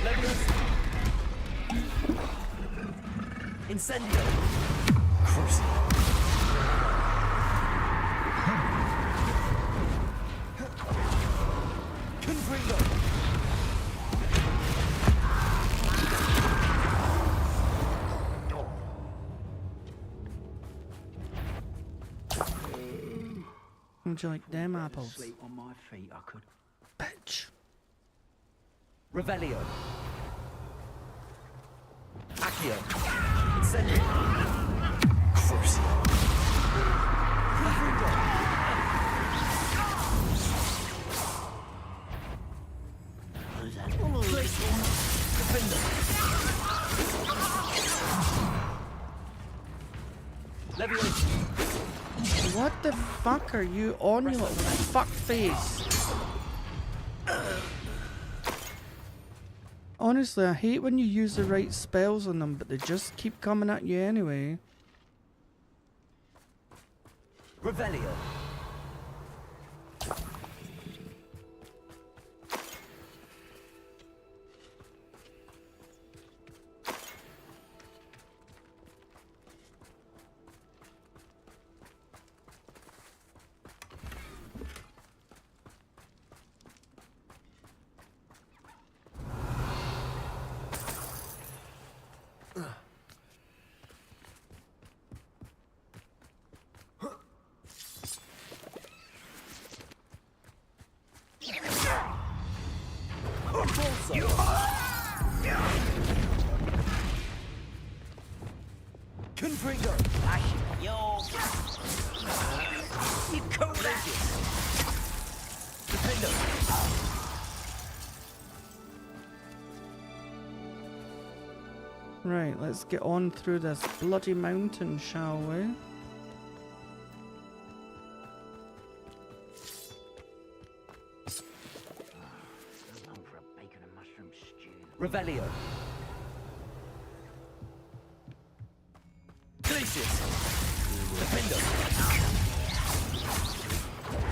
Levioso. Incendio. Crucio. Confringo. Would you like them apples? Sleep on my feet, I could. Bitch. Revelio. Accio. Incendio. Crucio. Confringo. Defender. Levioso. What the fuck are you on, you little fuck face? Honestly, I hate when you use the right spells on them, but they just keep coming at you anyway. Revelio. Confringo. You cold Defender. Right, let's get on through this bloody mountain, shall we? Revelio. Glacius. Defender.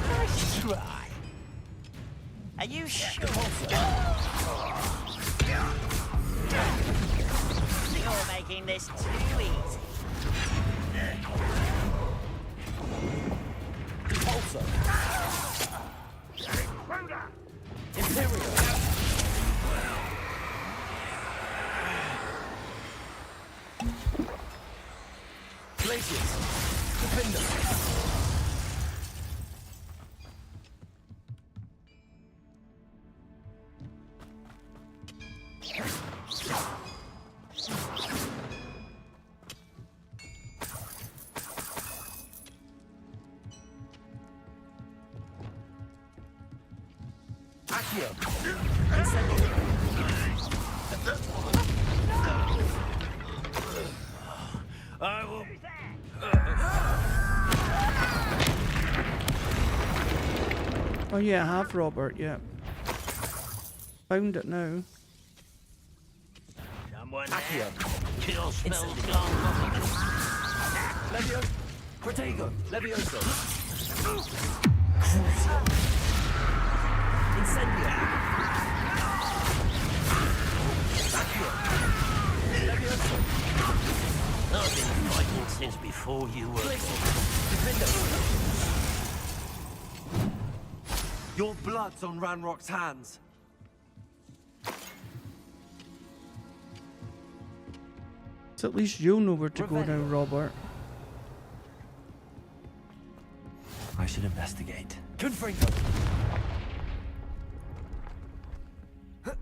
Nice try. Are you sure? You're making this too easy. Repulsor. Imperial. Glacius. Defender. Accio. Incendio. I will. Oh yeah, I have Robert, yeah. Found it now. Accio. Kill smells gone. Levio. Protego. Levioso. Incendio. Accio. Levioso. I've been fighting since before you were born. Defender. Your blood's on Ranrock's hands. So at least you'll know where to go now, Robert. I should investigate. Confringo.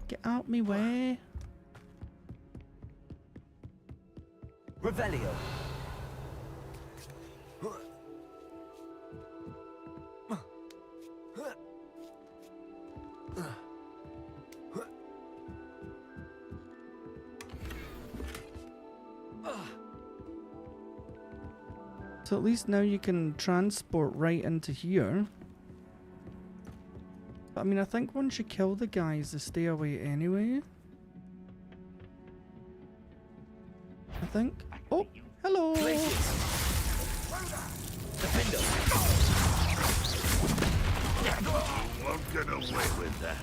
Get out me way. Revelio. So at least now you can transport right into here. But I mean, I think once you kill the guys, they stay away anyway. I think. Oh, hello! Won't get away with that.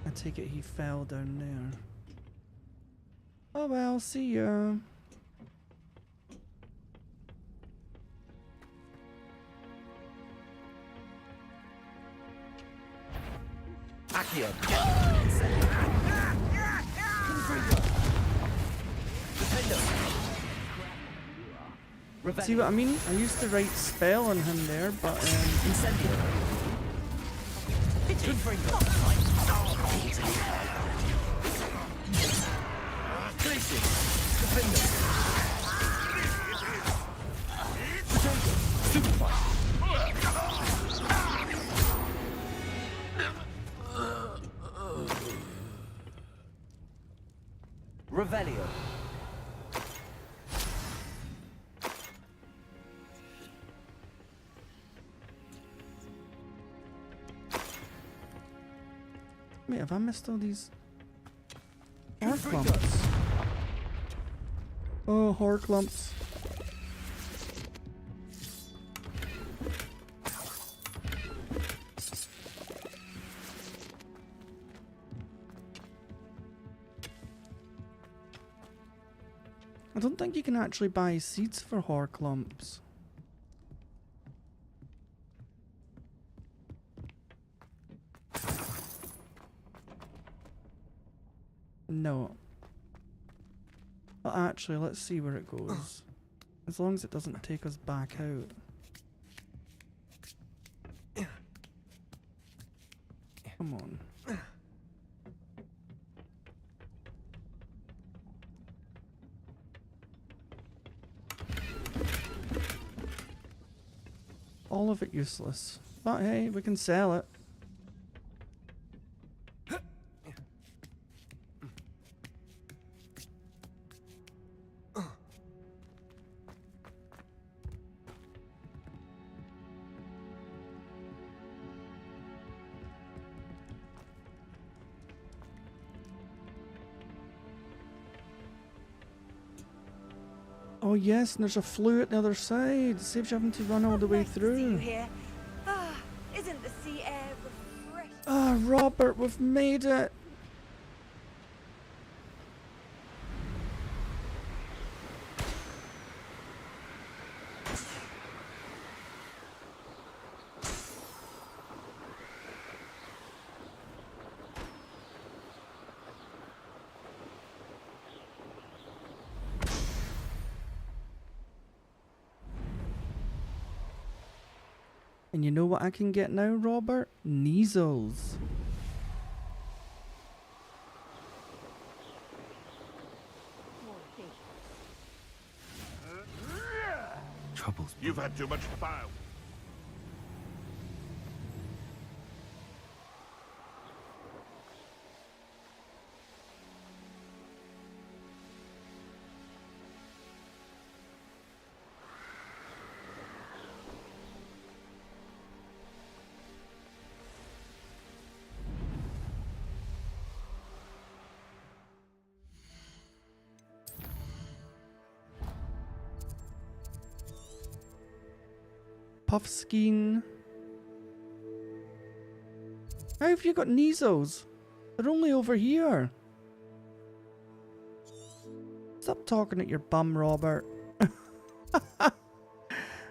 I take it he fell down there. Oh well, see ya. See what I mean? I used to write spell on him there, but Revelio. wait, have I missed all these horde clumps? Oh, horde clumps. I don't think you can actually buy seeds for horde clumps. No. Well, actually, let's see where it goes. As long as it doesn't take us back out. Come on. All of it useless. But hey, we can sell it. Oh yes, and there's a flue at the other side. Saves you having to run all the way through. Isn't the sea air refreshing? Ah, Robert, we've made it. And you know what I can get now, Robert? Measles. Troubles. You've had too much fire. Puffskein. How have you got Nizos? They're only over here. Stop talking at your bum, Robert.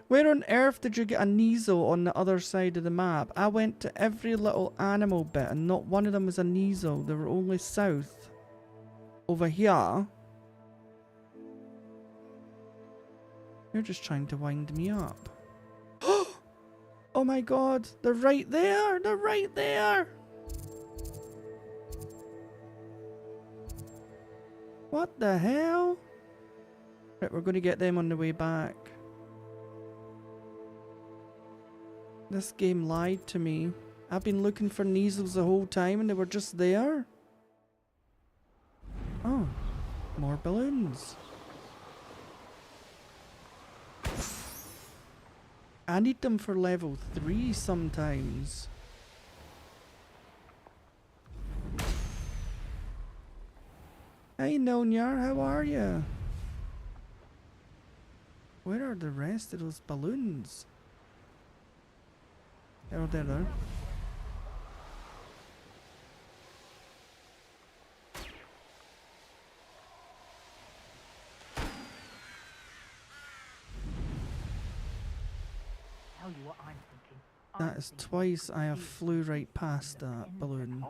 Where on earth did you get a Nizo on the other side of the map? I went to every little animal bit and not one of them was a Nizo. They were only south. Over here. You're just trying to wind me up. Oh my god, they're right there! They're right there! What the hell? Right, we're going to get them on the way back. This game lied to me. I've been looking for Neasels the whole time and they were just there. Oh, more balloons. I need them for level 3 sometimes. Hey Nonyar, how are you? Where are the rest of those balloons? Oh, there. Tell you what I'm thinking. That is twice I have flew right past that balloon.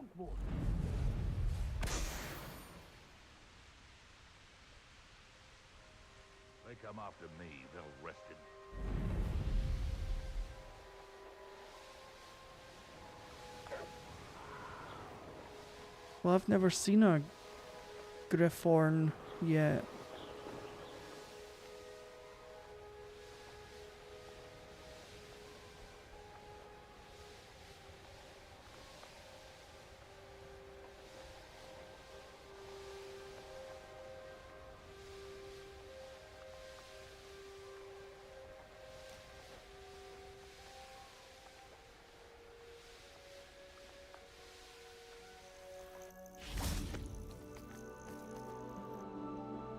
They come after me, they'll rest him. Well, I've never seen a Griffhorn yet.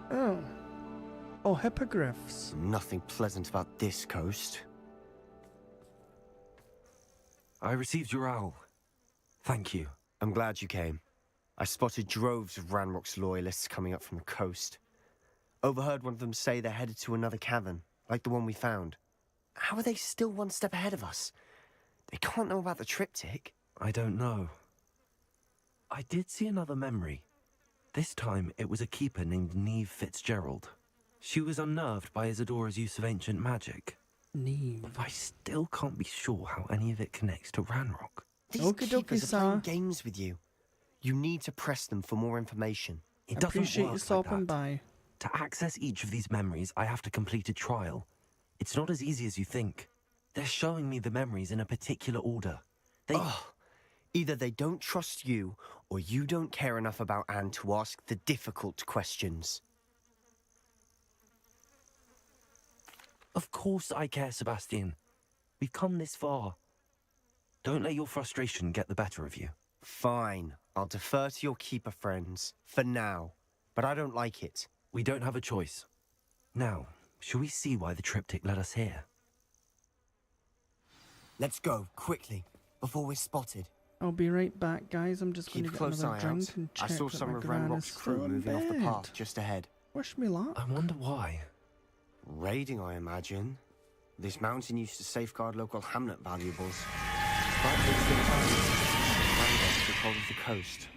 Oh. Oh, hippogriffs. Nothing pleasant about this coast. I received your owl. Thank you. I'm glad you came. I spotted droves of Ranrock's loyalists coming up from the coast. Overheard one of them say they're headed to another cavern, like the one we found. How are they still one step ahead of us? They can't know about the triptych. I don't know. I did see another memory. This time, it was a keeper named Neve Fitzgerald. She was unnerved by Isadora's use of ancient magic. Neve. I still can't be sure how any of it connects to Ranrock. These keepers are playing games with you. You need to press them for more information. It doesn't Appreciate work you stopping like that. by. To access each of these memories, I have to complete a trial. It's not as easy as you think. They're showing me the memories in a particular order. Either they don't trust you, or you don't care enough about Anne to ask the difficult questions. Of course I care, Sebastian. We've come this far. Don't let your frustration get the better of you. Fine. I'll defer to your keeper friends, for now. But I don't like it. We don't have a choice. Now, shall we see why the triptych led us here? Let's go, quickly, before we're spotted. I'll be right back, guys. I'm just going Keep to a get close another eye drink out. and I check saw that some my of gran Ranrock's is crew still in moving off the bed. path just ahead. Wish me luck. I wonder why. Raiding, I imagine. This mountain used to safeguard local hamlet valuables. But it's been Ranrock took hold of the coast.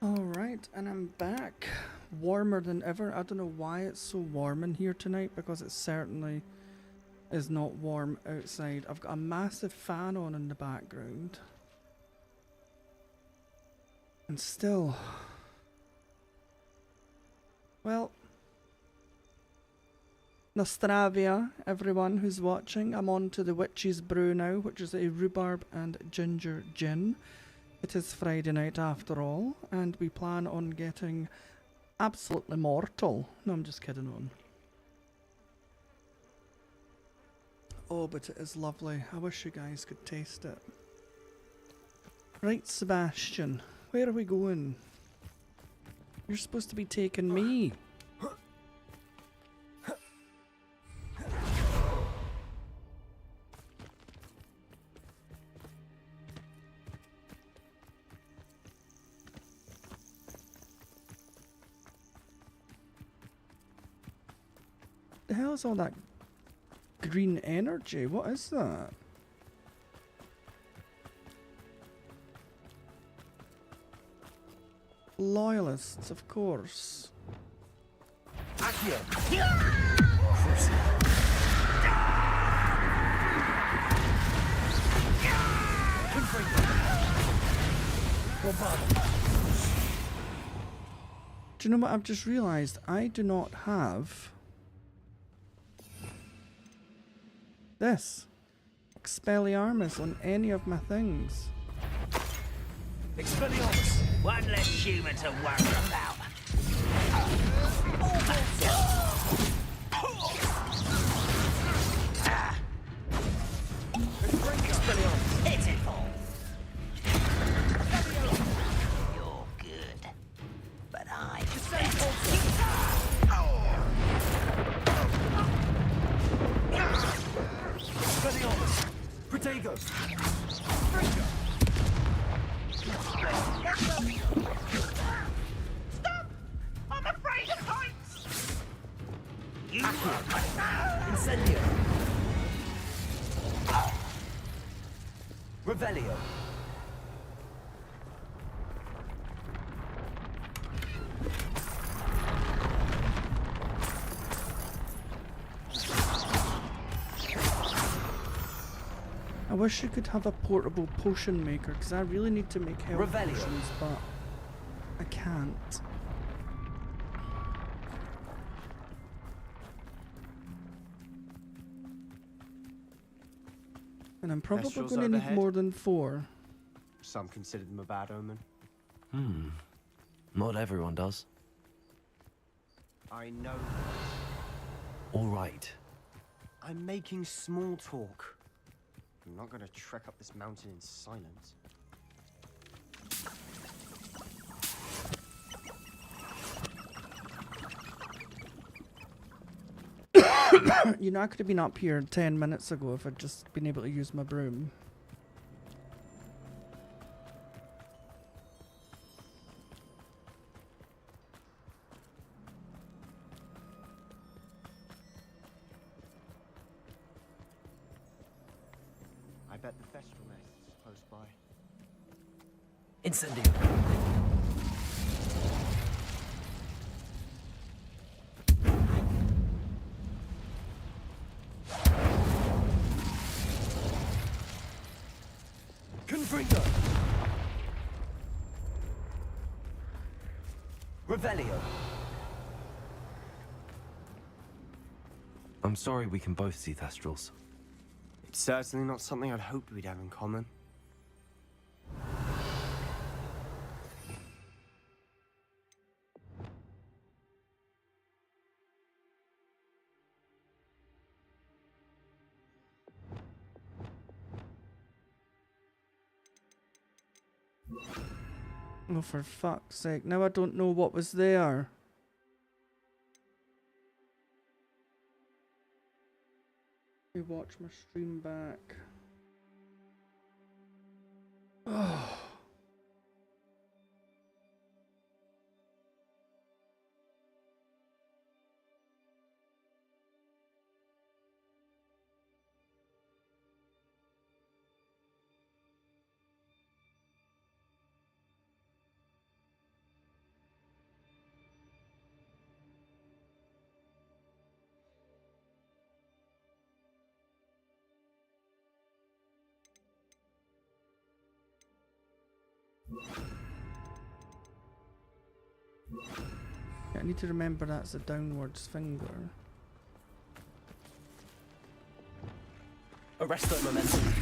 Alright, and I'm back. Warmer than ever. I don't know why it's so warm in here tonight, because it certainly is not warm outside. I've got a massive fan on in the background. And still... Well... Nostravia, everyone who's watching. I'm on to the Witch's Brew now, which is a rhubarb and ginger gin. It is Friday night after all, and we plan on getting absolutely mortal. No, I'm just kidding on. Oh, but it is lovely. I wish you guys could taste it. Right, Sebastian, where are we going? You're supposed to be taking me. The hell is all that green energy? What is that? Loyalists, of course. Do you know what I've just realised? I do not have this Expelliarmus on any of my things. Expelliarmus! One less human to worry about. Expelliarmus! Hit it all! You're good, but I'm Expelliarmus! Protego! Stop! I'm afraid of heights! You Incendio! Revelio! I wish you could have a portable potion maker, because I really need to make health Revelio. potions, but I can't. And I'm probably Kestrels going to need overhead. more than 4. Some consider them a bad omen. Not everyone does. I know. All right. I'm making small talk. I'm not going to trek up this mountain in silence. You know, I could have been up here 10 minutes ago if I'd just been able to use my broom. I bet the Thestral nest is close by. Incendio! Confringo! Revelio! I'm sorry we can both see Thestrals. It's certainly not something I'd hoped we'd have in common. Oh, for fuck's sake. Now I don't know what was there. Let me watch my stream back. Oh. Yeah, I need to remember that's a downwards finger. Arrest that momentum.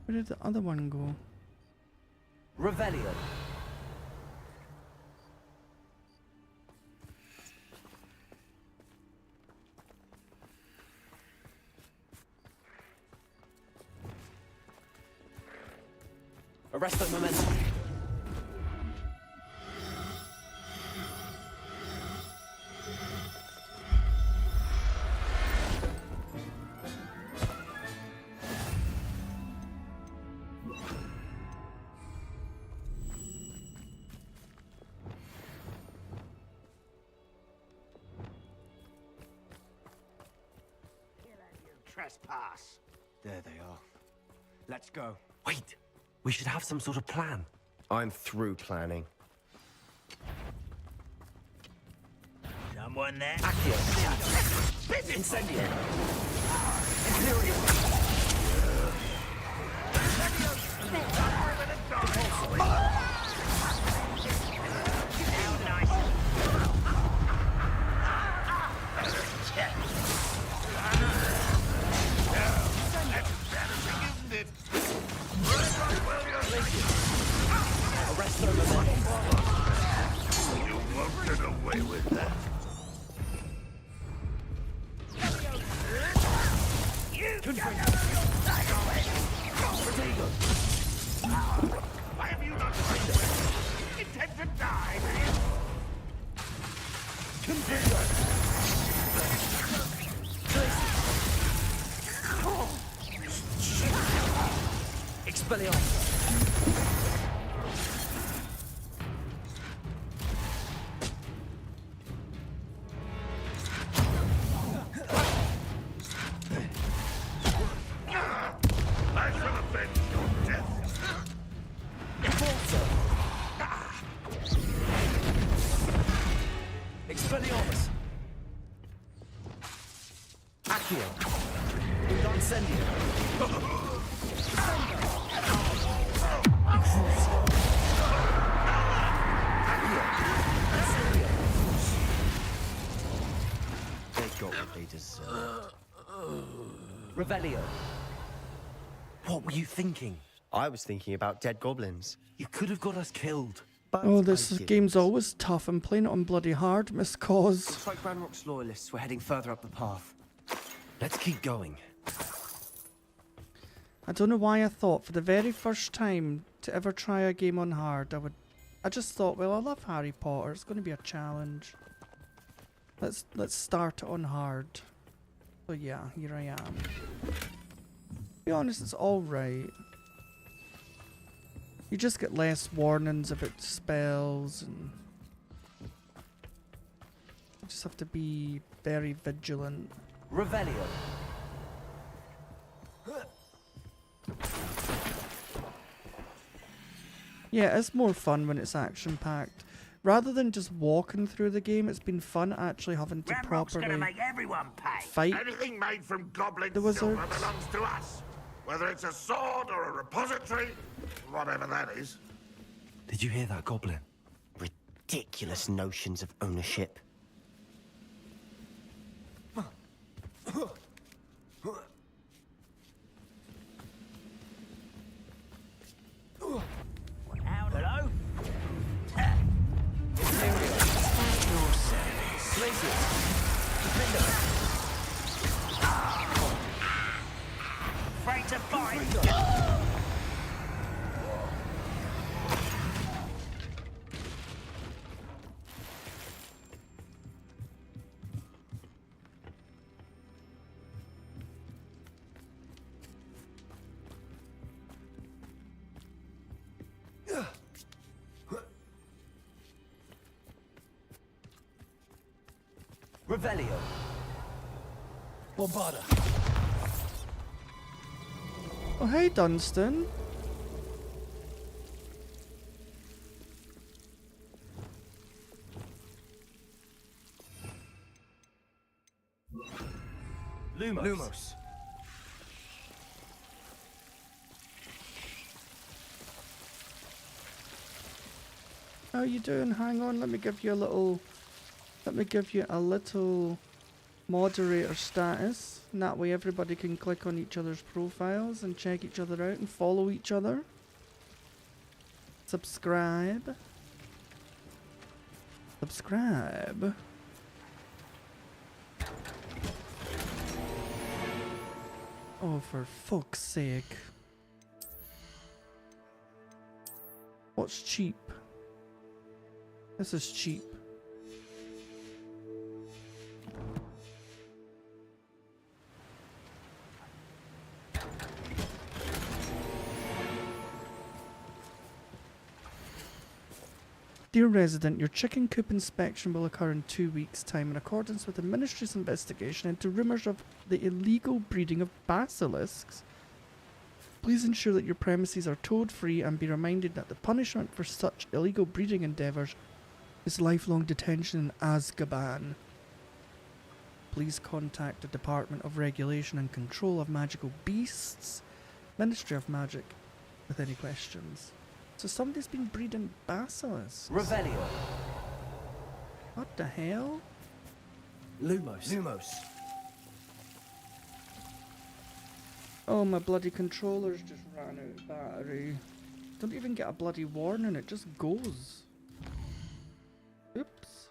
Where did the other one go? Revelio. Arrest that momentum. Trespass. There they are. Let's go. Wait, we should have some sort of plan. I'm through planning. Someone there? Accio. Incendio. Imperial. Arrest the momentum. You won't get away with that. Why have you not trained us? Intend to die, man? Expelliarmus. I shall avenge your death. Expelliarmus. Accio. Incendio. They got what they deserved. Revelio. What were you thinking? I was thinking about dead goblins. You could have got us killed. But Oh, this I didn't. game's always tough. I'm playing it on bloody hard, Miss Cause. Looks like Ranrock's loyalists were heading further up the path. Let's keep going. I don't know why I thought for the very first time to ever try a game on hard, I just thought, well, I love Harry Potter. It's going to be a challenge. Let's start it on hard. So yeah, here I am. To be honest, it's all right. You just get less warnings about spells, and you just have to be very vigilant. Revelio. Yeah, it's more fun when it's action-packed. Rather than just walking through the game, it's been fun actually having to properly everyone pay. fight Anything made from goblin the silver wizards. belongs to us. Whether it's a sword or a repository, whatever that is. Did you hear that, Goblin? Ridiculous notions of ownership. Hello? Afraid to fight? Revelio. Bombada. Oh, hey, Dunstan. Lumos. How you doing? Hang on, let me give you a little moderator status. And that way everybody can click on each other's profiles and check each other out and follow each other. Subscribe. Subscribe. Oh, for fuck's sake. What's cheap? This is cheap. Dear resident, your chicken coop inspection will occur in 2 weeks' time in accordance with the Ministry's investigation into rumours of the illegal breeding of basilisks. Please ensure that your premises are toad-free and be reminded that the punishment for such illegal breeding endeavours is lifelong detention in Azkaban. Please contact the Department of Regulation and Control of Magical Beasts, Ministry of Magic, with any questions. So somebody's been breeding basilisks. Revelio. What the hell? Lumos. Oh, my bloody controller's just ran out of battery. Don't even get a bloody warning, it just goes. Oops.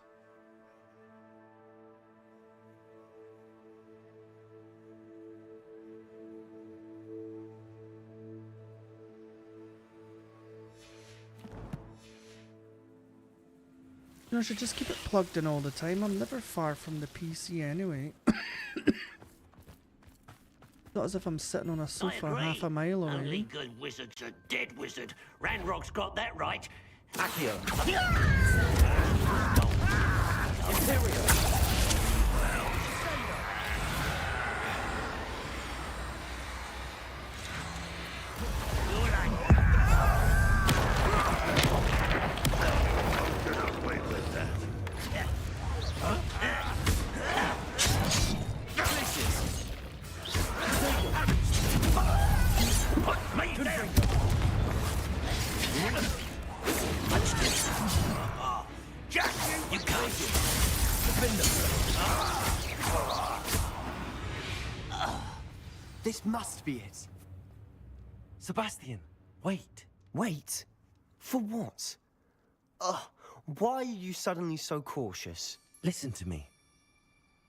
I should just keep it plugged in all the time. I'm never far from the PC anyway. Not as if I'm sitting on a sofa half a mile away. Only good wizards are dead, wizard. Ranrock's got that right. Accio. This must be it. Sebastian, wait. Wait? For what? Why are you suddenly so cautious? Listen to me.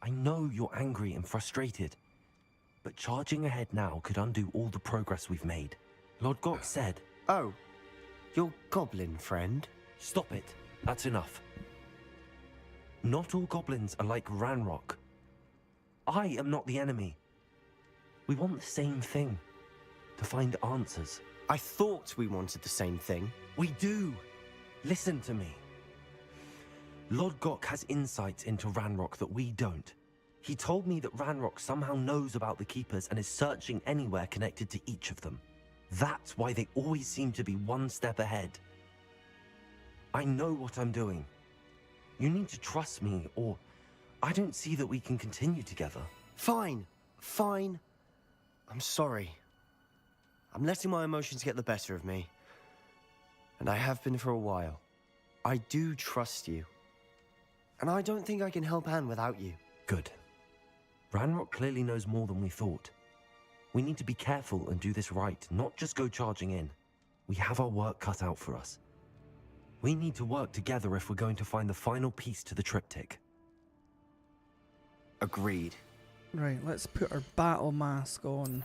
I know you're angry and frustrated, but charging ahead now could undo all the progress we've made. Lord Gok said... Oh, your goblin friend? Stop it. That's enough. Not all goblins are like Ranrock. I am not the enemy. We want the same thing. To find answers. I thought we wanted the same thing. We do. Listen to me. Lord Gok has insights into Ranrock that we don't. He told me that Ranrock somehow knows about the Keepers and is searching anywhere connected to each of them. That's why they always seem to be one step ahead. I know what I'm doing. You need to trust me, or I don't see that we can continue together. Fine. I'm sorry. I'm letting my emotions get the better of me. And I have been for a while. I do trust you. And I don't think I can help Anne without you. Good. Ranrock clearly knows more than we thought. We need to be careful and do this right, not just go charging in. We have our work cut out for us. We need to work together if we're going to find the final piece to the triptych. Agreed. Right, let's put our battle mask on.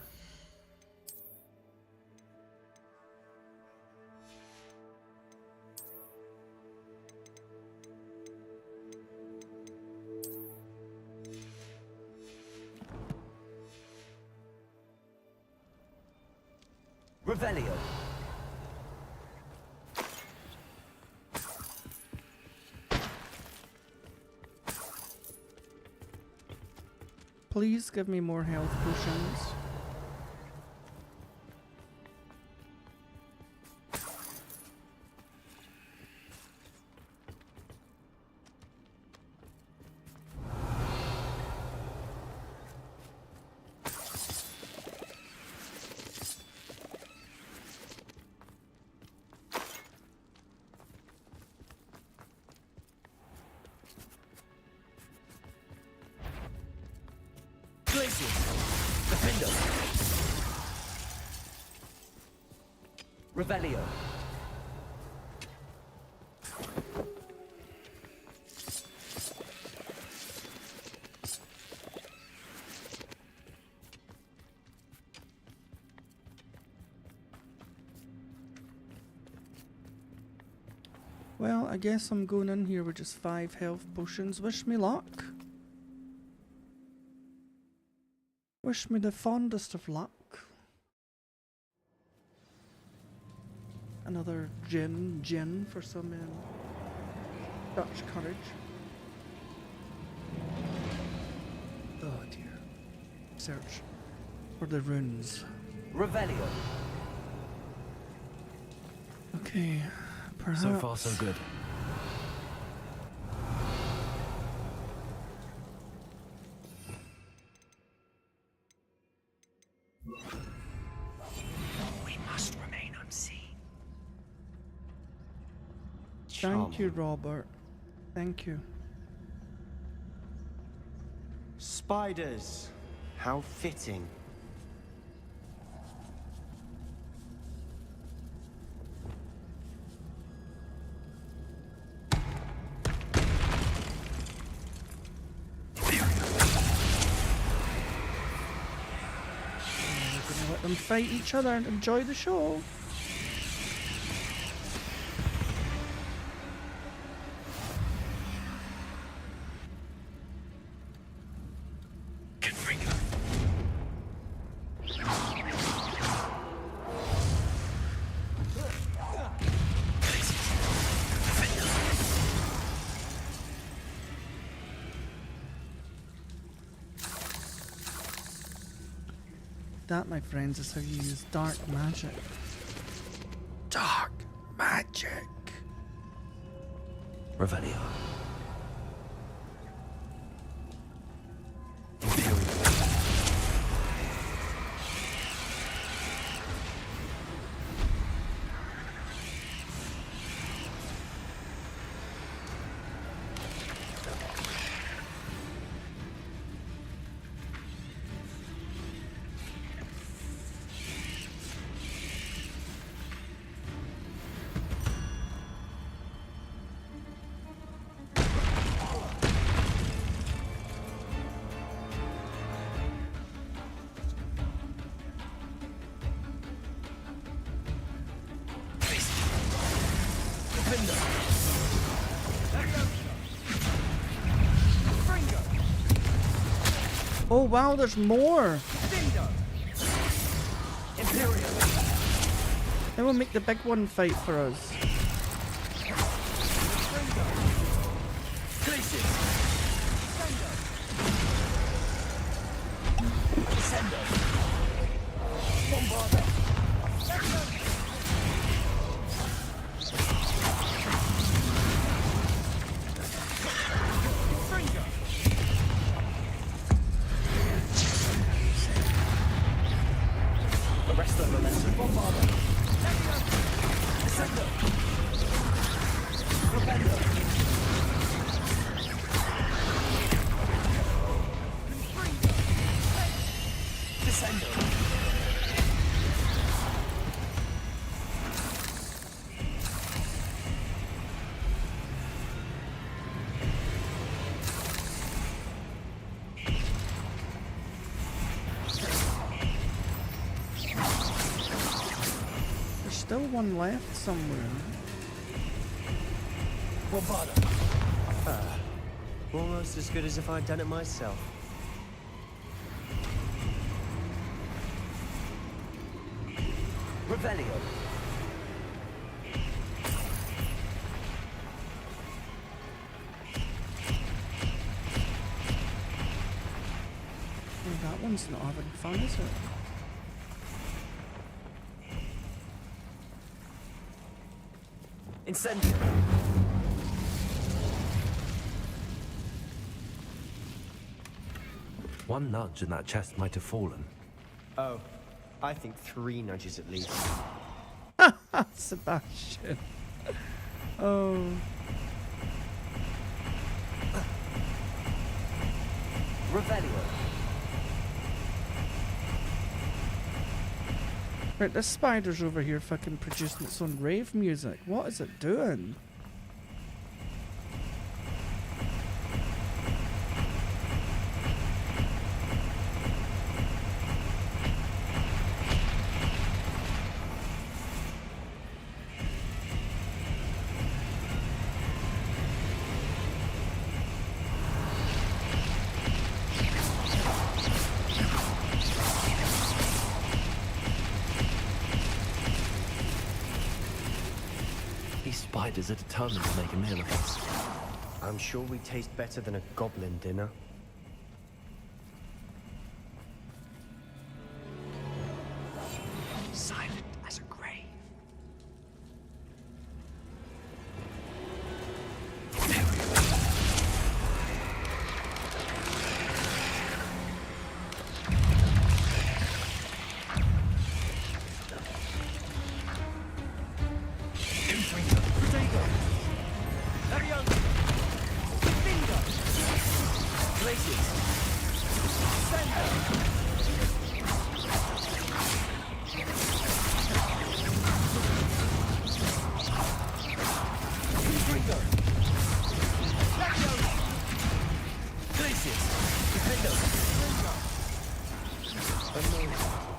Revelio. Please give me more health potions. Defender. Revelio. Well, I guess I'm going in here with just 5 health potions. Wish me luck. Wish me the fondest of luck. Another gin for some Dutch courage. Oh dear. Search for the runes. Revelio. Okay, perhaps. So far, so good. We must remain unseen. Thank you, Robert. Thank you. Spiders. How fitting. Let them fight each other and enjoy the show. That, my friends, is how you use dark magic. Dark magic. Revelio. Oh wow, there's more! They will make the big one fight for us. Still one left somewhere. Almost as good as if I'd done it myself. Revelio. that one's not having fun, is it? Incendio. One nudge and that chest might have fallen. Oh, I think 3 nudges at least. Sebastian. Oh. Revelio. Right, this spider's over here fucking producing its own rave music. What is it doing? Spiders are determined to make a meal of us. I'm sure we taste better than a goblin dinner. Silent as a grave.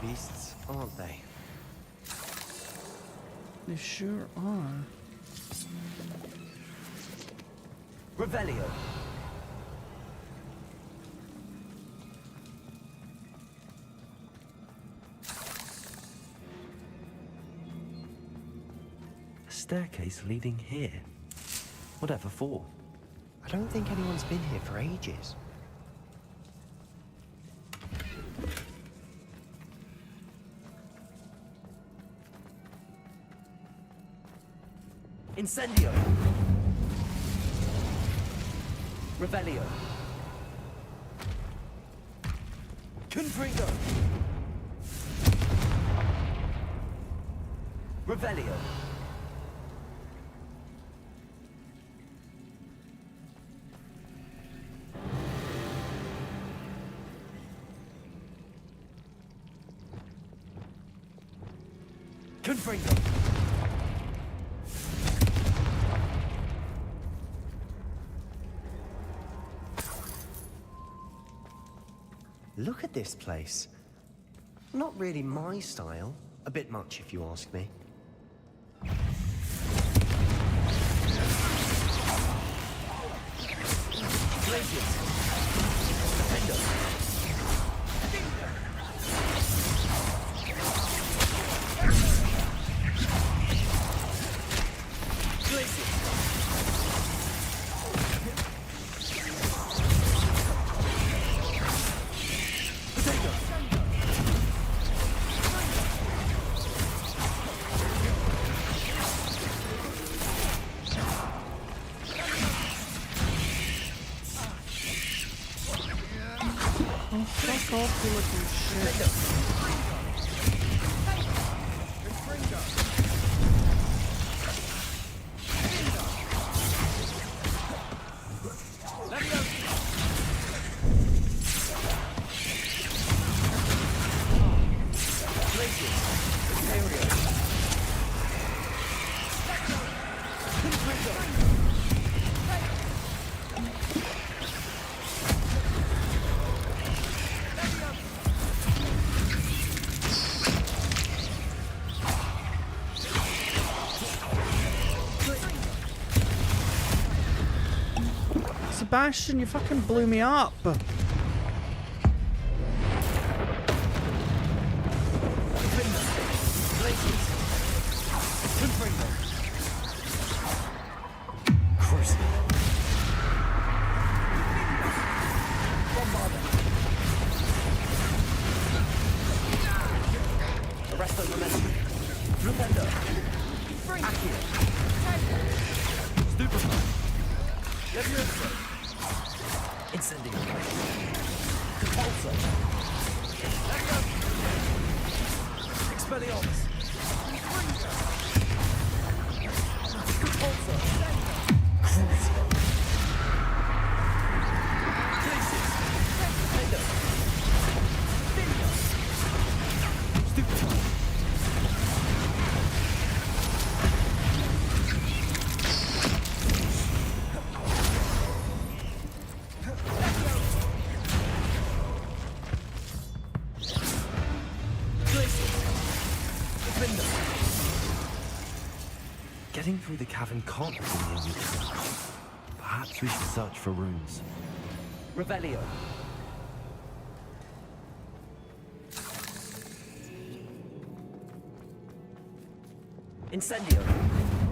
Beasts, aren't they? They sure are. Revelio. A staircase leading here. Whatever for? I don't think anyone's been here for ages. Incendio. Revelio. Confringo. Revelio. Confringo. Look at this place. Not really my style. A bit much, if you ask me. Fuck off, you little Sebastian, you fucking blew me up. Levioso. Incendio. Repulsor. Levioso. Expelliarmus. Repulsor. Crucio. Glacius. Hendo. Vinyo. Stupefy. Getting through the cavern can't be the only way. Perhaps we should search for runes. Revelio. Incendio.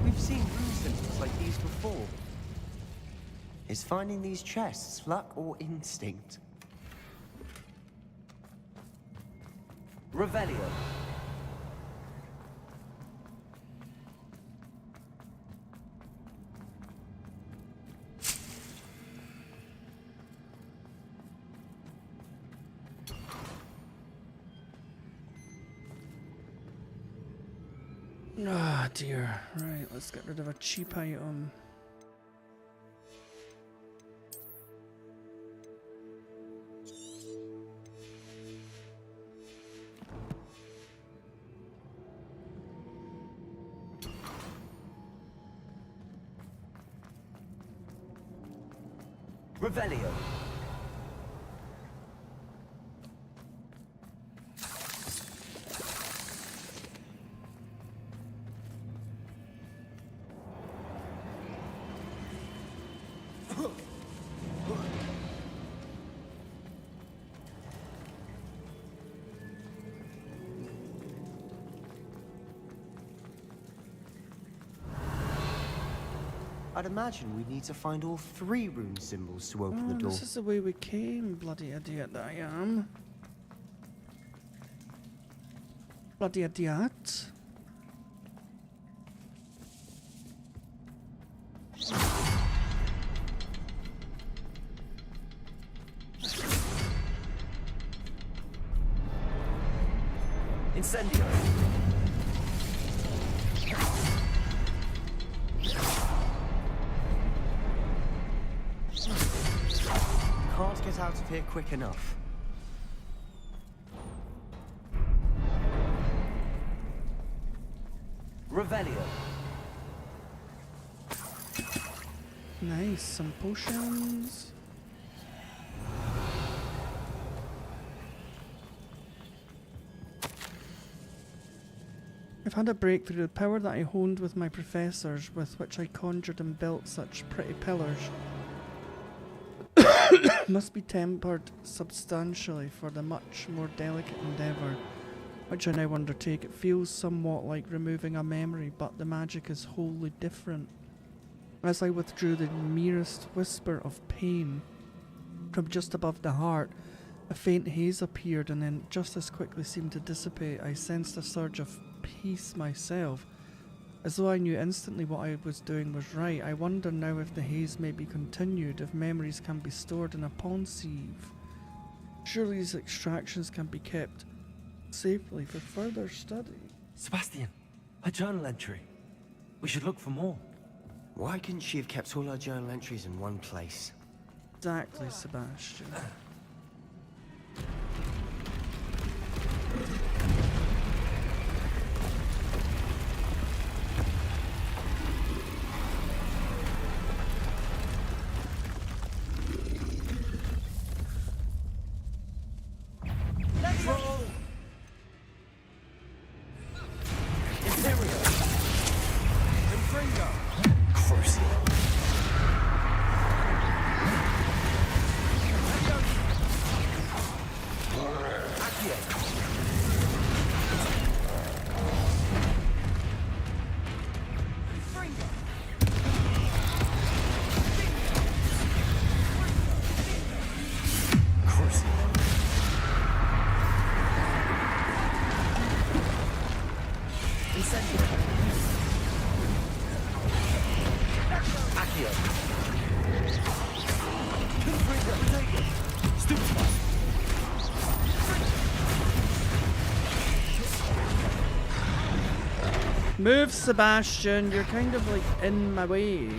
We've seen rune symbols like these before. Is finding these chests luck or instinct? Revelio. Ah, dear. Right, let's get rid of a cheap item. Revelio. I'd imagine we need to find all 3 rune symbols to open the door. This is the way we came, bloody idiot that I am. Bloody idiot. Incendio. Can't get out of here quick enough. Revelio. Nice, some potions. I've had a breakthrough. The power that I honed with my professors, with which I conjured and built such pretty pillars, must be tempered substantially for the much more delicate endeavour which I now undertake. It feels somewhat like removing a memory, but the magic is wholly different. As I withdrew the merest whisper of pain from just above the heart, a faint haze appeared and then just as quickly seemed to dissipate. I sensed a surge of peace myself, as though I knew instantly what I was doing was right. I wonder now if the haze may be continued, if memories can be stored in a pawn sieve. Surely these extractions can be kept safely for further study. Sebastian, a journal entry. We should look for more. Why couldn't she have kept all her journal entries in one place? Exactly, Sebastian. Move, Sebastian. You're kind of like in my way.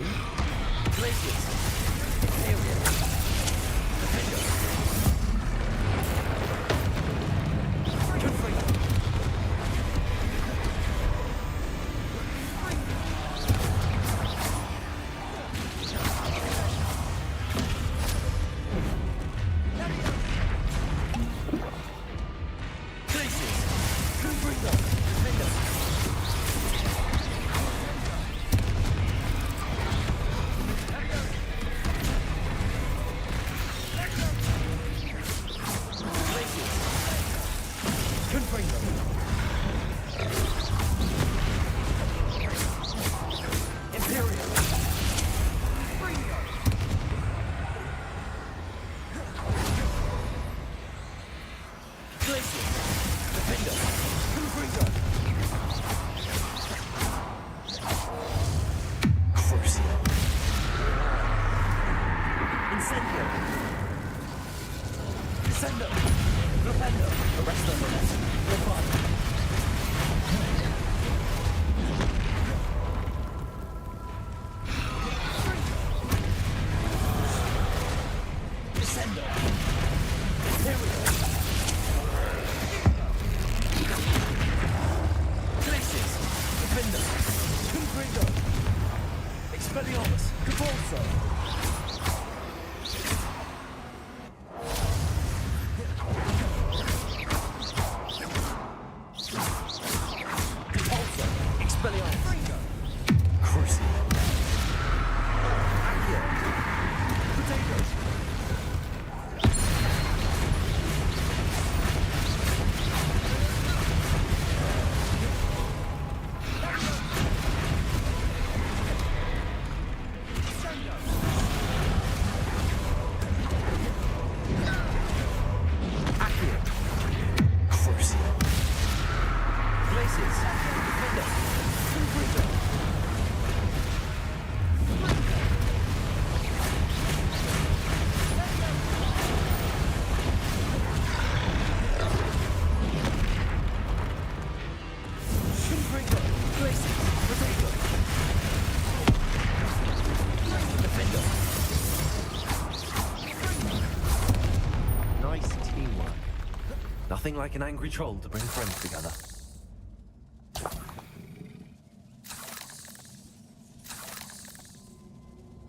Nothing like an angry troll to bring friends together.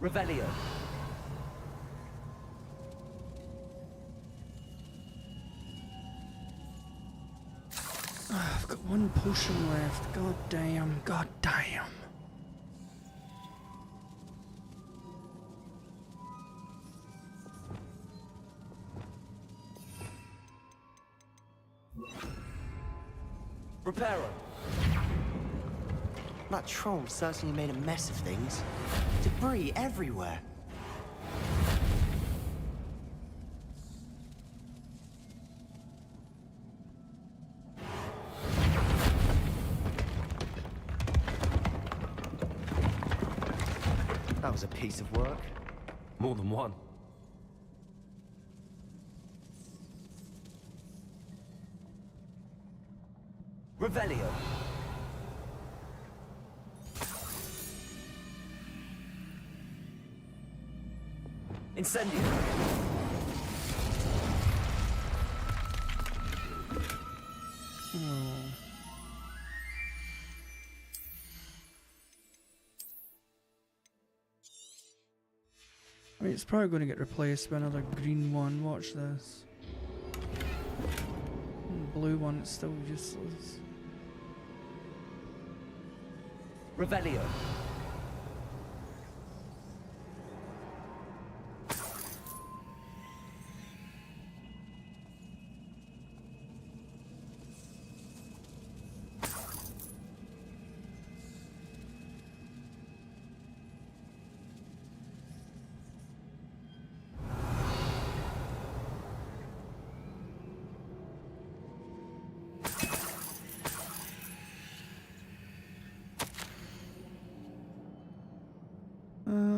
Revelio. I've got one potion left. God damn. God damn. Reparo. That troll certainly made a mess of things. Debris everywhere. That was a piece of work. More than one. Revelio. Incendio. I mean, it's probably going to get replaced by another green one. Watch this. Blue one, it's still useless. Revelio.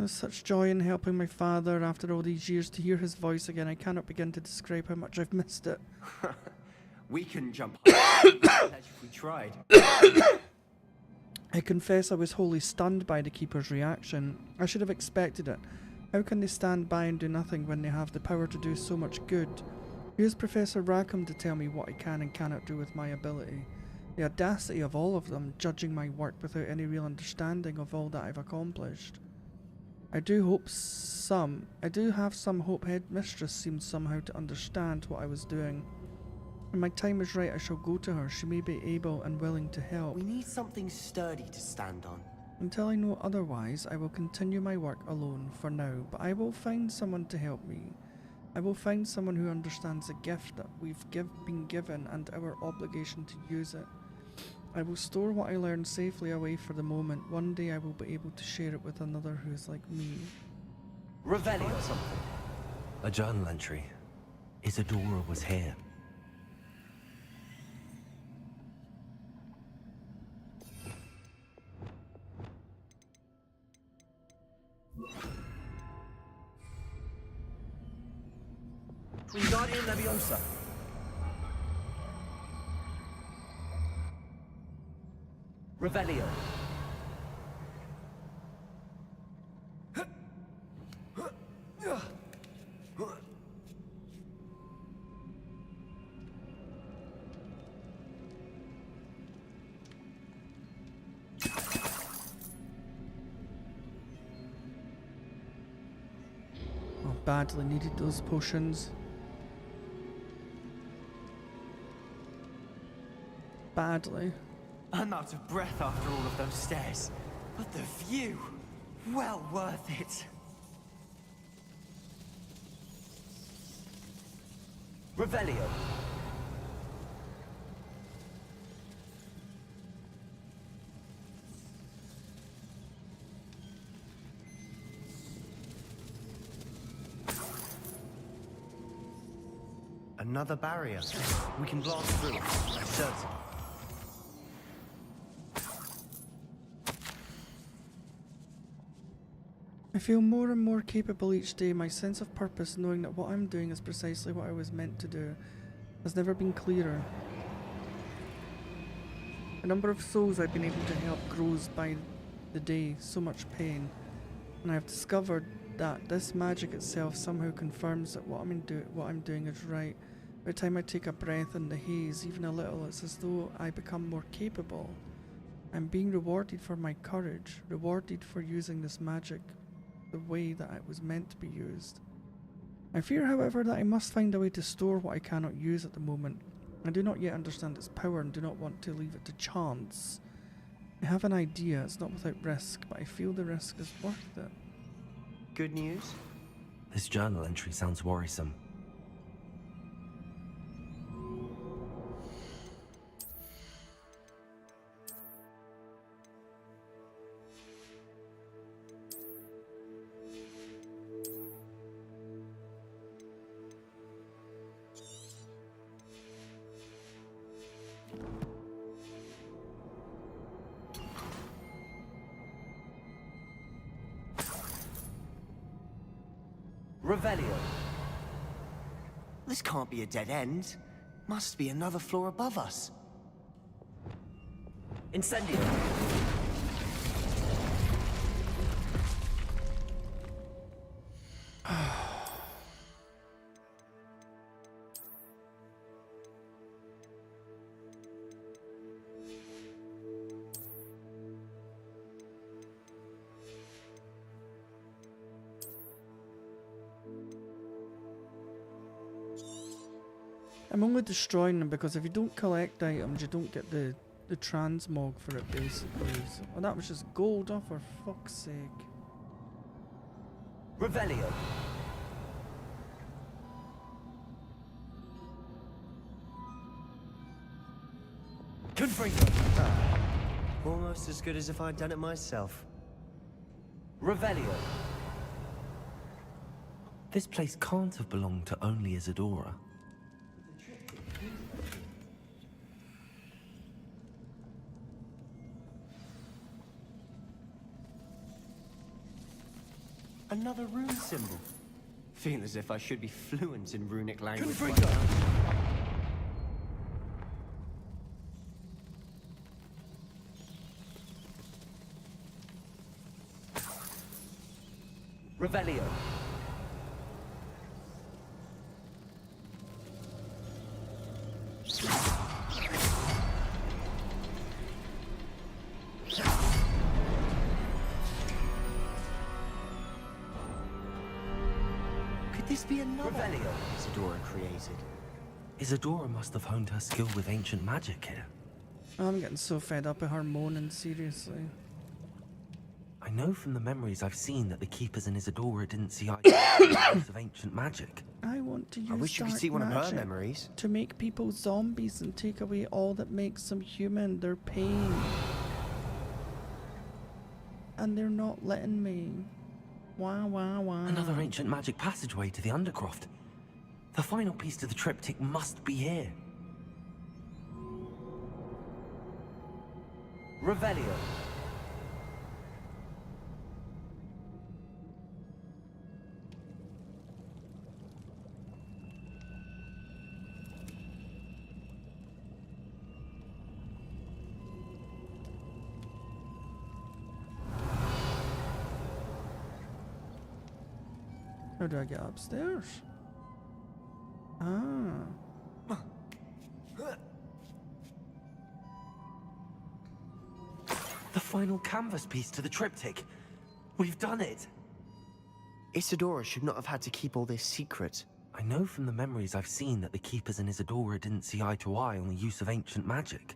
Such joy in helping my father after all these years. To hear his voice again, I cannot begin to describe how much I've missed it. We couldn't jump higher if we tried. I confess I was wholly stunned by the Keeper's reaction. I should have expected it. How can they stand by and do nothing when they have the power to do so much good? Here's Professor Rackham to tell me what I can and cannot do with my ability. The audacity of all of them, judging my work without any real understanding of all that I've accomplished. I do have some hope Headmistress seemed somehow to understand what I was doing. When my time is right, I shall go to her. She may be able and willing to help. We need something sturdy to stand on. Until I know otherwise, I will continue my work alone for now, but I will find someone to help me. I will find someone who understands the gift that we've been given and our obligation to use it. I will store what I learned safely away for the moment. One day I will be able to share it with another who is like me. Revelio something. A journal entry. Isadora was here. Wingardium Leviosa. Revelio. Oh, badly needed those potions. Badly. I'm out of breath after all of those stairs. But the view, well worth it. Revelio. Another barrier. We can blast through it. I'm certain. I feel more and more capable each day. My sense of purpose, knowing that what I'm doing is precisely what I was meant to do, has never been clearer. The number of souls I've been able to help grows by the day, so much pain. And I've discovered that this magic itself somehow confirms that what I'm doing is right. Every time I take a breath in the haze, even a little, it's as though I become more capable. I'm being rewarded for my courage, rewarded for using this magic the way that it was meant to be used. I fear, however, that I must find a way to store what I cannot use at the moment. I do not yet understand its power and do not want to leave it to chance. I have an idea, it's not without risk, but I feel the risk is worth it. Good news? This journal entry sounds worrisome. Revelio. This can't be a dead end. Must be another floor above us. Incendio. I'm only destroying them because if you don't collect items, you don't get the transmog for it, basically. So, well, that was just gold, oh, for fuck's sake. Revelio. Confringo. Almost as good as if I'd done it myself. Revelio. This place can't have belonged to only Isadora. Another rune symbol. Feel as if I should be fluent in runic language. Revelio. Could this be another Revelio. Isadora created? Isadora must have honed her skill with ancient magic here. I'm getting so fed up of her moaning, seriously. I know from the memories I've seen that the keepers in Isadora didn't see eye to eye on the use of ancient magic. I want to use I wish you could dark see one of her magic memories. to make people zombies and take away all that makes them human, their pain. And they're not letting me. Wah, wah, wah. Another ancient magic passageway to the Undercroft. The final piece to the triptych must be here. Revelio. How do I get upstairs? Ah. The final canvas piece to the triptych. We've done it. Isadora should not have had to keep all this secret. I know from the memories I've seen that the keepers in Isadora didn't see eye to eye on the use of ancient magic.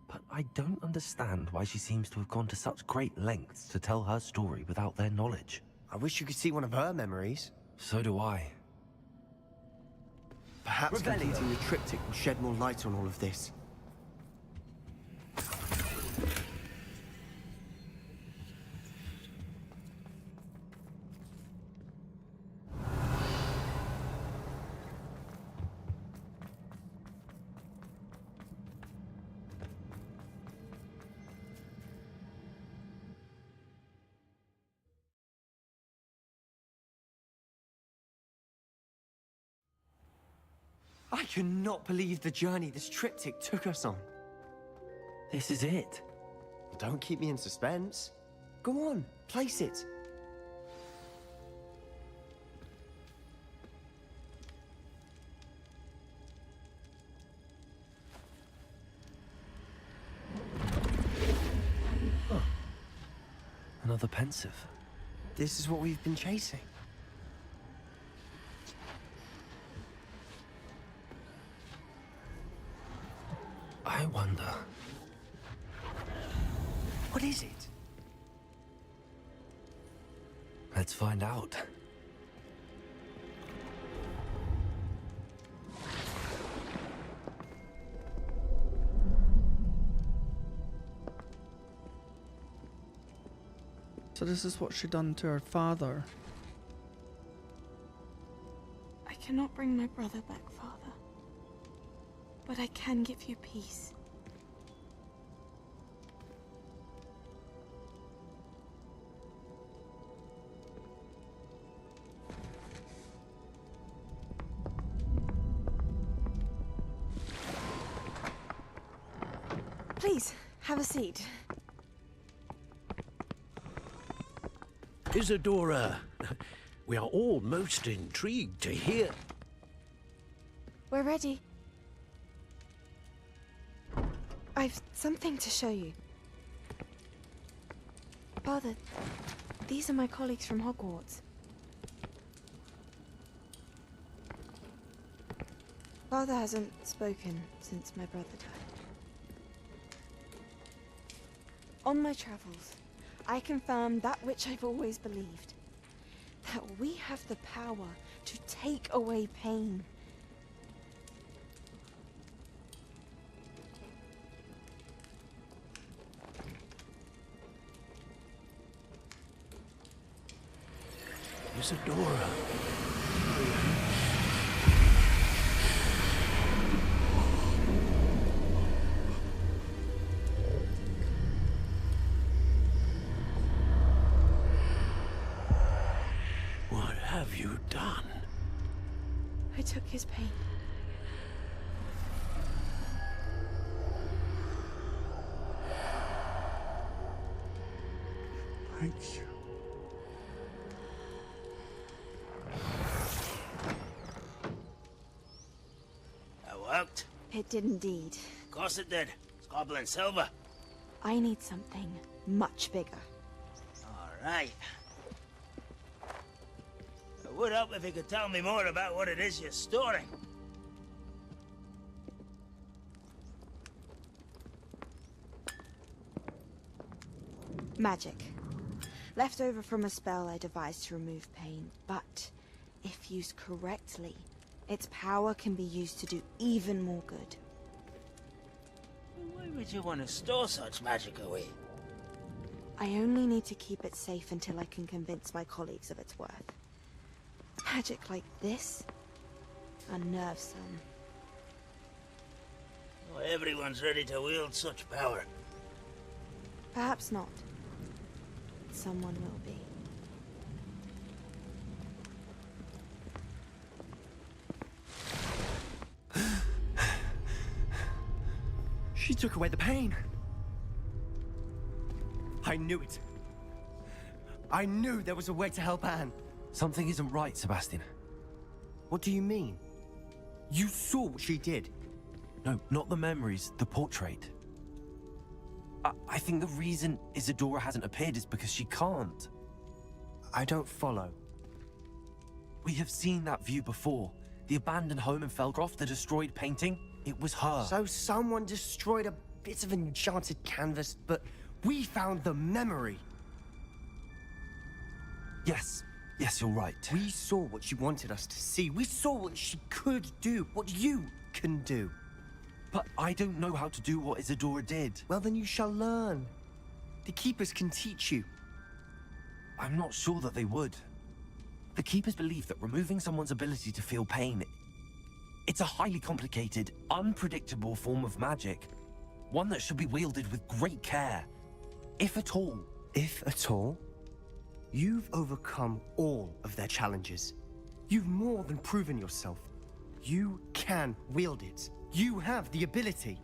But I don't understand why she seems to have gone to such great lengths to tell her story without their knowledge. I wish you could see one of her memories. So do I. Perhaps completing the triptych will shed more light on all of this. I cannot believe the journey this triptych took us on. This is it. Don't keep me in suspense. Go on, place it. Another pensive. This is what we've been chasing. I wonder. What is it? Let's find out. So this is what she done to her father. I cannot bring my brother back, Father. But I can give you peace. Please, have a seat. Isadora, we are all most intrigued to hear. We're ready. I've something to show you. Father, these are my colleagues from Hogwarts. Father hasn't spoken since my brother died. On my travels, I confirmed that which I've always believed. That we have the power to take away pain. Isadora. have you done? I took his pain. Thank you. That worked? It did indeed. Of course it did. It's goblin silver. I need something much bigger. All right. It would help if you could tell me more about what it is you're storing. Magic. Left over from a spell I devised to remove pain, but if used correctly, its power can be used to do even more good. Why would you want to store such magic away? I only need to keep it safe until I can convince my colleagues of its worth. Magic like this unnerves some. Well, everyone's ready to wield such power. Perhaps not. Someone will be. She took away the pain. I knew it. I knew there was a way to help Anne. Something isn't right, Sebastian. What do you mean? You saw what she did. No, not the memories, the portrait. I think the reason Isadora hasn't appeared is because she can't. I don't follow. We have seen that view before. The abandoned home in Felcroft, the destroyed painting, it was her. So someone destroyed a bit of enchanted canvas, but we found the memory. Yes, you're right. We saw what she wanted us to see. We saw what she could do, what you can do. But I don't know how to do what Isadora did. Well, then you shall learn. The Keepers can teach you. I'm not sure that they would. The Keepers believe that removing someone's ability to feel pain, it's a highly complicated, unpredictable form of magic. One that should be wielded with great care. If at all. If at all? You've overcome all of their challenges. You've more than proven yourself. You can wield it. You have the ability.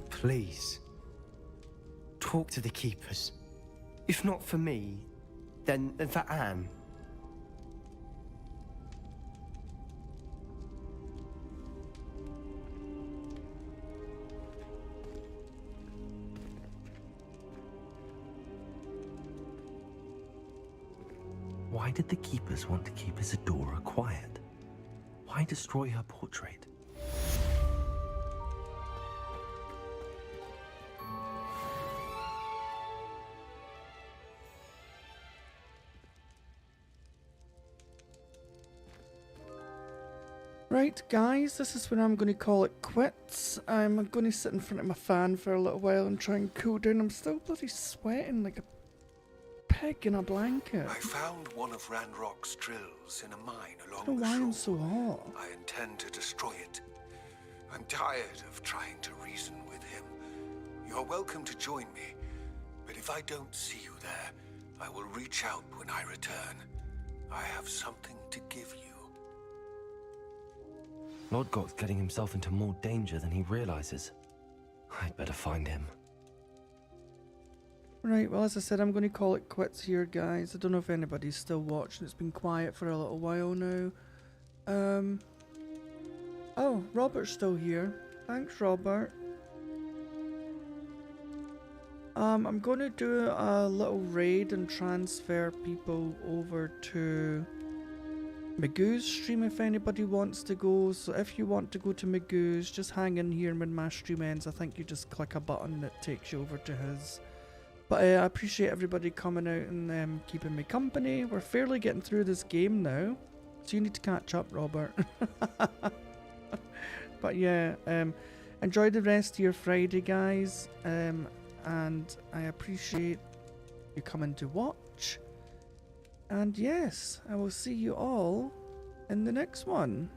Please, talk to the Keepers. If not for me, then for Anne. Why did the Keepers want to keep Isadora quiet? Why destroy her portrait? Right, guys, this is when I'm going to call it quits. I'm going to sit in front of my fan for a little while and try and cool down. I'm still bloody sweating like a pig in a blanket. I found one of Ranrock's drills in a mine along Oh, the why shore. I'm so hot? I intend to destroy it. I'm tired of trying to reason with him. You're welcome to join me, but if I don't see you there, I will reach out when I return. I have something to give you. Lodgok's getting himself into more danger than he realizes. I'd better find him. Right, well, as I said, I'm going to call it quits here, guys. I don't know if anybody's still watching. It's been quiet for a little while now. Oh, Robert's still here. Thanks, Robert. I'm going to do a little raid and transfer people over to Magoo's stream if anybody wants to go. So if you want to go to Magoo's, just hang in here when my stream ends. I think you just click a button that takes you over to his. But I appreciate everybody coming out and keeping me company. We're fairly getting through this game now, so you need to catch up, Robert. But yeah, enjoy the rest of your Friday, guys, and I appreciate you coming to watch. And yes, I will see you all in the next one.